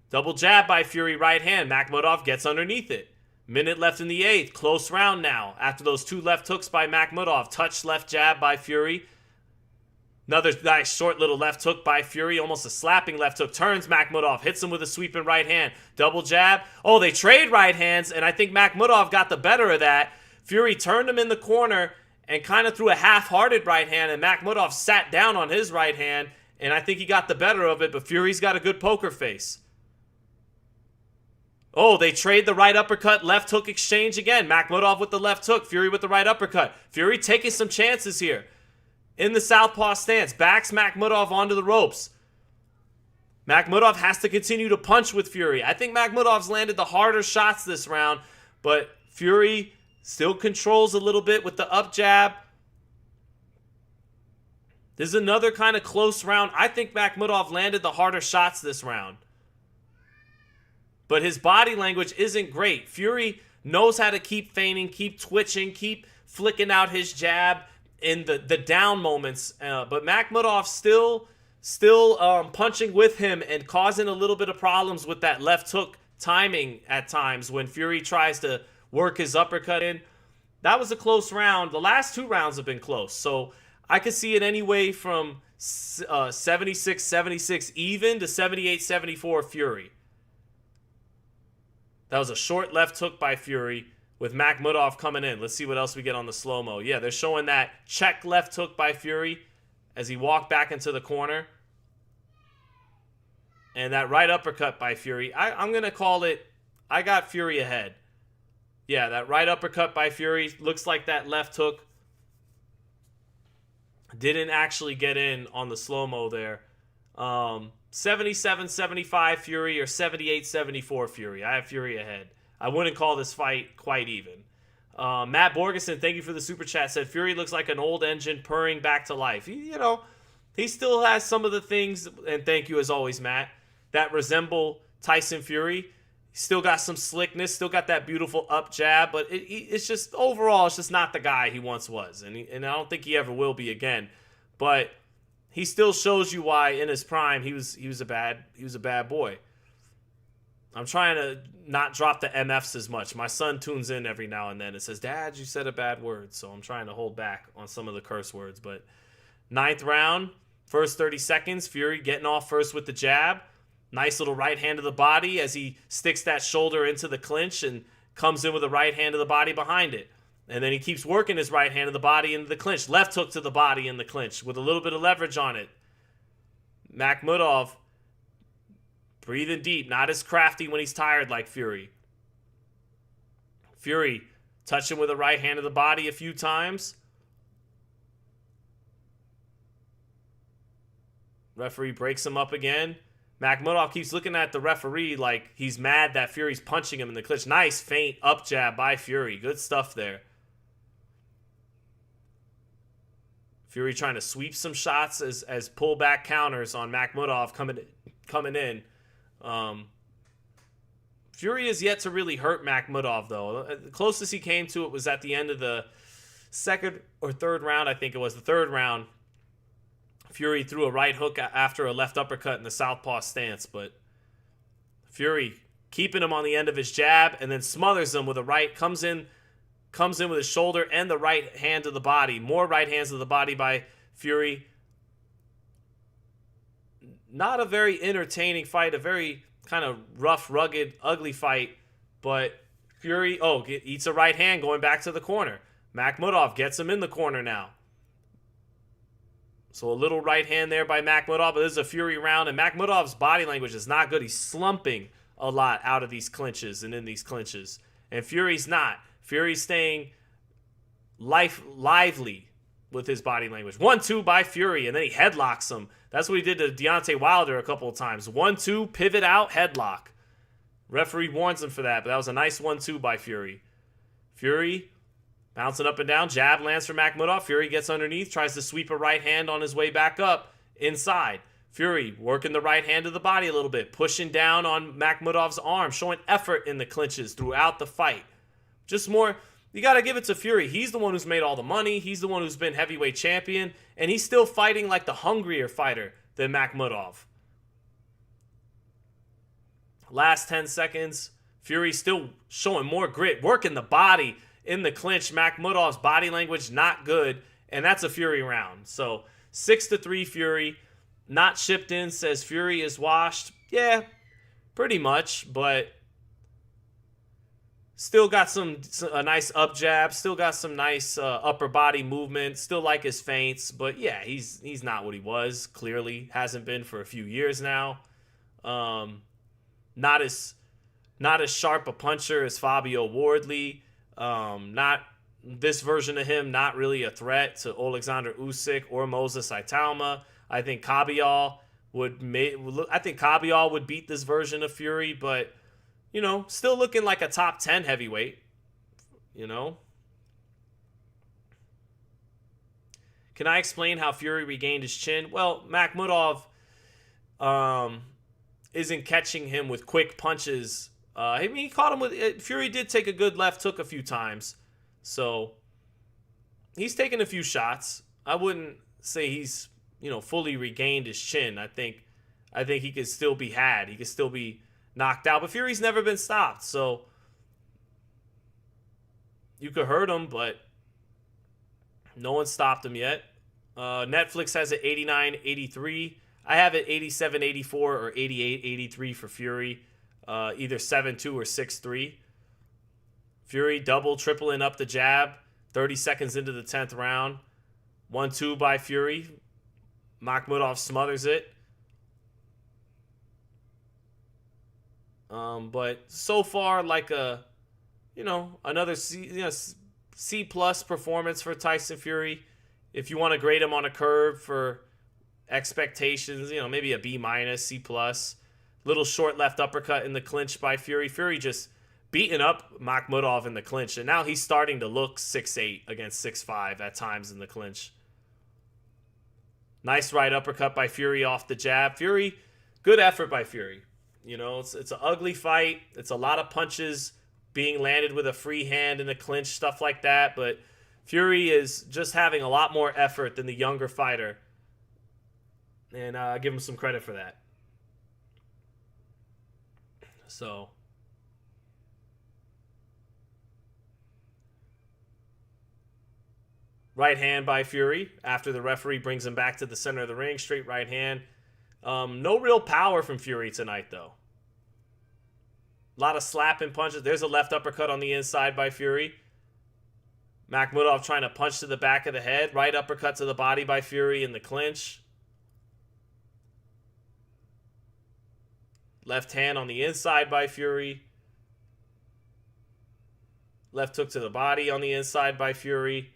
Double jab by Fury, right hand. Makhmudov gets underneath it. Minute left in the 8th. Close round now. After those 2 left hooks by Makhmudov. Touch left jab by Fury. Another nice short little left hook by Fury. Almost a slapping left hook. Turns Makhmudov. Hits him with a sweeping right hand. Double jab. Oh, they trade right hands, and I think Makhmudov got the better of that. Fury turned him in the corner and kind of threw a half-hearted right hand, and Makhmudov sat down on his right hand, and I think he got the better of it, but Fury's got a good poker face. Oh, they trade the right uppercut, left hook exchange again. Makhmudov with the left hook, Fury with the right uppercut. Fury taking some chances here. In the southpaw stance, backs Makhmudov onto the ropes. Makhmudov has to continue to punch with Fury. I think Makhmudov's landed the harder shots this round, but Fury still controls a little bit with the up jab. This is another kind of close round. I think Makhmudov landed the harder shots this round. But his body language isn't great. Fury knows how to keep feigning, keep twitching, keep flicking out his jab in the down moments. But Makhmudov still punching with him and causing a little bit of problems with that left hook timing at times when Fury tries to work his uppercut in. That was a close round. The last 2 rounds have been close. So I could see it anyway from 76-76 even to 78-74 Fury. That was a short left hook by Fury with Makhmudov coming in. Let's see what else we get on the slow-mo. Yeah, they're showing that check left hook by Fury as he walked back into the corner. And that right uppercut by Fury. I'm going to call it, I got Fury ahead. Yeah, that right uppercut by Fury looks like that left hook didn't actually get in on the slow-mo there. 77-75 Fury or 78-74 Fury. I have Fury ahead. I wouldn't call this fight quite even. Matt Borgeson, thank you for the super chat, said Fury looks like an old engine purring back to life. He still has some of the things, and thank you as always, Matt, that resemble Tyson Fury. He's still got some slickness, still got that beautiful up jab, but it's just, overall, it's just not the guy he once was, and I don't think he ever will be again. But he still shows you why in his prime he was a bad boy. I'm trying to not drop the MFs as much. My son tunes in every now and then and says, "Dad, you said a bad word," so I'm trying to hold back on some of the curse words. But 9th round, first 30 seconds, Fury getting off first with the jab. Nice little right hand to the body as he sticks that shoulder into the clinch and comes in with a right hand to the body behind it. And then he keeps working his right hand to the body into the clinch. Left hook to the body in the clinch with a little bit of leverage on it. Makhmudov breathing deep, not as crafty when he's tired like Fury. Fury touching with a right hand to the body a few times. Referee breaks him up again. Makhmudov keeps looking at the referee like he's mad that Fury's punching him in the clinch. Nice feint up jab by Fury. Good stuff there. Fury trying to sweep some shots as pullback counters on Makhmudov coming in. Fury is yet to really hurt Makhmudov, though. The closest he came to it was at the end of the second or third round. I think it was the third round. Fury threw a right hook after a left uppercut in the southpaw stance, but Fury keeping him on the end of his jab and then smothers him with a right, comes in with his shoulder and the right hand to the body. More right hands to the body by Fury. Not a very entertaining fight, a very kind of rough, rugged, ugly fight, but Fury, eats a right hand going back to the corner. Makhmudov gets him in the corner now. So a little right hand there by Makhmudov, but this is a Fury round, and Makhmudov's body language is not good. He's slumping a lot out of these clinches and in these clinches. And Fury's not. Fury's staying lively with his body language. 1-2 by Fury, and then he headlocks him. That's what he did to Deontay Wilder a couple of times. 1-2, pivot out, headlock. Referee warns him for that, but that was a nice 1-2 by Fury. Fury bouncing up and down. Jab lands for Makhmudov. Fury gets underneath, tries to sweep a right hand on his way back up inside. Fury working the right hand to the body a little bit, pushing down on Makhmudov's arm, showing effort in the clinches throughout the fight. Just more, you got to give it to Fury. He's the one who's made all the money. He's the one who's been heavyweight champion, and he's still fighting like the hungrier fighter than Makhmudov. Last 10 seconds, Fury still showing more grit, working the body in the clinch. Makhmudov's body language not good, and that's a Fury round. So 6-3 Fury. Not shipped in says Fury is washed. Yeah, pretty much, but still got a nice up jab, still got some nice upper body movement, still like his feints, but yeah, he's not what he was. Clearly hasn't been for a few years now. Not as sharp a puncher as Fabio Wardley. Not this version of him, not really a threat to Alexander Usyk or Moses Saitama. I think Kabial would beat this version of Fury, but still looking like a top 10 heavyweight. Can I explain how Fury regained his chin? Well, Makhmudov isn't catching him with quick punches. He caught him with Fury did take a good left hook a few times, so he's taken a few shots. I wouldn't say he's fully regained his chin. I think he could still be had. He could still be knocked out, but Fury's never been stopped, so you could hurt him, but no one stopped him yet. Netflix has it 89-83. I have it 87-84 or 88-83 for Fury. Either 7-2 or 6-3. Fury double, tripling up the jab. 30 seconds into the 10th round. 1-2 by Fury. Makhmudov smothers it. But so far, like another C plus performance for Tyson Fury. If you want to grade him on a curve for expectations, maybe a B minus, C plus. Little short left uppercut in the clinch by Fury. Fury just beating up Makhmudov in the clinch, and now he's starting to look 6'8" against 6'5" at times in the clinch. Nice right uppercut by Fury off the jab. Fury, good effort by Fury. It's an ugly fight. It's a lot of punches being landed with a free hand in the clinch, stuff like that. But Fury is just having a lot more effort than the younger fighter. And I give him some credit for that. So, right hand by Fury after the referee brings him back to the center of the ring. Straight right hand. No real power from Fury tonight, though. A lot of slapping punches. There's a left uppercut on the inside by Fury. Makhmudov trying to punch to the back of the head. Right uppercut to the body by Fury in the clinch. Left hand on the inside by Fury. Left hook to the body on the inside by Fury.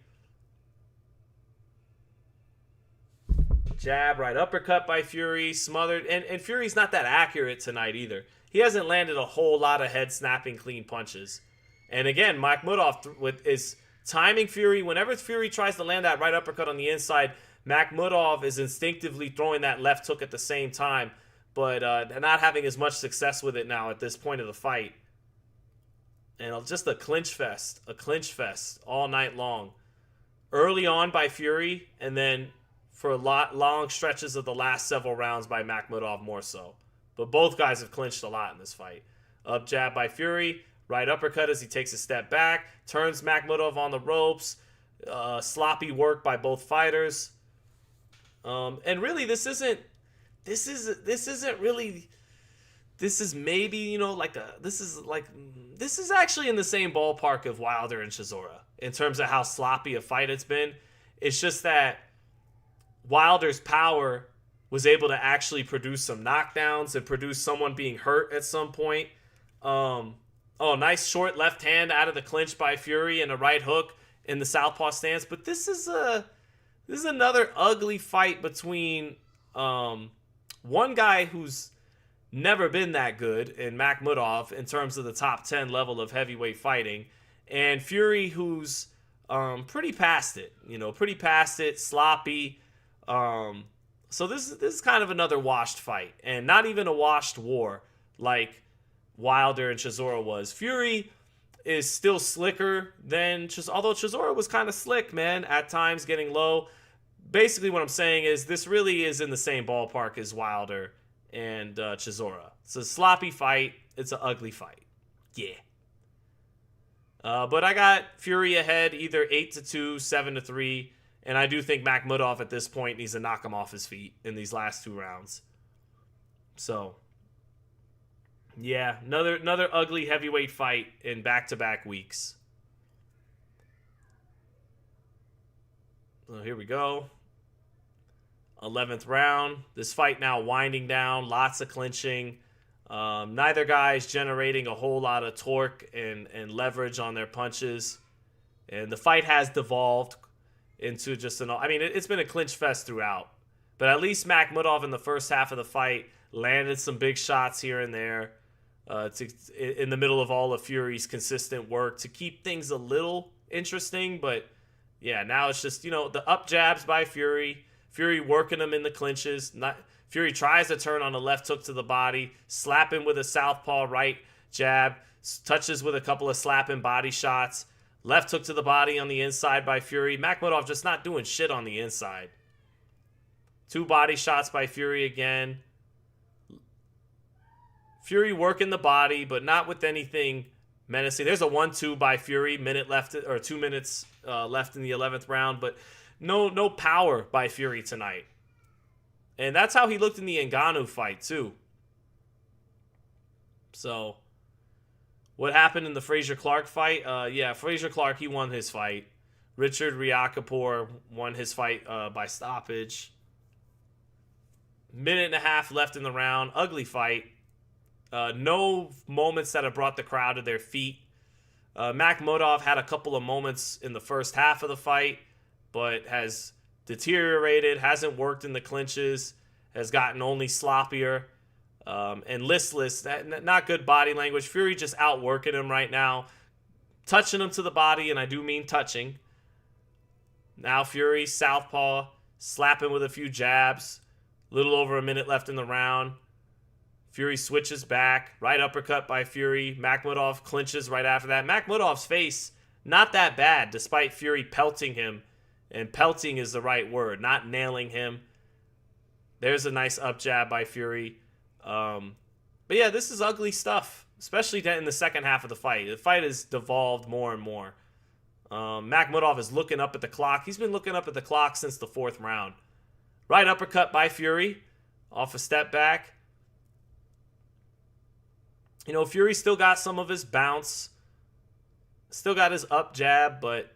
Jab, right uppercut by Fury. Smothered. And Fury's not that accurate tonight either. He hasn't landed a whole lot of head-snapping clean punches. And again, Makhmudov is timing Fury. Whenever Fury tries to land that right uppercut on the inside, Makhmudov is instinctively throwing that left hook at the same time, but not having as much success with it now at this point of the fight. And just a clinch fest all night long. Early on by Fury, and then for long stretches of the last several rounds by Makhmudov more so. But both guys have clinched a lot in this fight. Up jab by Fury. Right uppercut as he takes a step back. Turns Makhmudov on the ropes. Sloppy work by both fighters. And really, this is actually in the same ballpark of Wilder and Chisora in terms of how sloppy a fight it's been. It's just that Wilder's power was able to actually produce some knockdowns and produce someone being hurt at some point. Nice short left hand out of the clinch by Fury and a right hook in the southpaw stance. But this is another ugly fight between one guy who's never been that good in Makhmudov in terms of the top 10 level of heavyweight fighting, and Fury who's pretty past it, sloppy. So this is kind of another washed fight, and not even a washed war like Wilder and Chisora was. Fury is still slicker than although Chisora was kind of slick, man, at times getting low. Basically what I'm saying is this really is in the same ballpark as Wilder and Chisora. It's a sloppy fight. It's an ugly fight. Yeah. But I got Fury ahead either 8-2, 7-3. And I do think Makhmudov at this point needs to knock him off his feet in these last 2 rounds. So, yeah, another ugly heavyweight fight in back-to-back weeks. So here we go. 11th round. This fight now winding down. Lots of clinching. Neither guy is generating a whole lot of torque and leverage on their punches. And the fight has devolved into just it's been a clinch fest throughout. But at least Makhmudov in the first half of the fight landed some big shots here and there in the middle of all of Fury's consistent work to keep things a little interesting. But yeah, now it's just, the up jabs by Fury. Fury working him in the clinches. Fury tries to turn on a left hook to the body, slapping with a southpaw right jab, touches with a couple of slapping body shots. Left hook to the body on the inside by Fury. Makhmudov just not doing shit on the inside. 2 body shots by Fury again. Fury working the body, but not with anything menacing. There's a 1-2 by Fury. 2 minutes left in the 11th round, but no power by Fury tonight. And that's how he looked in the Ngannou fight too. So What happened in the Frazier-Clark fight? Yeah, Frazier-Clark, he won his fight. Richard Riakporhe won his fight by stoppage. Minute and a half left in the round. Ugly fight. No moments that have brought the crowd to their feet. Makhmudov had a couple of moments in the first half of the fight, but has deteriorated, hasn't worked in the clinches, has gotten only sloppier and listless. Not good body language. Fury just outworking him right now, touching him to the body, and I do mean touching. Now Fury, southpaw, slapping with a few jabs. Little over a minute left in the round. Fury switches back. Right uppercut by Fury. Makhmudov clinches right after that. Makhmudov's face, not that bad, despite Fury pelting him. And pelting is the right word, not nailing him. There's a nice up jab by Fury. But yeah, this is ugly stuff, especially in the second half of the fight. The fight has devolved more and more. Makhmudov is looking up at the clock. He's been looking up at the clock since the fourth round. Right uppercut by Fury off a step back. You know, Fury still got some of his bounce. Still got his up jab, but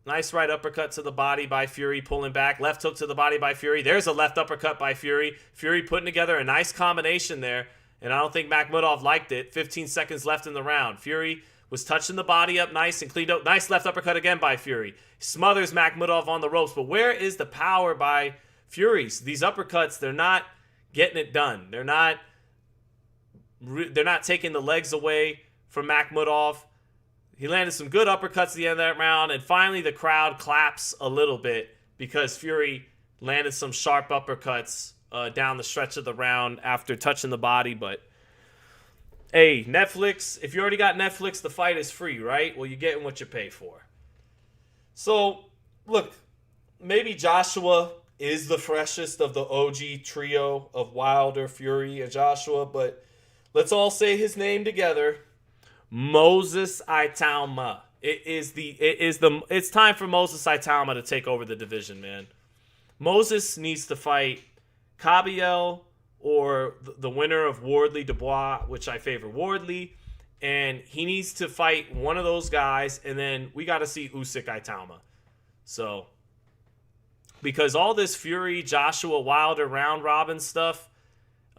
nice right uppercut to the body by Fury, pulling back. Left hook to the body by Fury. There's a left uppercut by Fury. Fury putting together a nice combination there, and I don't think Makhmudov liked it. 15 seconds left in the round. Fury was touching the body up nice and cleaned up. Nice left uppercut again by Fury. Smothers Makhmudov on the ropes, but where is the power by Fury? These uppercuts, they're not getting it done. They're not taking the legs away from Makhmudov. He landed some good uppercuts at the end of that round, and finally the crowd claps a little bit because Fury landed some sharp uppercuts down the stretch of the round after touching the body. But hey, Netflix, if you already got Netflix, the fight is free, right? Well, you're getting what you pay for. So, look, maybe Joshua is the freshest of the OG trio of Wilder, Fury, and Joshua, but let's all say his name together. Moses Itauma. It's time for Moses Itauma to take over the division, man. Moses needs to fight Kabiel or the winner of Wardley Dubois, which I favor Wardley, and he needs to fight one of those guys, and then we got to see Usyk Itauma. So, because all this Fury, Joshua, Wilder, round robin stuff,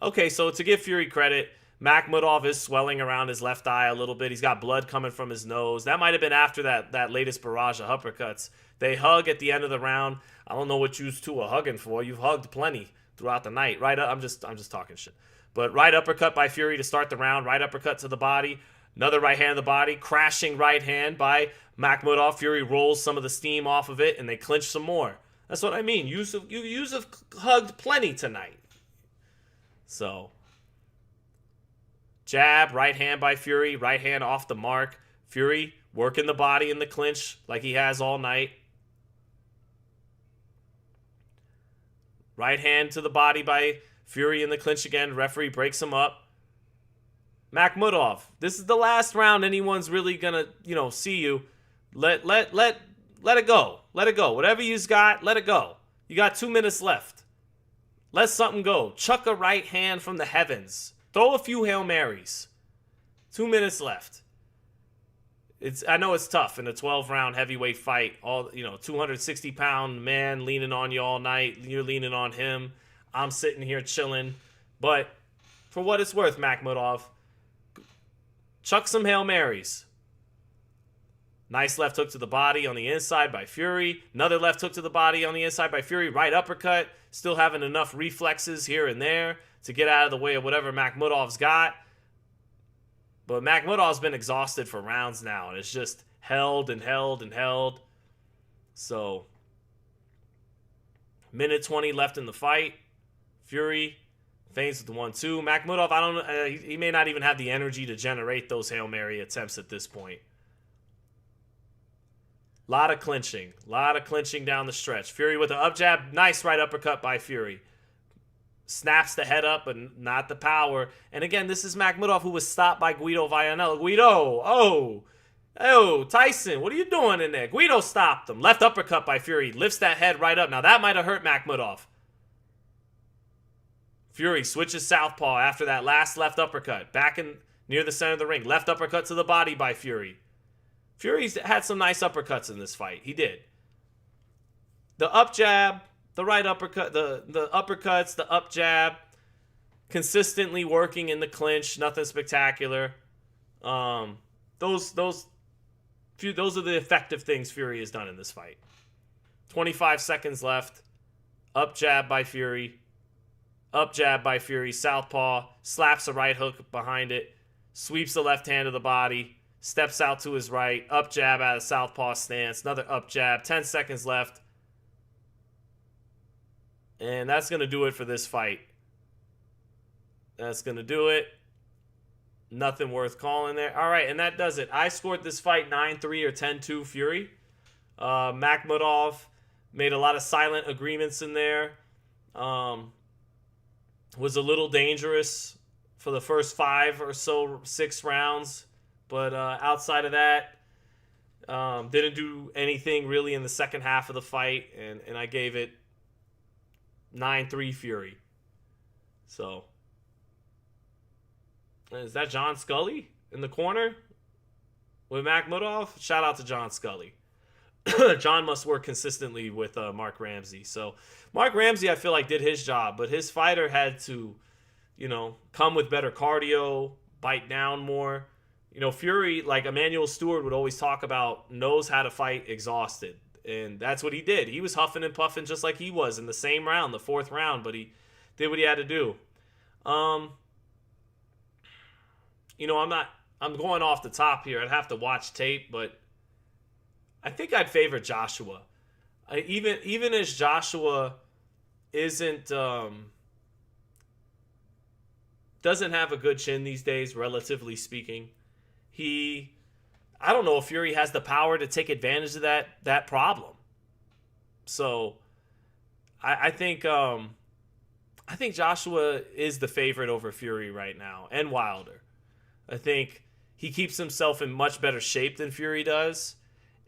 okay, so to give Fury credit, Makhmudov is swelling around his left eye a little bit. He's got blood coming from his nose. That might have been after that latest barrage of uppercuts. They hug at the end of the round. I don't know what you two are hugging for. You've hugged plenty throughout the night. Right up, I'm just talking shit. But right uppercut by Fury to start the round. Right uppercut to the body. Another right hand to the body. Crashing right hand by Makhmudov. Fury rolls some of the steam off of it, and they clinch some more. That's what I mean. You have hugged plenty tonight. So, jab, right hand by Fury. Right hand off the mark. Fury working the body in the clinch like he has all night. Right hand to the body by Fury in the clinch again. Referee breaks him up. Makhmudov, this is the last round anyone's really gonna, see you. Let it go. Let it go. Whatever you've got, let it go. You got 2 minutes left. Let something go. Chuck a right hand from the heavens. Throw a few Hail Marys. 2 minutes left. I know it's tough in a 12-round heavyweight fight. 260-pound man leaning on you all night. You're leaning on him. I'm sitting here chilling. But for what it's worth, Makhmudov, chuck some Hail Marys. Nice left hook to the body on the inside by Fury. Another left hook to the body on the inside by Fury. Right uppercut. Still having enough reflexes here and there to get out of the way of whatever Makhmudov's got. But Makhmudov's been exhausted for rounds now, and it's just held and held and held. So, minute 20 left in the fight. Fury feigns with the 1-2. Makhmudov, he may not even have the energy to generate those Hail Mary attempts at this point. Lot of clinching down the stretch. Fury with the up jab. Nice right uppercut by Fury. Snaps the head up, but not the power. And again, this is Makhmudov, who was stopped by Guido Vianello. Guido, Tyson, what are you doing in there? Guido stopped him. Left uppercut by Fury. Lifts that head right up. Now that might have hurt Makhmudov. Fury switches southpaw after that last left uppercut. Back near the center of the ring. Left uppercut to the body by Fury. Fury's had some nice uppercuts in this fight. He did. The up jab, the right uppercut, the uppercuts, the up jab, consistently working in the clinch. Nothing spectacular. Those are the effective things Fury has done in this fight. 25 seconds left. Up jab by Fury. Up jab by Fury. Southpaw. Slaps a right hook behind it. Sweeps the left hand to the body. Steps out to his right. Up jab out of southpaw stance. Another up jab. 10 seconds left. And that's going to do it for this fight. That's going to do it. Nothing worth calling there. All right, and that does it. I scored this fight 9-3 or 10-2 Fury. Makhmudov made a lot of silent agreements in there. Was a little dangerous for the first 5 or so, 6 rounds. But outside of that, didn't do anything really in the second half of the fight. And I gave it 9-3 Fury. So, is that John Scully in the corner with Makhmudov? Shout out to John Scully. John must work consistently with Mark Ramsey. So, Mark Ramsey, I feel like, did his job. But his fighter had to, come with better cardio, bite down more. Fury, like Emmanuel Stewart would always talk about, knows how to fight exhausted. And that's what he did. He was huffing and puffing just like he was in the same round, the 4th round, but he did what he had to do. I'm going off the top here. I'd have to watch tape, but I think I'd favor Joshua. Even as Joshua doesn't have a good chin these days, relatively speaking. I don't know if Fury has the power to take advantage of that problem. So I think Joshua is the favorite over Fury right now, and Wilder. I think he keeps himself in much better shape than Fury does.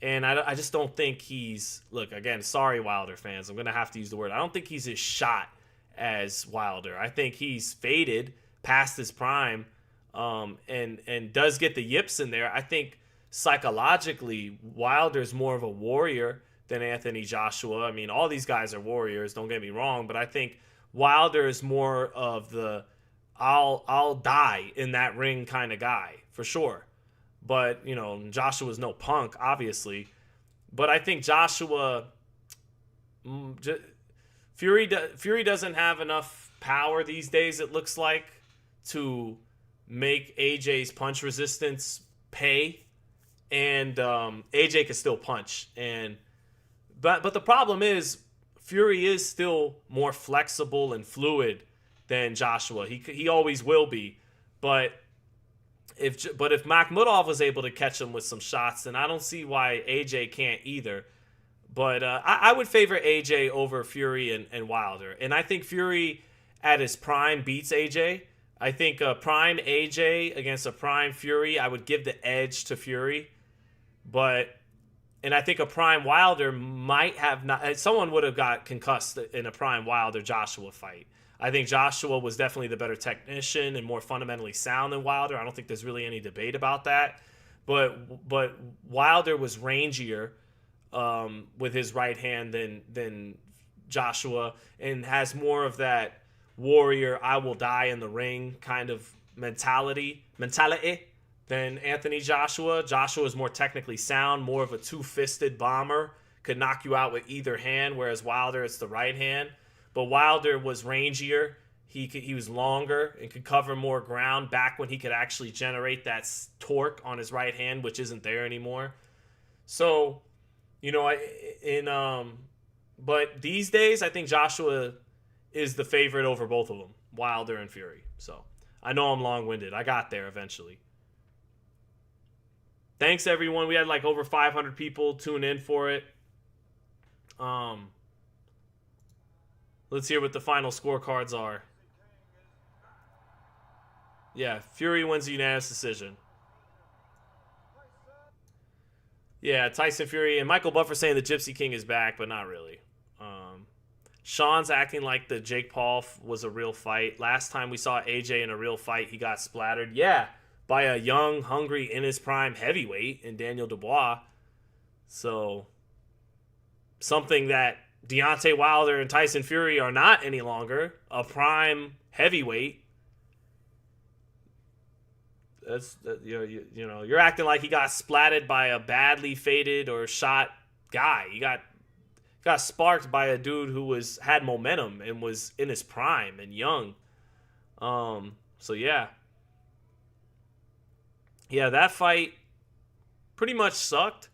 And I just don't think he's... Look, again, sorry, Wilder fans. I'm going to have to use the word. I don't think he's as shot as Wilder. I think he's faded past his prime and does get the yips in there. I think psychologically, Wilder's more of a warrior than Anthony Joshua. I mean, all these guys are warriors, don't get me wrong. But I think Wilder is more of the I'll die in that ring kind of guy, for sure. But, Joshua's no punk, obviously. But I think Joshua... Fury doesn't have enough power these days, it looks like, to make AJ's punch resistance pay. And AJ can still punch. But the problem is, Fury is still more flexible and fluid than Joshua. He always will be. But if Makhmudov was able to catch him with some shots, then I don't see why AJ can't either. But I would favor AJ over Fury and Wilder. And I think Fury at his prime beats AJ. I think a prime AJ against a prime Fury, I would give the edge to Fury. And I think a prime Wilder might have not... Someone would have got concussed in a prime Wilder-Joshua fight. I think Joshua was definitely the better technician and more fundamentally sound than Wilder. I don't think there's really any debate about that. But Wilder was rangier with his right hand than Joshua, and has more of that warrior, I will die in the ring kind of mentality than Anthony Joshua. Joshua is more technically sound, more of a two-fisted bomber, could knock you out with either hand, whereas Wilder, it's the right hand. But Wilder was rangier. He was longer and could cover more ground back when he could actually generate that torque on his right hand, which isn't there anymore. So, but these days, I think Joshua is the favorite over both of them, Wilder and Fury. So, I know I'm long-winded. I got there eventually. Thanks, everyone. We had like over 500 people tune in for it. Let's hear what the final scorecards are. Yeah, Fury wins the unanimous decision. Yeah, Tyson Fury and Michael Buffer saying the Gypsy King is back, but not really. Sean's acting like the Jake Paul was a real fight. Last time we saw AJ in a real fight, he got splattered. Yeah, by a young, hungry, in his prime heavyweight in Daniel Dubois. So something that Deontay Wilder and Tyson Fury are not any longer, a prime heavyweight. You're acting like he got splatted by a badly fated or shot guy. He got sparked by a dude who had momentum and was in his prime and young. So yeah, that fight pretty much sucked.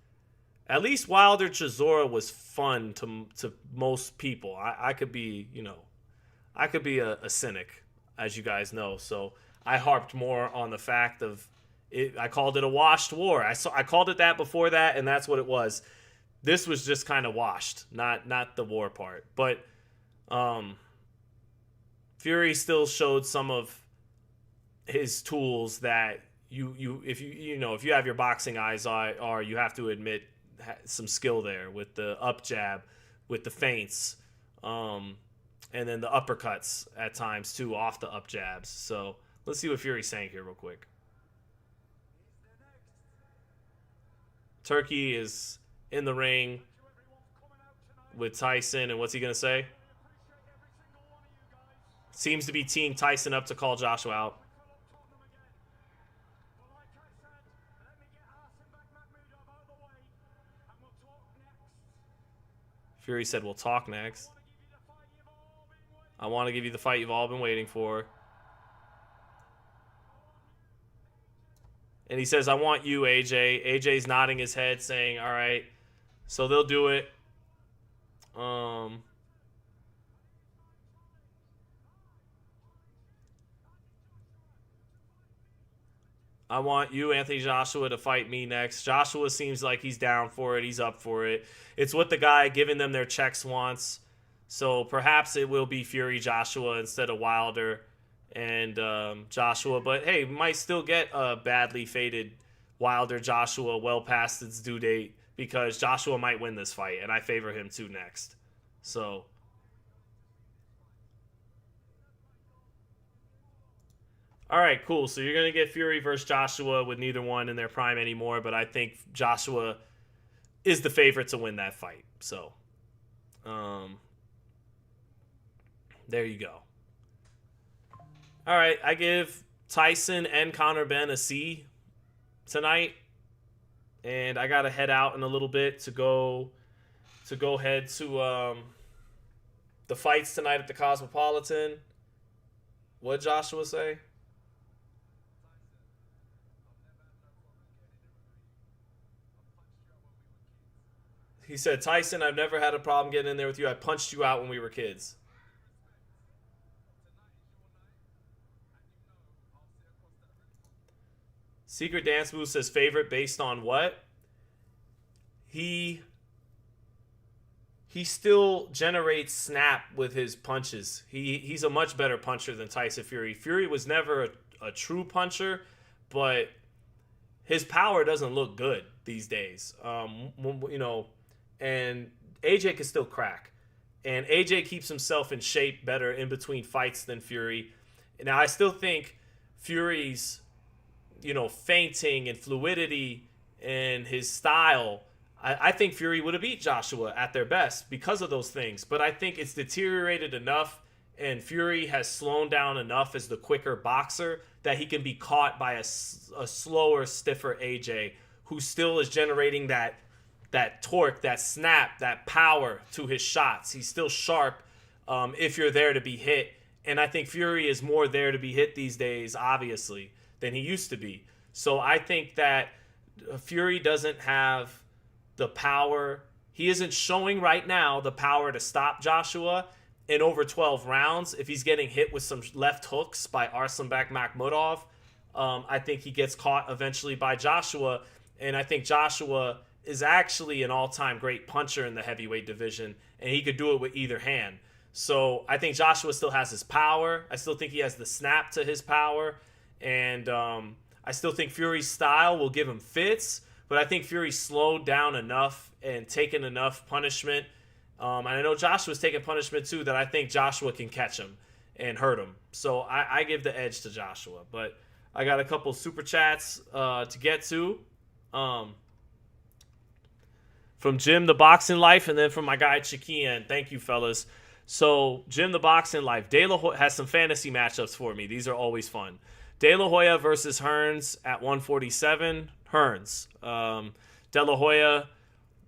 At least Wilder Chisora was fun to most people. I could be a cynic, as you guys know. So I harped more on the fact of it. I called it a washed war. I called it that before that, and that's what it was. This was just kind of washed, not the war part. But Fury still showed some of his tools that if you have your boxing eyes are, you have to admit some skill there with the up jab, with the feints, and then the uppercuts at times too off the up jabs. So let's see what Fury's saying here real quick. Turkey is in the ring with Tyson, and what's he gonna say? Seems to be teeing Tyson up to call Joshua out. Fury said, "We'll talk next. I want to give you the fight you've all been waiting for." And he says, "I want you, AJ." AJ's nodding his head, saying, "All right." So they'll do it. I want you, Anthony Joshua, to fight me next. Joshua seems like he's down for it. He's up for it. It's what the guy giving them their checks wants. So perhaps it will be Fury Joshua instead of Wilder and Joshua. But hey, we might still get a badly fated Wilder Joshua well past its due date, because Joshua might win this fight, and I favor him too next. So all right, cool. So you're going to get Fury versus Joshua with neither one in their prime anymore, but I think Joshua is the favorite to win that fight. So, there you go. All right, I give Tyson and Conor Benn a C tonight, and I got to head out in a little bit to go head to the fights tonight at the Cosmopolitan. What'd Joshua say? He said, "Tyson, I've never had a problem getting in there with you. I punched you out when we were kids." Secret Dance Move says favorite based on what? He still generates snap with his punches. He's a much better puncher than Tyson Fury. Fury was never a true puncher, but his power doesn't look good these days. And AJ can still crack. And AJ keeps himself in shape better in between fights than Fury. Now, I still think Fury's, feinting and fluidity and his style, I think Fury would have beat Joshua at their best because of those things. But I think it's deteriorated enough, and Fury has slowed down enough as the quicker boxer that he can be caught by a slower, stiffer AJ, who still is generating that torque, that snap, that power to his shots. He's still sharp if you're there to be hit. And I think Fury is more there to be hit these days, obviously, than he used to be. So I think that Fury doesn't have the power. He isn't showing right now the power to stop Joshua in over 12 rounds. If he's getting hit with some left hooks by Fury-Makhmudov, I think he gets caught eventually by Joshua. And I think Joshua is actually an all-time great puncher in the heavyweight division, and he could do it with either hand. So I think Joshua still has his power. I still think he has the snap to his power, and I still think Fury's style will give him fits, but I think Fury slowed down enough and taken enough punishment. And I know Joshua's taking punishment too, that I think Joshua can catch him and hurt him. So I give the edge to Joshua. But I got a couple super chats to get to. From Jim the Boxing Life, and then from my guy Chikian. Thank you, fellas. So Jim the Boxing Life, De La Hoya has some fantasy matchups for me. These are always fun. De La Hoya versus Hearns at 147. Hearns. De La Hoya,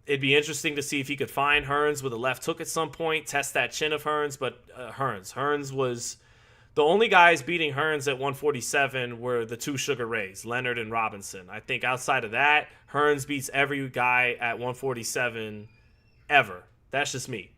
it'd be interesting to see if he could find Hearns with a left hook at some point, test that chin of Hearns, but Hearns was the only guys beating Hearns at 147 were the two Sugar Rays, Leonard and Robinson. I think outside of that, Hearns beats every guy at 147 ever. That's just me.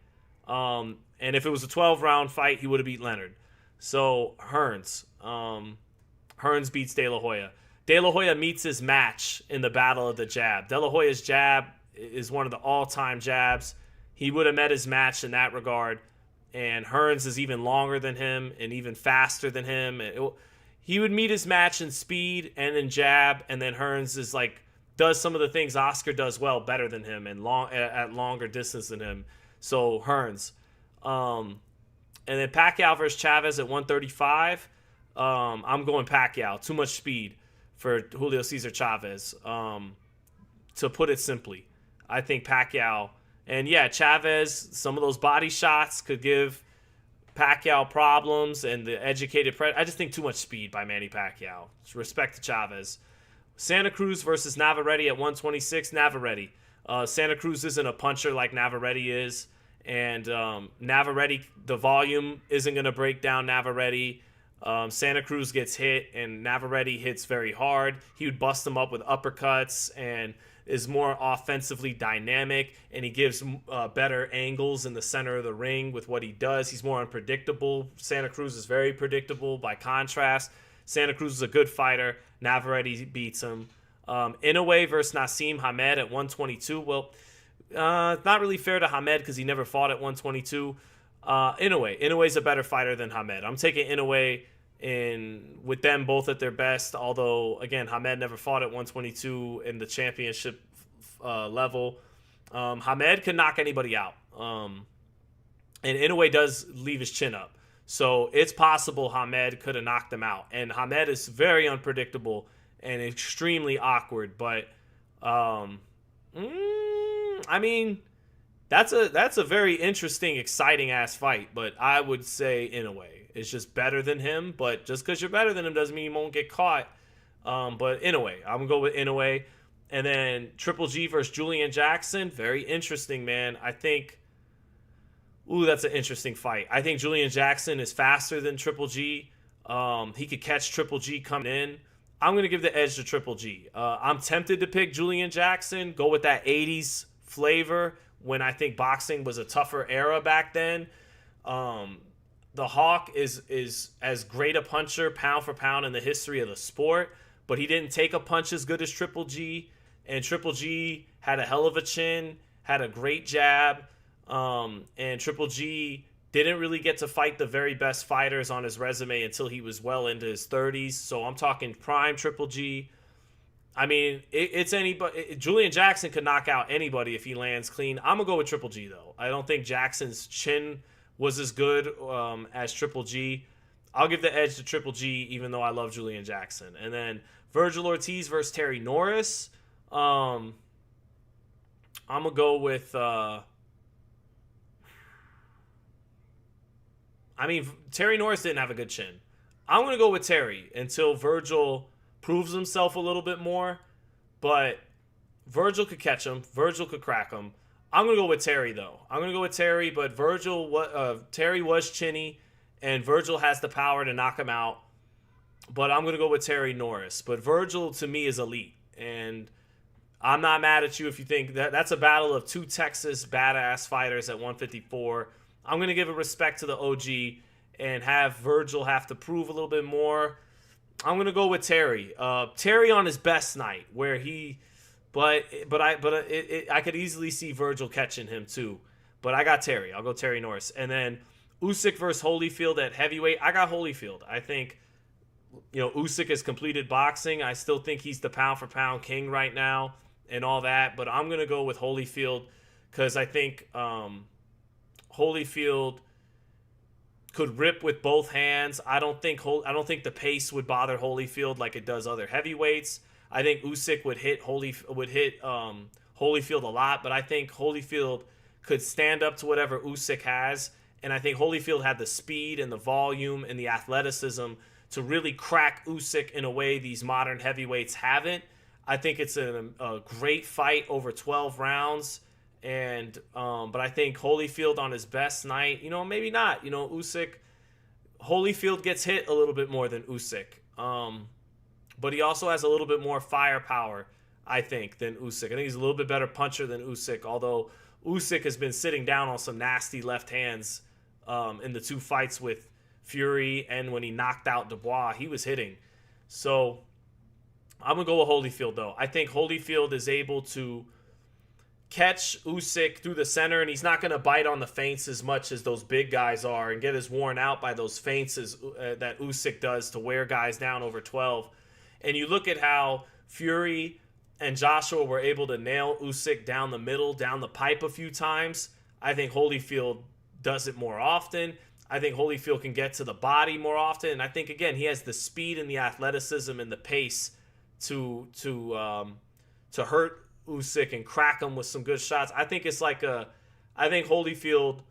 And if it was a 12-round fight, he would have beat Leonard. So Hearns. Hearns beats De La Hoya. De La Hoya meets his match in the battle of the jab. De La Hoya's jab is one of the all-time jabs. He would have met his match in that regard. And Hearns is even longer than him and even faster than him. He would meet his match in speed and in jab, and then Hearns is does some of the things Oscar does well better than him and at longer distance than him. So Hearns. And then Pacquiao versus Chavez at 135. I'm going Pacquiao. Too much speed for Julio Cesar Chavez. To put it simply, I think Pacquiao. And yeah, Chavez, some of those body shots could give Pacquiao problems, and the educated I just think too much speed by Manny Pacquiao. Respect to Chavez. Santa Cruz versus Navarrete at 126. Navarrete. Santa Cruz isn't a puncher like Navarrete is. And Navarrete, the volume isn't going to break down Navarrete. Santa Cruz gets hit, and Navarrete hits very hard. He would bust him up with uppercuts and is more offensively dynamic, and he gives better angles in the center of the ring with what he does. He's more unpredictable. Santa Cruz is very predictable. By contrast, Santa Cruz is a good fighter. Navarrete beats him. Inoue versus Nassim Hamed at 122. Well, it's not really fair to Hamed because he never fought at 122. Inoue's a better fighter than Hamed. I'm taking Inoue with them both at their best, although again Hamed never fought at 122 in the championship level. Hamed can knock anybody out, and Inoue does leave his chin up, so it's possible Hamed could have knocked him out. And Hamed is very unpredictable and extremely awkward, but I mean, that's a very interesting, exciting ass fight. But I would say Inoue is just better than him. But just because you're better than him doesn't mean you won't get caught. But Inoue, I'm gonna go with Inoue. And then Triple G versus Julian Jackson, very interesting, man. I think, that's an interesting fight. I think Julian Jackson is faster than Triple G. He could catch Triple G coming in. I'm gonna give the edge to Triple G. I'm tempted to pick Julian Jackson, go with that 80s flavor when I think boxing was a tougher era back then. The Hawk is as great a puncher pound for pound in the history of the sport, but he didn't take a punch as good as Triple G, and Triple G had a hell of a chin, had a great jab, and Triple G didn't really get to fight the very best fighters on his resume until he was well into his 30s. So I'm talking prime Triple G. I mean, it's anybody. Julian Jackson could knock out anybody if he lands clean. I'm going to go with Triple G, though. I don't think Jackson's chin was as good as Triple G. I'll give the edge to Triple G, even though I love Julian Jackson. And then Virgil Ortiz versus Terry Norris. I'm going to go with... Terry Norris didn't have a good chin. I'm going to go with Terry until Virgil proves himself a little bit more, but Virgil could catch him. Virgil could crack him. I'm going to go with Terry, though. I'm going to go with Terry, but Terry was chinny, and Virgil has the power to knock him out, but I'm going to go with Terry Norris. But Virgil, to me, is elite, and I'm not mad at you if you think that's a battle of two Texas badass fighters at 154. I'm going to give a respect to the OG and have Virgil have to prove a little bit more. I'm going to go with Terry. Terry on his best night, where I could easily see Virgil catching him too. But I got Terry. I'll go Terry Norris. And then Usyk versus Holyfield at heavyweight. I got Holyfield. I think, Usyk has completed boxing. I still think he's the pound for pound king right now and all that. But I'm going to go with Holyfield because I think Holyfield could rip with both hands. I don't think the pace would bother Holyfield like it does other heavyweights. I think Usyk would hit Holyfield a lot, but I think Holyfield could stand up to whatever Usyk has, and I think Holyfield had the speed and the volume and the athleticism to really crack Usyk in a way these modern heavyweights haven't. I think it's a great fight over 12 rounds. And but I think Holyfield on his best night, maybe not. Holyfield gets hit a little bit more than Usyk. But he also has a little bit more firepower, I think, than Usyk. I think he's a little bit better puncher than Usyk, although Usyk has been sitting down on some nasty left hands in the two fights with Fury, and when he knocked out Dubois, he was hitting. So I'm going to go with Holyfield, though. I think Holyfield is able to catch Usyk through the center, and he's not going to bite on the feints as much as those big guys are and get as worn out by those feints that Usyk does to wear guys down over 12. And you look at how Fury and Joshua were able to nail Usyk down the middle, down the pipe a few times. I think Holyfield does it more often. I think Holyfield can get to the body more often. And I think, again, he has the speed and the athleticism and the pace to hurt Usyk and crack him with some good shots. I think it's like I think Holyfield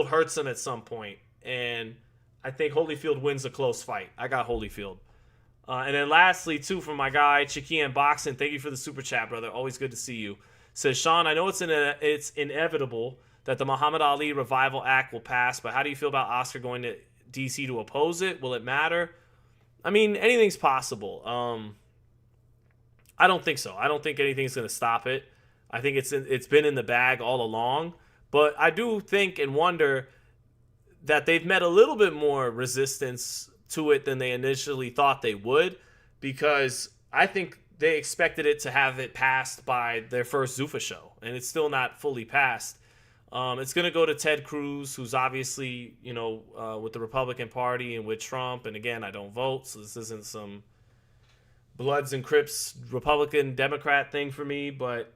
hurts him at some point, and I think Holyfield wins a close fight. I got Holyfield. And then lastly, too, from my guy, Chikian Boxing, thank you for the super chat, brother. Always good to see you. Says, Sean, I know it's inevitable that the Muhammad Ali Revival Act will pass, but how do you feel about Oscar going to D.C. to oppose it? Will it matter? I mean, anything's possible. I don't think so. I don't think anything's going to stop it. I think it's been in the bag all along. But I do think and wonder that they've met a little bit more resistance to it than they initially thought they would, because I think they expected it to have it passed by their first Zuffa show, and it's still not fully passed. It's going to go to Ted Cruz, who's obviously, with the Republican Party and with Trump. And again, I don't vote, so this isn't some Bloods and Crips Republican Democrat thing for me. But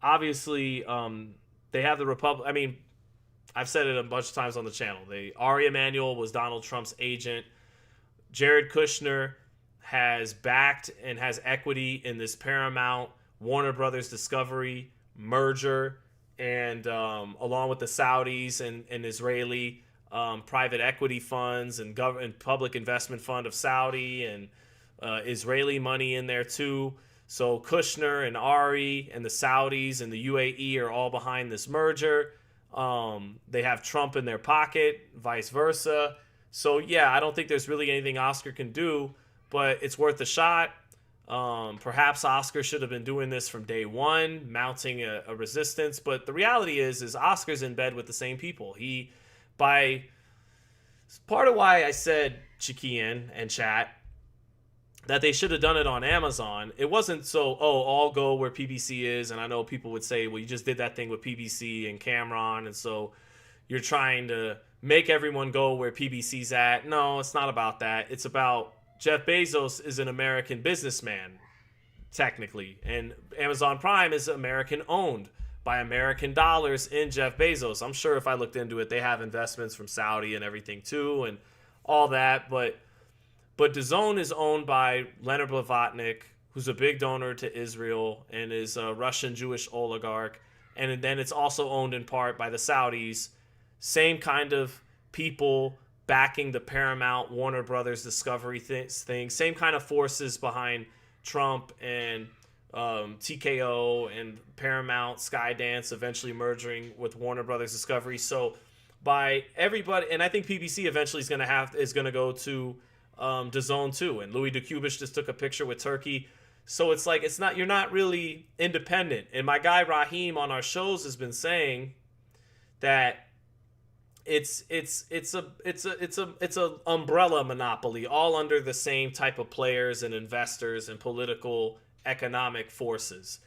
obviously, they have the Republic. I mean, I've said it a bunch of times on the channel. Ari Emanuel was Donald Trump's agent. Jared Kushner has backed and has equity in this Paramount Warner Brothers Discovery merger, and along with the Saudis and Israeli private equity funds and public investment fund of Saudi and Israeli money in there too. So Kushner and Ari and the Saudis and the UAE are all behind this merger. They have Trump in their pocket, vice versa. So yeah, I don't think there's really anything Oscar can do, but it's worth a shot. Perhaps Oscar should have been doing this from day one, mounting a resistance. But the reality is Oscar's in bed with the same people. Part of why I said, Chikian and chat, that they should have done it on Amazon. It wasn't so, I'll go where PBC is. And I know people would say, well, you just did that thing with PBC and Cameron, and so you're trying to make everyone go where PBC's at. No, it's not about that. It's about Jeff Bezos is an American businessman, technically, and Amazon Prime is American owned by American dollars in Jeff Bezos. I'm sure if I looked into it, they have investments from Saudi and everything too, and all that. But DAZN is owned by Leonard Blavatnik, who's a big donor to Israel and is a Russian Jewish oligarch, and then it's also owned in part by the Saudis. Same kind of people backing the Paramount Warner Brothers Discovery thing. Same kind of forces behind Trump and TKO and Paramount, Skydance eventually merging with Warner Brothers Discovery. So by everybody, and I think PBC eventually is going to go to DAZN too. And Louis DeCubish just took a picture with Turkey. So it's like you're not really independent. And my guy Raheem on our shows has been saying that it's a umbrella monopoly, all under the same type of players and investors and political economic forces.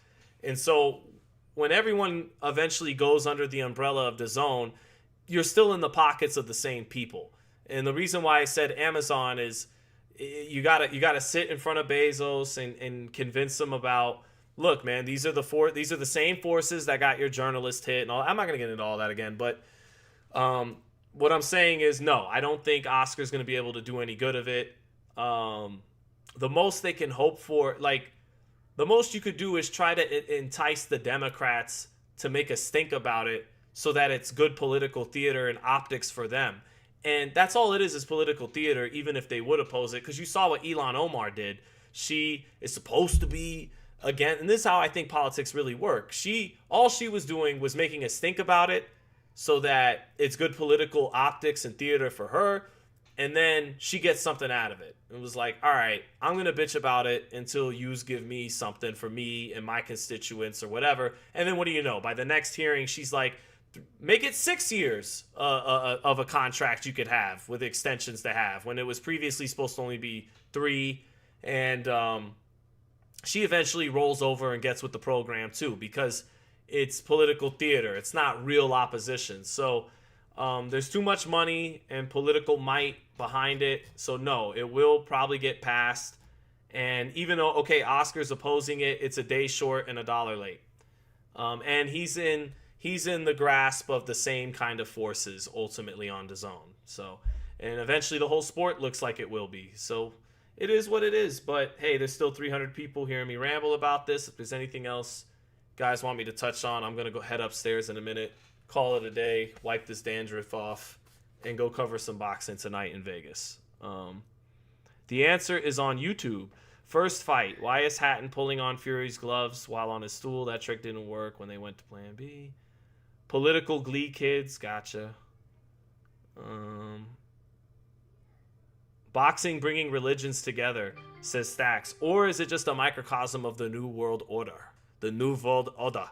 And so when everyone eventually goes under the umbrella of DAZN, you're still in the pockets of the same people. And the reason why I said Amazon is you gotta sit in front of Bezos and convince them about, look, man, these are the same forces that got your journalist hit and all. I'm not gonna get into all that again, but what I'm saying is no. I don't think Oscar's going to be able to do any good of it. The most they can hope for, like the most you could do is try to entice the Democrats to make us think about it so that it's good political theater and optics for them. And that's all it is political theater, even if they would oppose it. Because you saw what Ilhan Omar did. She is supposed to be again, and this is how I think politics really work. All she was doing was making us think about it so that it's good political optics and theater for her, and then she gets something out of it. It was like, all right, I'm going to bitch about it until yous give me something for me and my constituents or whatever. And then what do you know? By the next hearing, she's like, make it 6 years of a contract you could have with extensions to have when it was previously supposed to only be 3. And she eventually rolls over and gets with the program too because it's political theater. It's not real opposition. So there's too much money and political might behind it. So no, it will probably get passed. And even though, okay, Oscar's opposing it, it's a day short and $1 late. And he's in the grasp of the same kind of forces ultimately on DAZN. So, and eventually the whole sport looks like it will be. So it is what it is. But hey, there's still 300 people hearing me ramble about this. If there's anything else guys want me to touch on, I'm going to go head upstairs in a minute, call it a day, wipe this dandruff off, and go cover some boxing tonight in Vegas. The answer is on YouTube. First fight, why is Hatton pulling on Fury's gloves while on his stool? That trick didn't work when they went to Plan B. Political glee kids, gotcha. Boxing bringing religions together, says Stacks. Or is it just a microcosm of the New World Order? The New World Order.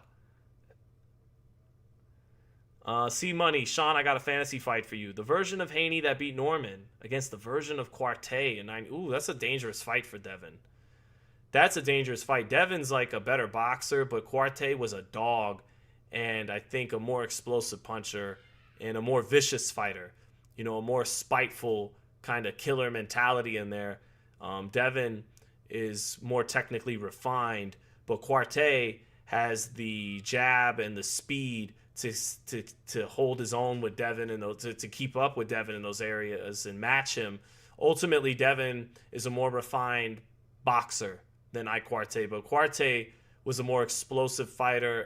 C Money, Sean, I got a fantasy fight for you. The version of Haney that beat Norman against the version of Quartey in 90. Ooh, that's a dangerous fight for Devin. That's a dangerous fight. Devin's like a better boxer, but Quartey was a dog and I think a more explosive puncher and a more vicious fighter. You know, a more spiteful kind of killer mentality in there. Devin is more technically refined, but Quartey has the jab and the speed to hold his own with Devin and to keep up with Devin in those areas and match him. Ultimately, Devin is a more refined boxer than Quartey, but Quartey was a more explosive fighter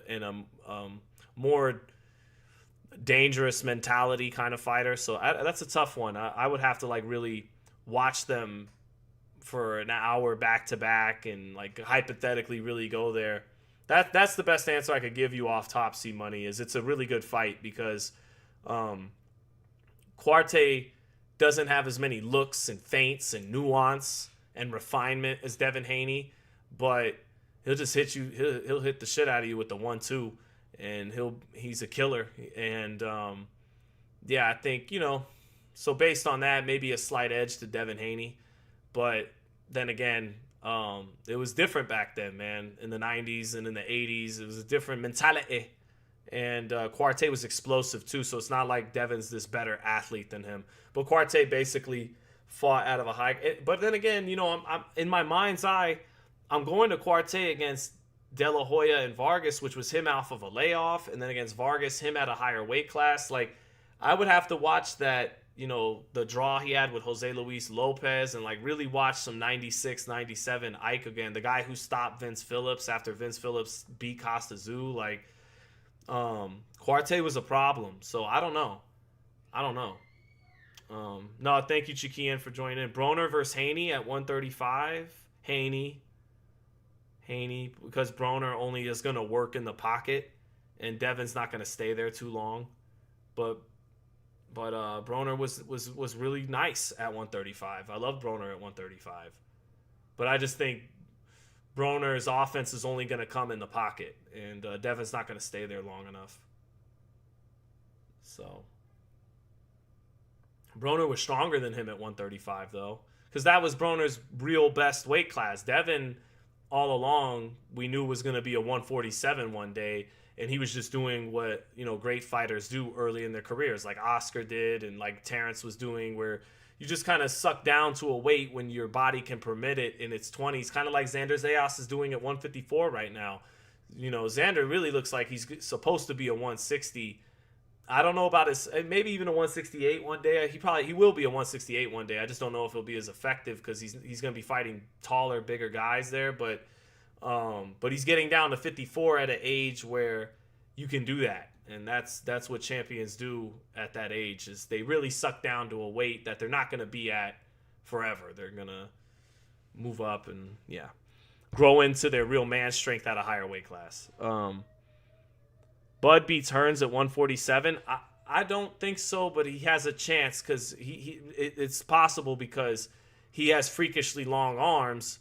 in a more dangerous mentality kind of fighter. So that's a tough one. I would have to like really watch them for an hour back to back and like hypothetically really go there. That's the best answer I could give you off top, C Money, is it's a really good fight because Quartey doesn't have as many looks and feints and nuance and refinement as Devin Haney, but he'll just hit you. He'll hit the shit out of you with the 1-2, and he's a killer. And yeah, I think, you know, so based on that, maybe a slight edge to Devin Haney, but then again, it was different back then, man. In the 90s and in the 80s, it was a different mentality. And Quartey was explosive too, so it's not like Devin's this better athlete than him. But Quartey basically fought out of a high. But then again, you know, I'm in my mind's eye, I'm going to Quartey against De La Hoya and Vargas, which was him off of a layoff, and then against Vargas, him at a higher weight class. Like, I would have to watch that, you know, the draw he had with Jose Luis Lopez and like really watch some 96, 97 Ike again. The guy who stopped Vince Phillips after Vince Phillips beat Costa Zoo. Like, Quartey was a problem. So I don't know. No, thank you, Chiquian, for joining in. Broner versus Haney at 135. Haney, because Broner only is going to work in the pocket and Devin's not going to stay there too long. But Broner was really nice at 135. I love Broner at 135. But I just think Broner's offense is only going to come in the pocket, and Devin's not going to stay there long enough. So Broner was stronger than him at 135, though, because that was Broner's real best weight class. Devin, all along, we knew was going to be a 147 one day, and he was just doing what, you know, great fighters do early in their careers, like Oscar did and like Terrence was doing, where you just kind of suck down to a weight when your body can permit it in its 20s, kind of like Xander Zayas is doing at 154 right now. You know, Xander really looks like he's supposed to be a 160 I don't know about his, maybe even a 168 one day. He will be a 168 one day. I just don't know if he'll be as effective because he's going to be fighting taller, bigger guys there. But he's getting down to 54 at an age where you can do that, and that's what champions do at that age. Is they really suck down to a weight that they're not going to be at forever. They're going to move up and grow into their real man strength at a higher weight class. Bud beats Hearns at 147. I don't think so, but he has a chance because it's possible because he has freakishly long arms,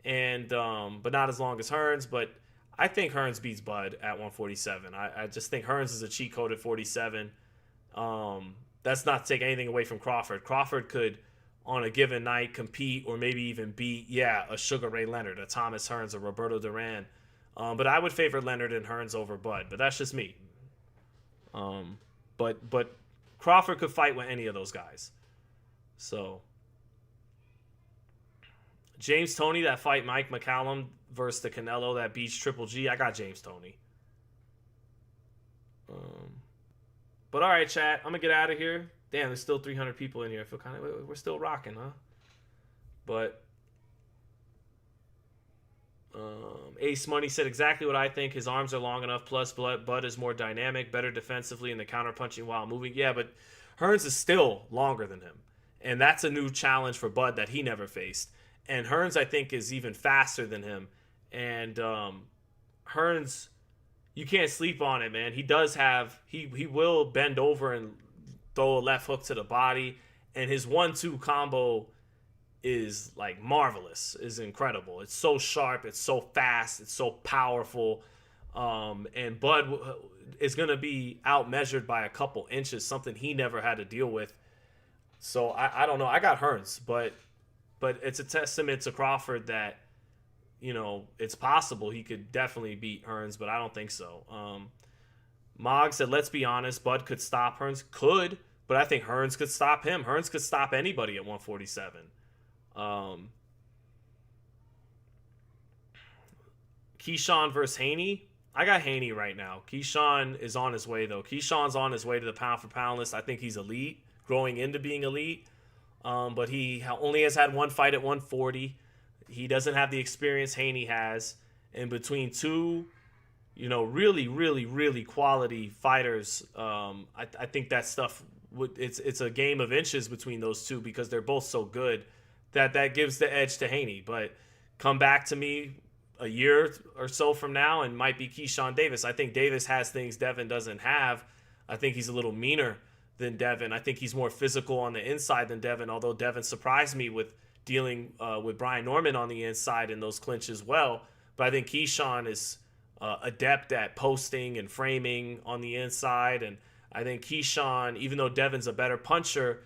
and but not as long as Hearns. But I think Hearns beats Bud at 147. I just think Hearns is a cheat code at 47. That's not to take anything away from Crawford. Crawford could, on a given night, compete or maybe even beat, a Sugar Ray Leonard, a Thomas Hearns, a Roberto Duran. But I would favor Leonard and Hearns over Bud. But that's just me. But Crawford could fight with any of those guys. So James Toney, that fight Mike McCallum versus the Canelo that beats Triple G. I got James Toney. But all right, chat. I'm gonna get out of here. Damn, there's still 300 people in here. I feel we're still rocking, huh? But Ace Money said exactly what I think. His arms are long enough. Plus, Bud is more dynamic, better defensively, and the counter-punching while moving. Yeah, but Hearns is still longer than him. And that's a new challenge for Bud that he never faced. And Hearns, I think, is even faster than him. And Hearns, you can't sleep on it, man. He does have... He will bend over and throw a left hook to the body. And his 1-2 combo is like marvelous, is incredible. It's so sharp, it's so fast, it's so powerful. And Bud is going to be outmeasured by a couple inches, something he never had to deal with. So I don't know. I got Hearns, but it's a testament to Crawford that, it's possible he could definitely beat Hearns, but I don't think so. Mog said, let's be honest, Bud could stop Hearns. Could, but I think Hearns could stop him. Hearns could stop anybody at 147. Keyshawn versus Haney. I got Haney right now. Keyshawn is on his way, though. Keyshawn's on his way to the pound-for-pound list. I think he's elite, growing into being elite. But he only has had one fight at 140. He doesn't have the experience Haney has. And between two, really, really, really quality fighters, I think that stuff, it's a game of inches between those two because they're both so good that gives the edge to Haney. But come back to me a year or so from now and might be Keyshawn Davis. I think Davis has things Devin doesn't have. I think he's a little meaner than Devin. I think he's more physical on the inside than Devin, although Devin surprised me with dealing with Brian Norman on the inside in those clinches well. But I think Keyshawn is adept at posting and framing on the inside. And I think Keyshawn, even though Devin's a better puncher,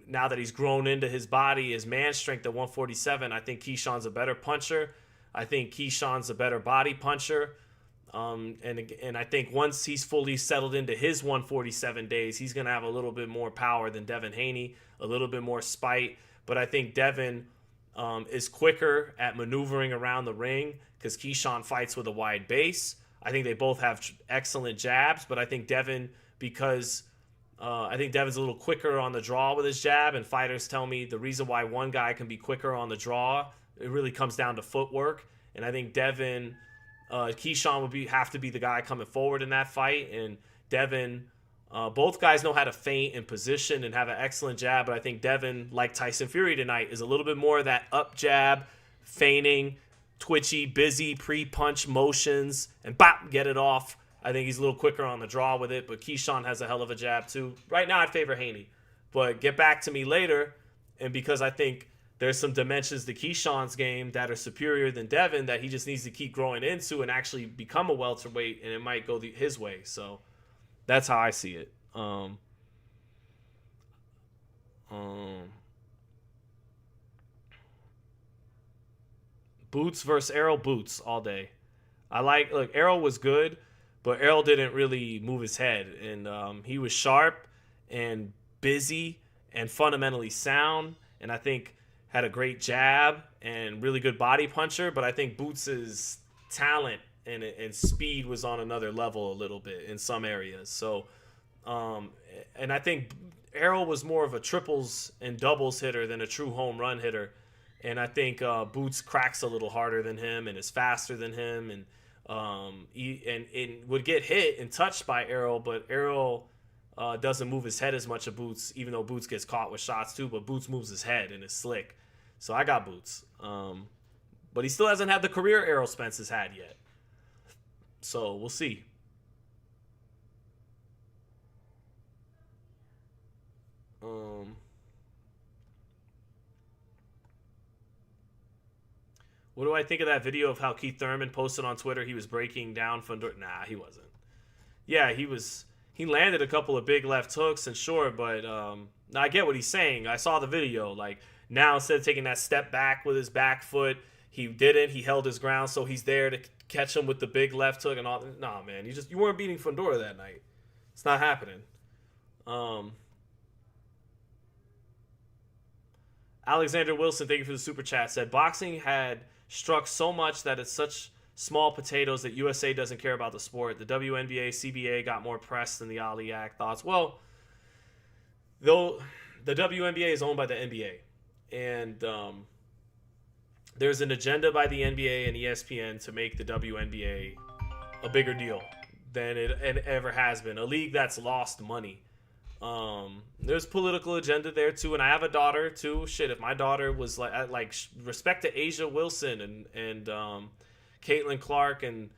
now that he's grown into his body, his man strength at 147, I think Keyshawn's a better puncher. I think Keyshawn's a better body puncher. And I think once he's fully settled into his 147 days, he's going to have a little bit more power than Devin Haney, a little bit more spite. But I think Devin is quicker at maneuvering around the ring because Keyshawn fights with a wide base. I think they both have excellent jabs, but I think Devin, because I think Devin's a little quicker on the draw with his jab, and fighters tell me the reason why one guy can be quicker on the draw, it really comes down to footwork. And I think Keyshawn would have to be the guy coming forward in that fight. And Devin, both guys know how to feint and position and have an excellent jab, but I think Devin, like Tyson Fury tonight, is a little bit more of that up jab, feinting, twitchy, busy, pre-punch motions, and bop, get it off. I think he's a little quicker on the draw with it, but Keyshawn has a hell of a jab too. Right now, I'd favor Haney, but get back to me later, and because I think there's some dimensions to Keyshawn's game that are superior than Devin that he just needs to keep growing into and actually become a welterweight, and it might go his way. So that's how I see it. Boots versus Errol. Boots all day. Errol was good, but Errol didn't really move his head, and he was sharp and busy and fundamentally sound, and I think had a great jab and really good body puncher. But I think Boots' talent and speed was on another level a little bit in some areas. So Um, and I think Errol was more of a triples and doubles hitter than a true home run hitter. And I think Boots cracks a little harder than him and is faster than him, and would get hit and touched by Errol, but Errol doesn't move his head as much as Boots, even though Boots gets caught with shots too. But Boots moves his head and is slick, so I got Boots. But he still hasn't had the career Errol Spence has had yet, so we'll see. What do I think of that video of how Keith Thurman posted on Twitter? He was breaking down Fundora. Nah, he wasn't. Yeah, he was. He landed a couple of big left hooks and sure, but I get what he's saying. I saw the video. Like, now instead of taking that step back with his back foot, he didn't. He held his ground, so he's there to catch him with the big left hook and all. Nah, man, you weren't beating Fundora that night. It's not happening. Alexander Wilson, thank you for the super chat, said boxing had struck so much that it's such small potatoes that USA doesn't care about the sport. The WNBA, CBA got more press than the Ali Act. Thoughts? Well, though the WNBA is owned by the NBA, and there's an agenda by the NBA and ESPN to make the WNBA a bigger deal than it ever has been. A league that's lost money. There's political agenda there too, and I have a daughter too. Shit, if my daughter was like respect to Asia Wilson and Caitlin Clark, and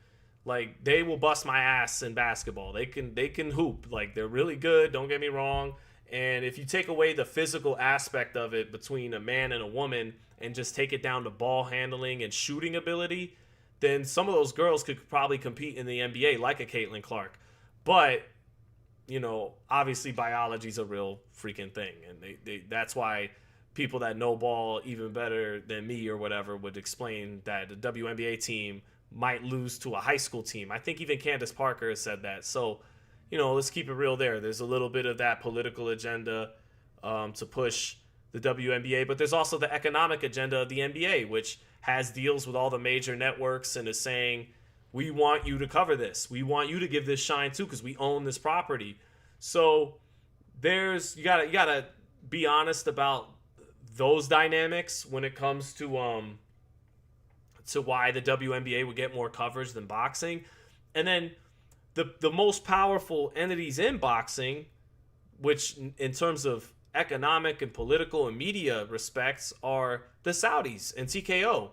like they will bust my ass in basketball. They can hoop, like they're really good. Don't get me wrong. And if you take away the physical aspect of it between a man and a woman, and just take it down to ball handling and shooting ability, then some of those girls could probably compete in the NBA like a Caitlin Clark. But obviously biology's a real freaking thing, and that's why people that know ball even better than me or whatever would explain that the WNBA team might lose to a high school team. I think even Candace Parker has said that. So, let's keep it real there. There's a little bit of that political agenda to push the WNBA, but there's also the economic agenda of the NBA, which has deals with all the major networks and is saying, we want you to cover this. We want you to give this shine too, because we own this property. So you gotta be honest about those dynamics when it comes to why the WNBA would get more coverage than boxing. And then the most powerful entities in boxing, which in terms of economic and political and media respects, are the Saudis and TKO.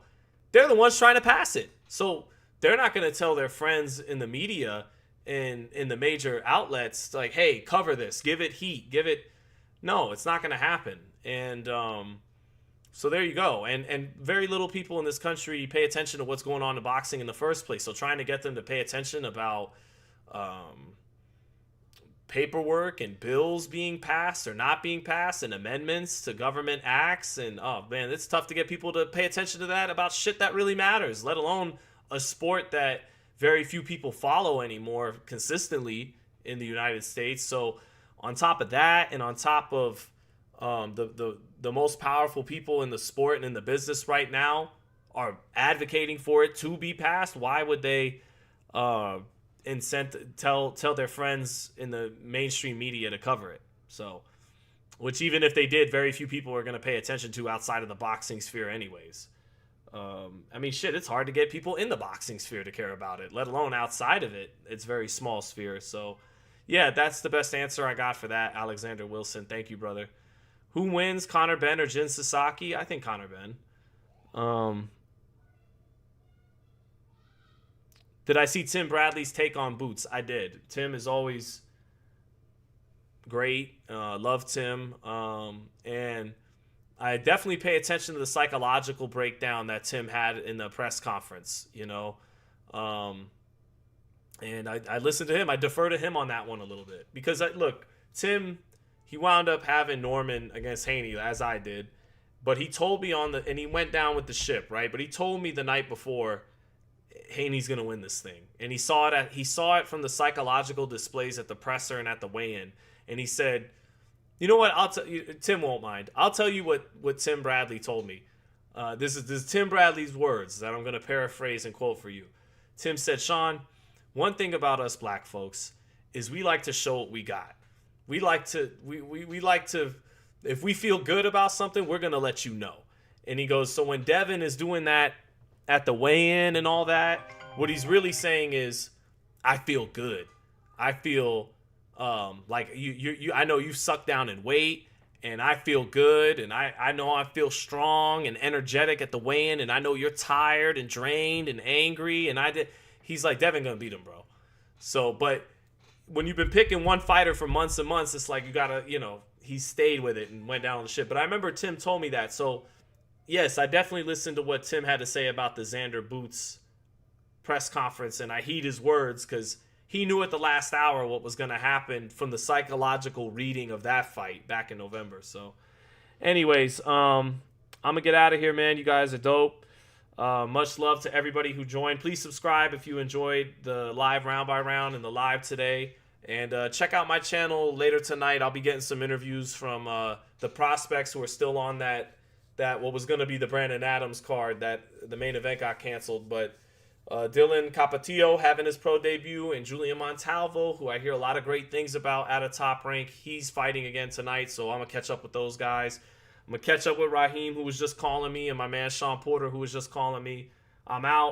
They're the ones trying to pass it. So they're not going to tell their friends in the media and in the major outlets, like, hey, cover this, give it heat, No, it's not going to happen. And so there you go. And very little people in this country pay attention to what's going on in boxing in the first place. So trying to get them to pay attention about paperwork and bills being passed or not being passed and amendments to government acts, and oh man, it's tough to get people to pay attention to that about shit that really matters, let alone a sport that very few people follow anymore consistently in the United States. So on top of that, and on top of the most powerful people in the sport and in the business right now are advocating for it to be passed, why would they tell their friends in the mainstream media to cover it? So, which even if they did, very few people are going to pay attention to outside of the boxing sphere anyways. I mean, shit, it's hard to get people in the boxing sphere to care about it, let alone outside of it. It's a very small sphere. So, yeah, that's the best answer I got for that, Alexander Wilson. Thank you, brother. Who wins, Conor Benn or Jin Sasaki? I think Conor Benn. Did I see Tim Bradley's take on Boots? I did. Tim is always great. Love Tim. And I definitely pay attention to the psychological breakdown that Tim had in the press conference, and I listened to him. I defer to him on that one a little bit because, look, Tim, he wound up having Norman against Haney, as I did, but he told me and he went down with the ship, right? But he told me the night before, Haney's going to win this thing. And he saw it from the psychological displays at the presser and at the weigh-in. And he said, you know what? Tim won't mind. I'll tell you what Tim Bradley told me. This is Tim Bradley's words that I'm going to paraphrase and quote for you. Tim said, Sean, one thing about us black folks is we like to show what we got. we like to we like to, if we feel good about something, we're gonna let you know. And he goes, so when Devin is doing that at the weigh-in and all that, what he's really saying is, I feel good. I feel like you I know you sucked down in weight, and I feel good, and I know I feel strong and energetic at the weigh-in, and I know you're tired and drained and angry, and he's like, Devin gonna beat him, bro. So, but when you've been picking one fighter for months and months, it's like you gotta, he stayed with it and went down on the shit. But I remember Tim told me that. So, yes, I definitely listened to what Tim had to say about the Xander Boots press conference, and I heed his words because he knew at the last hour what was going to happen from the psychological reading of that fight back in November. So, anyways, I'm going to get out of here, man. You guys are dope. Much love to everybody who joined. Please subscribe if you enjoyed the live round by round and the live today. And check out my channel later tonight. I'll be getting some interviews from the prospects who are still on that what was going to be the Brandon Adams card, that the main event got canceled. But Dylan Capatillo having his pro debut, and Julian Montalvo, who I hear a lot of great things about at a Top Rank. He's fighting again tonight, so I'm going to catch up with those guys. I'm going to catch up with Raheem, who was just calling me, and my man Sean Porter, who was just calling me. I'm out.